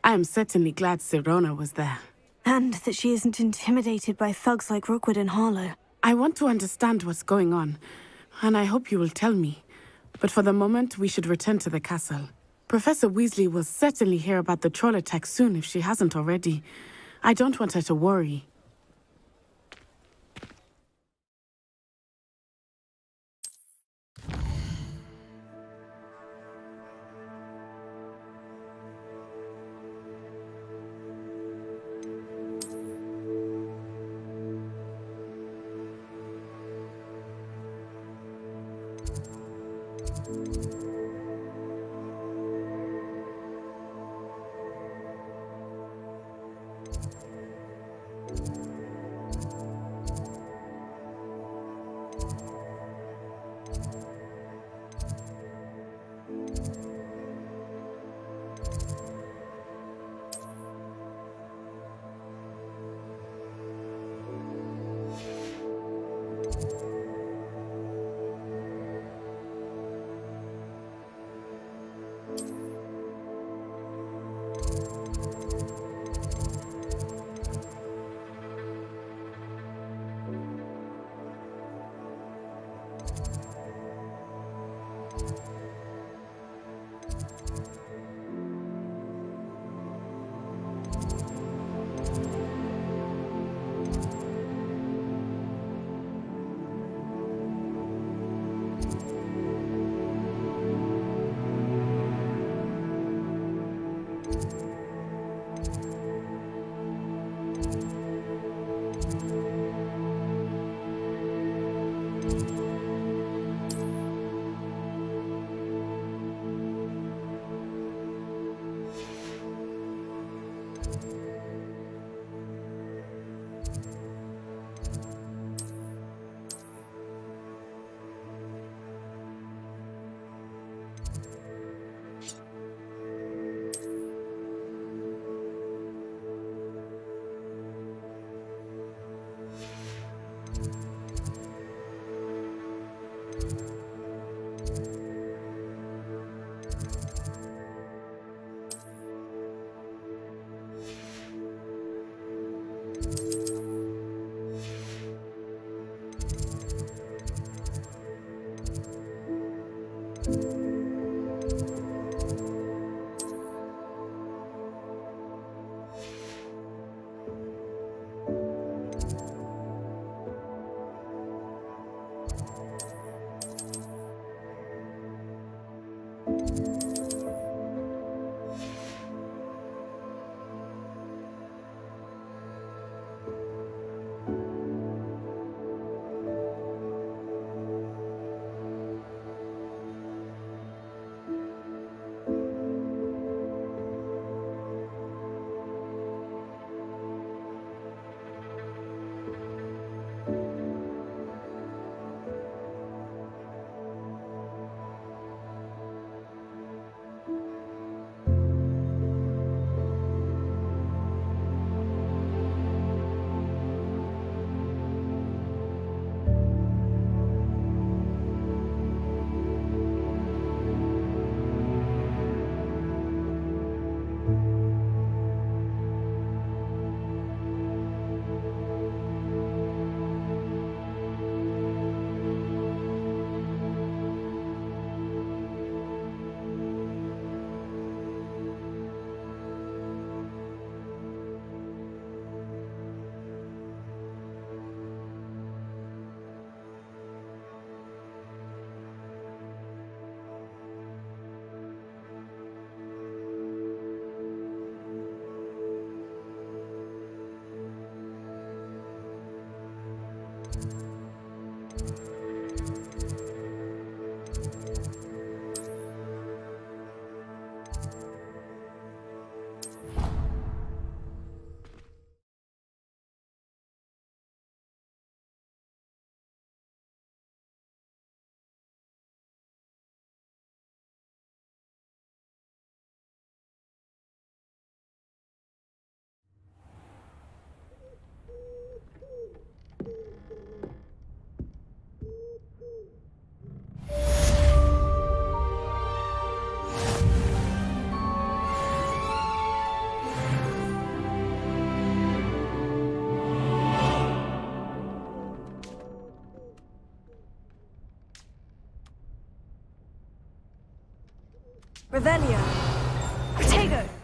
I am certainly glad Sirona was there. And that she isn't intimidated by thugs like Rookwood and Harlow. I want to understand what's going on, and I hope you will tell me. But for the moment, we should return to the castle. Professor Weasley will certainly hear about the troll attack soon if she hasn't already. I don't want her to worry. Revelio. Protego.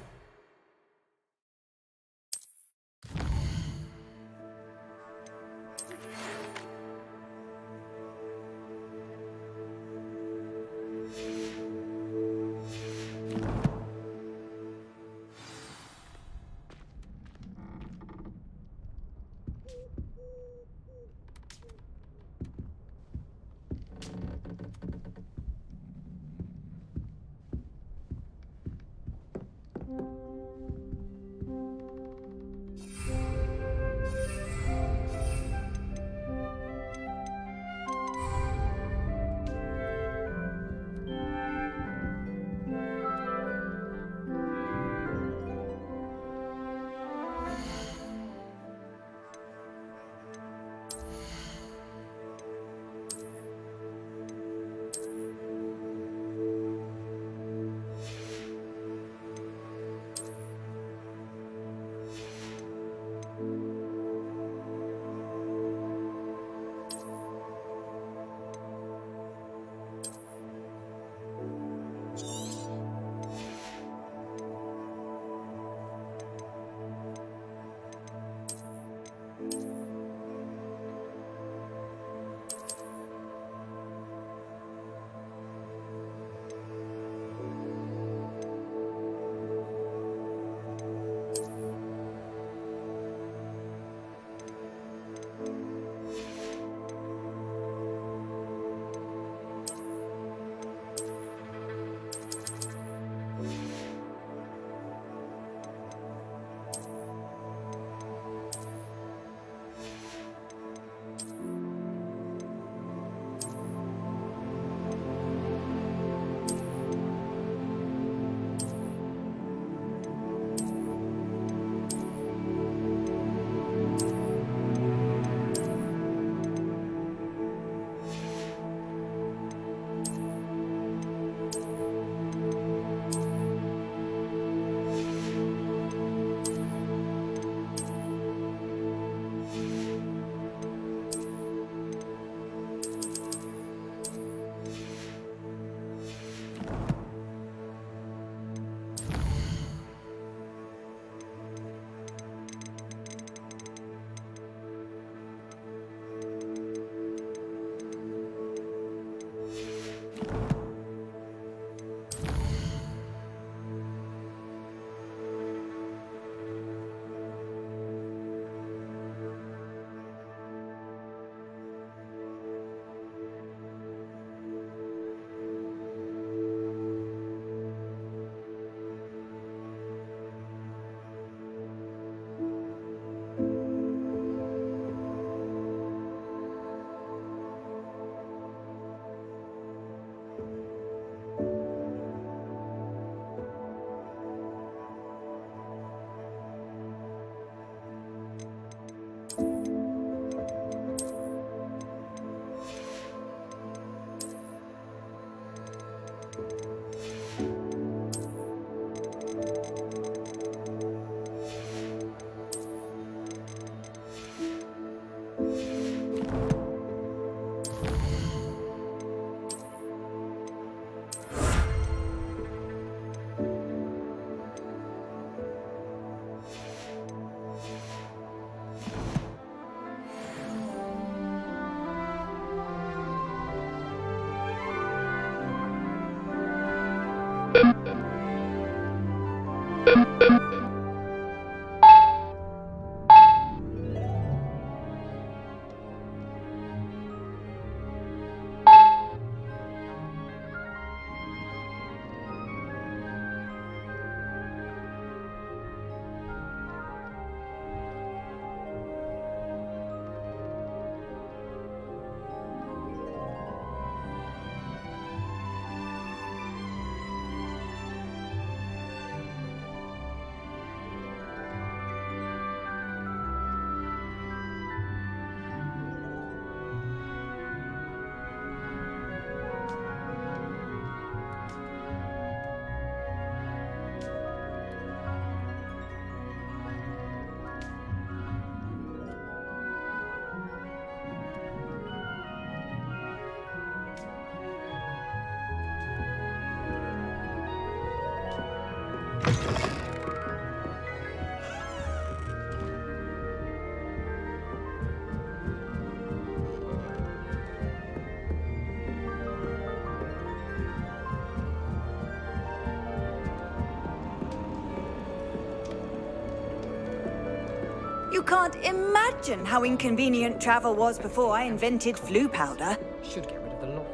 You can't imagine how inconvenient travel was before I invented flu powder. Should get rid of the lot.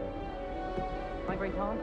My great aunt.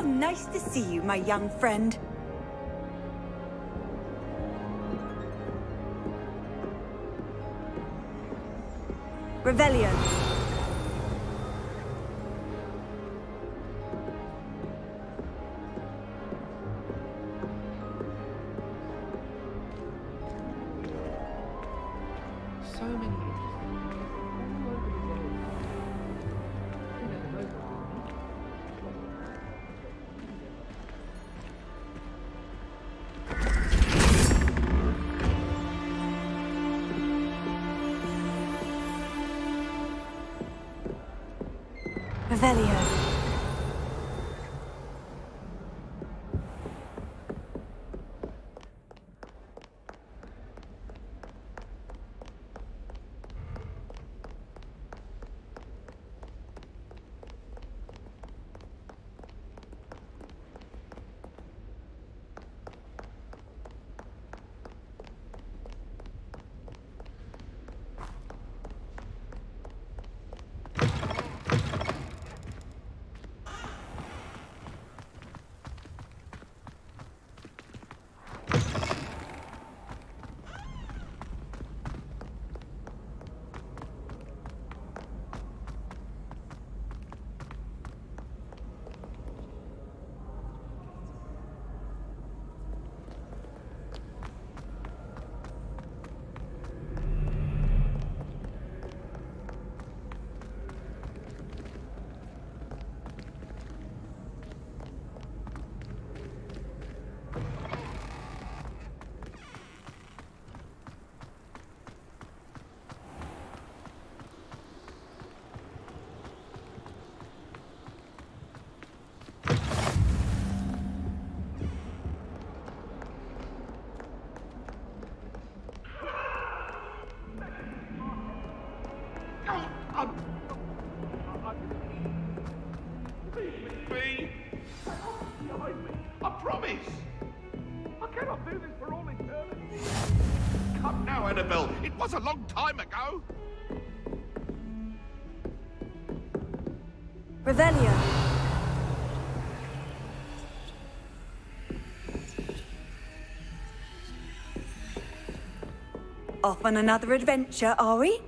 How nice to see you, my young friend. Revelio. So many Revelio. I promise! I cannot do this for all eternity! Come now, Annabelle! It was a long time ago! Revelio. Off on another adventure, are we?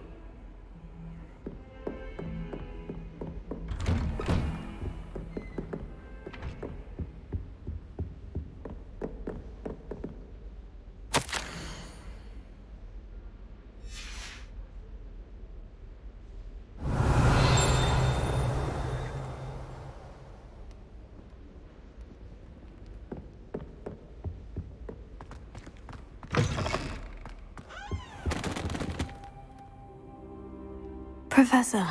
Professor,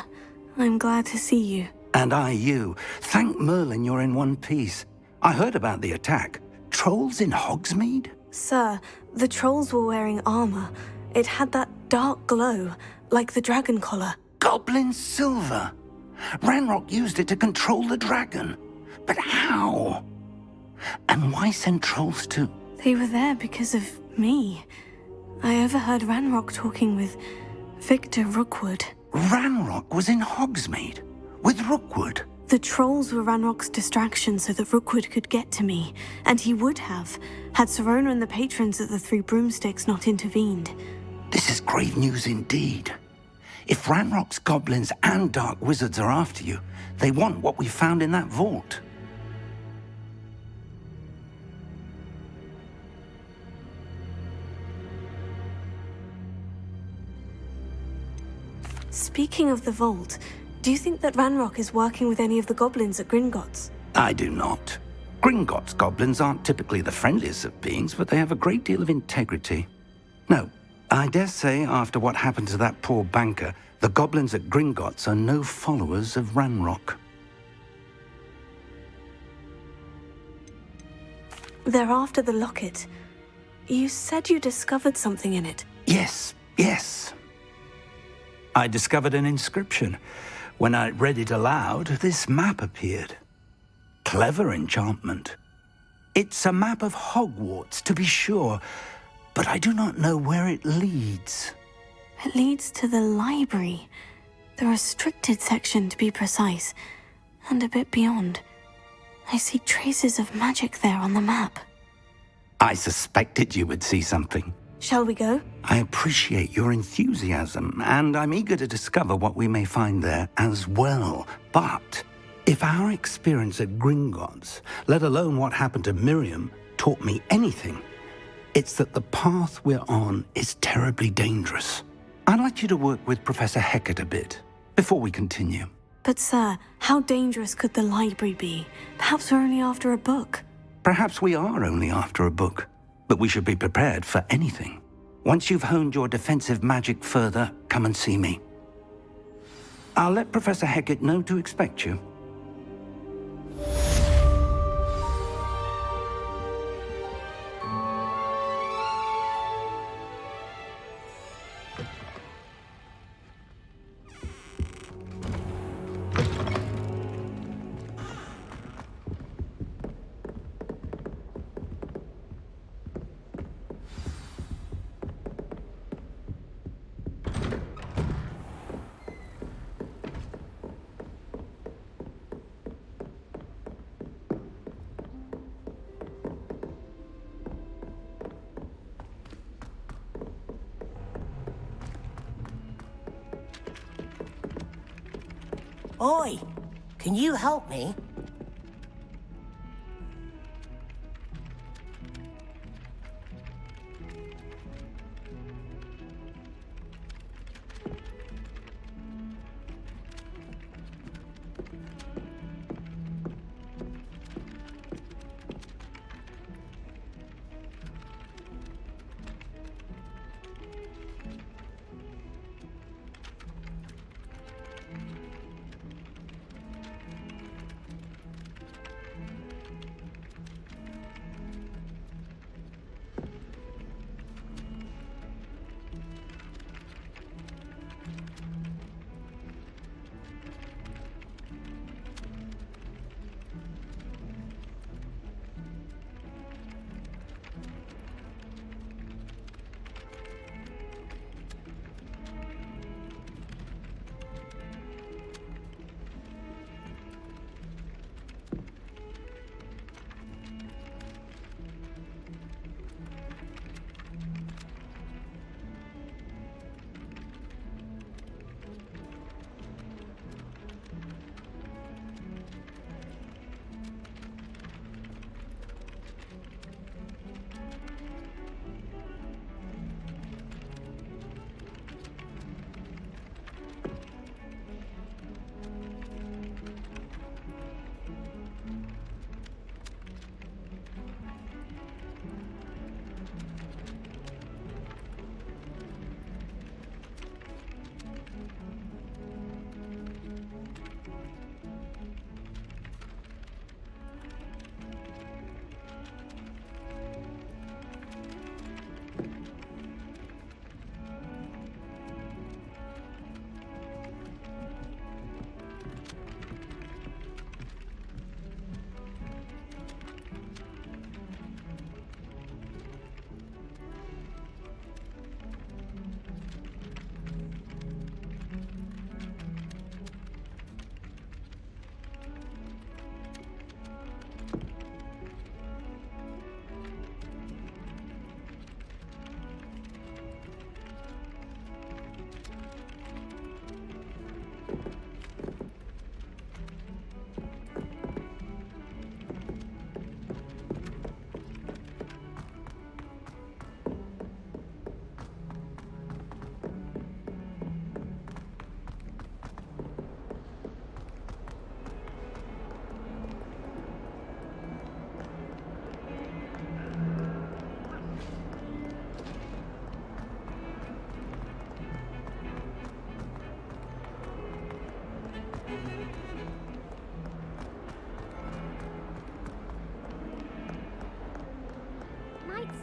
I'm glad to see you. And I you. Thank Merlin you're in one piece. I heard about the attack. Trolls in Hogsmeade? Sir, the trolls were wearing armor. It had that dark glow, like the dragon collar. Goblin silver. Ranrock used it to control the dragon. But how? And why send trolls too? They were there because of me. I overheard Ranrock talking with Victor Rookwood. Ranrock was in Hogsmeade with Rookwood. The trolls were Ranrock's distraction so that Rookwood could get to me, and he would have, had Serona and the patrons at the Three Broomsticks not intervened. This is grave news indeed. If Ranrock's goblins and dark wizards are after you, they want what we found in that vault. Speaking of the vault, do you think that Ranrock is working with any of the goblins at Gringotts? I do not. Gringotts goblins aren't typically the friendliest of beings, but they have a great deal of integrity. No, I dare say after what happened to that poor banker, the goblins at Gringotts are no followers of Ranrock. They're after the locket. You said you discovered something in it. Yes. I discovered an inscription. When I read it aloud, this map appeared. Clever enchantment. It's a map of Hogwarts, to be sure, but I do not know where it leads. It leads to the library. The restricted section, to be precise, and a bit beyond. I see traces of magic there on the map. I suspected you would see something. Shall we go? I appreciate your enthusiasm, and I'm eager to discover what we may find there as well. But if our experience at Gringotts, let alone what happened to Miriam, taught me anything, it's that the path we're on is terribly dangerous. I'd like you to work with Professor Hecat a bit before we continue. But sir, how dangerous could the library be? Perhaps we're only after a book. Perhaps we are only after a book, but we should be prepared for anything. Once you've honed your defensive magic further, come and see me. I'll let Professor Hecat know to expect you. Oi, can you help me?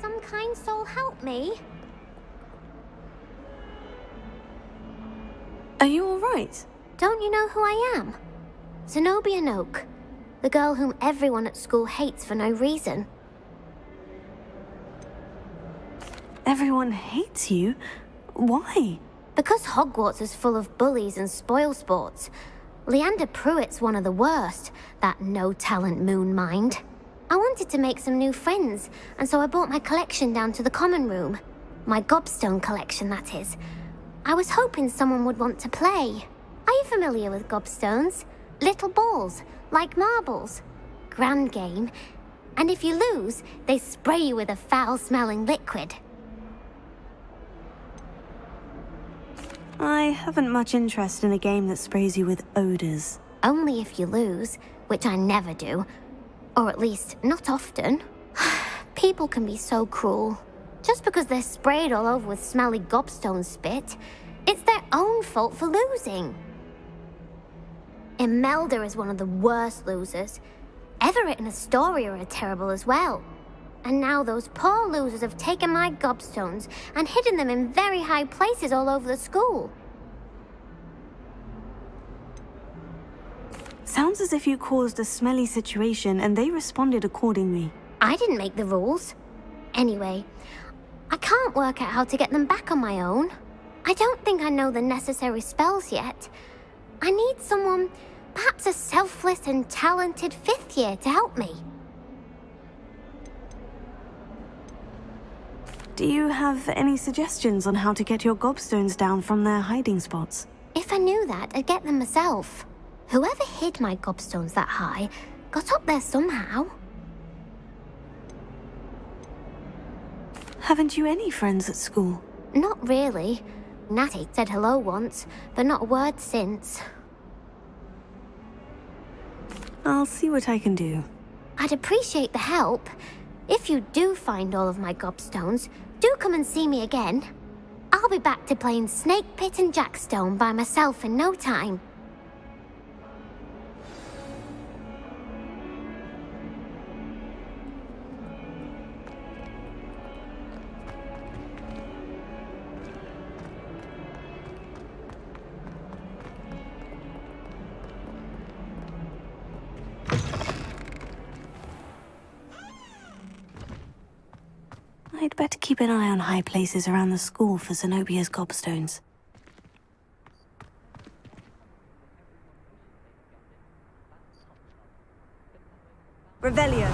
Some kind soul help me? Are you all right? Don't you know who I am? Zenobia Noak, the girl whom everyone at school hates for no reason. Everyone hates you? Why? Because Hogwarts is full of bullies and spoilsports, Leander Pruitt's one of the worst, that no-talent moon mind. I wanted to make some new friends, and so I brought my collection down to the common room. My gobstone collection, that is. I was hoping someone would want to play. Are you familiar with gobstones? Little balls, like marbles. Grand game. And if you lose, they spray you with a foul-smelling liquid. I haven't much interest in a game that sprays you with odors. Only if you lose, which I never do. Or at least, not often. People can be so cruel. Just because they're sprayed all over with smelly gobstone spit, it's their own fault for losing. Imelda is one of the worst losers. Everett and Astoria are terrible as well. And now those poor losers have taken my gobstones and hidden them in very high places all over the school. Sounds as if you caused a smelly situation and they responded accordingly. I didn't make the rules. Anyway, I can't work out how to get them back on my own. I don't think I know the necessary spells yet. I need someone, perhaps a selfless and talented 5th year to help me. Do you have any suggestions on how to get your gobstones down from their hiding spots? If I knew that, I'd get them myself. Whoever hid my gobstones that high got up there somehow. Haven't you any friends at school? Not really. Natty said hello once, but not a word since. I'll see what I can do. I'd appreciate the help. If you do find all of my gobstones, do come and see me again. I'll be back to playing Snake Pit and Jackstone by myself in no time. I'd better keep an eye on high places around the school for Zenobia's gobstones. Revelio.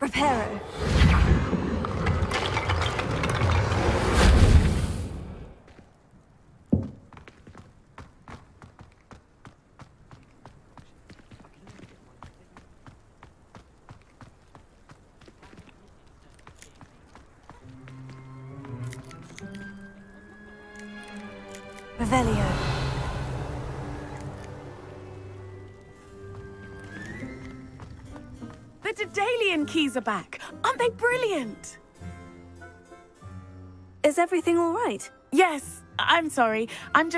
Reparo. Revelio. The Daedalian keys are back. Aren't they brilliant? Is everything all right? Yes. I'm sorry. I'm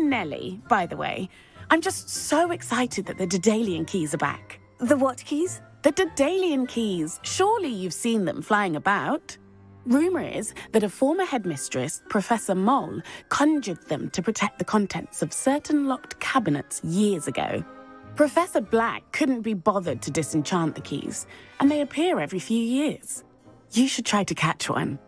Nellie, by the way. I'm just so excited that the Daedalian keys are back. The what keys? The Daedalian keys. Surely you've seen them flying about. Rumour is that a former headmistress, Professor Moll, conjured them to protect the contents of certain locked cabinets years ago. Professor Black couldn't be bothered to disenchant the keys, and they appear every few years. You should try to catch one.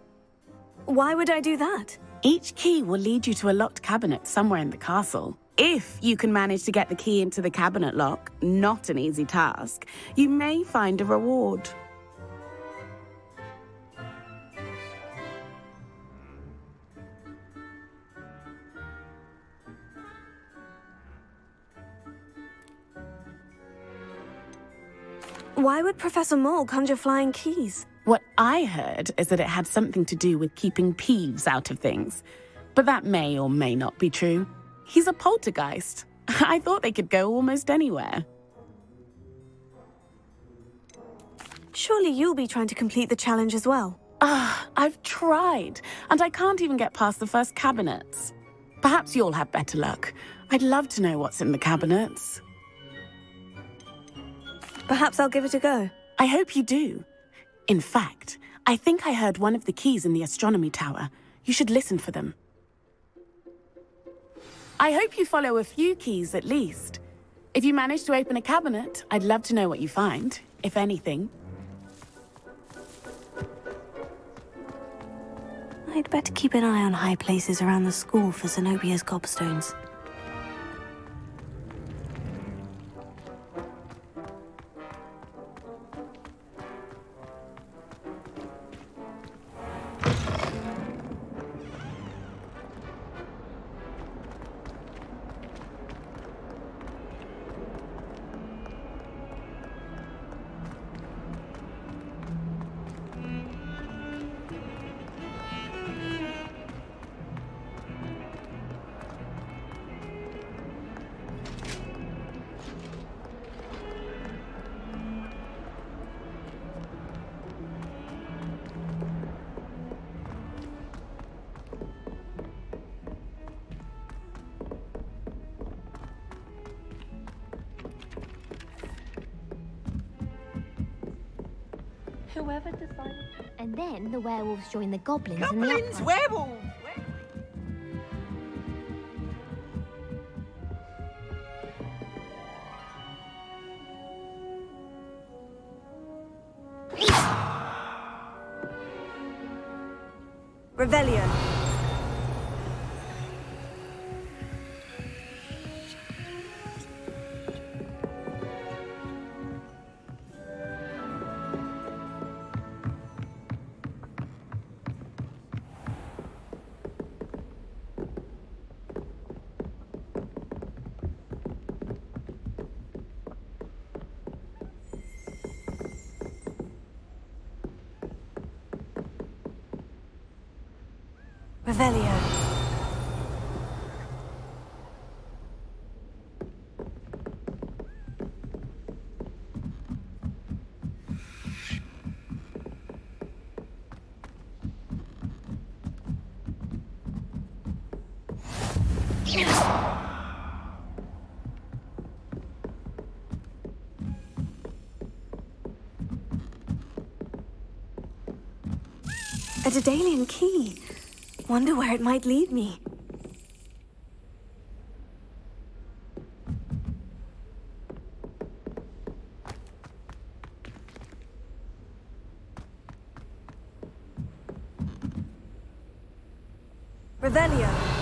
Why would I do that? Each key will lead you to a locked cabinet somewhere in the castle. If you can manage to get the key into the cabinet lock, not an easy task, you may find a reward. Why would Professor Moll conjure flying keys? What I heard is that it had something to do with keeping Peeves out of things. But that may or may not be true. He's a poltergeist. I thought they could go almost anywhere. Surely you'll be trying to complete the challenge as well. I've tried, and I can't even get past the first cabinets. Perhaps you'll have better luck. I'd love to know what's in the cabinets. Perhaps I'll give it a go. I hope you do. In fact, I think I heard one of the keys in the astronomy tower. You should listen for them. I hope you follow a few keys at least. If you manage to open a cabinet, I'd love to know what you find, if anything. I'd better keep an eye on high places around the school for Zenobia's gobstones. Whoever decided. And then the werewolves join the goblins and the Goblins, werewolves! Revelio. Revelio. A Daedalian key. Wonder where it might lead me. Revelio.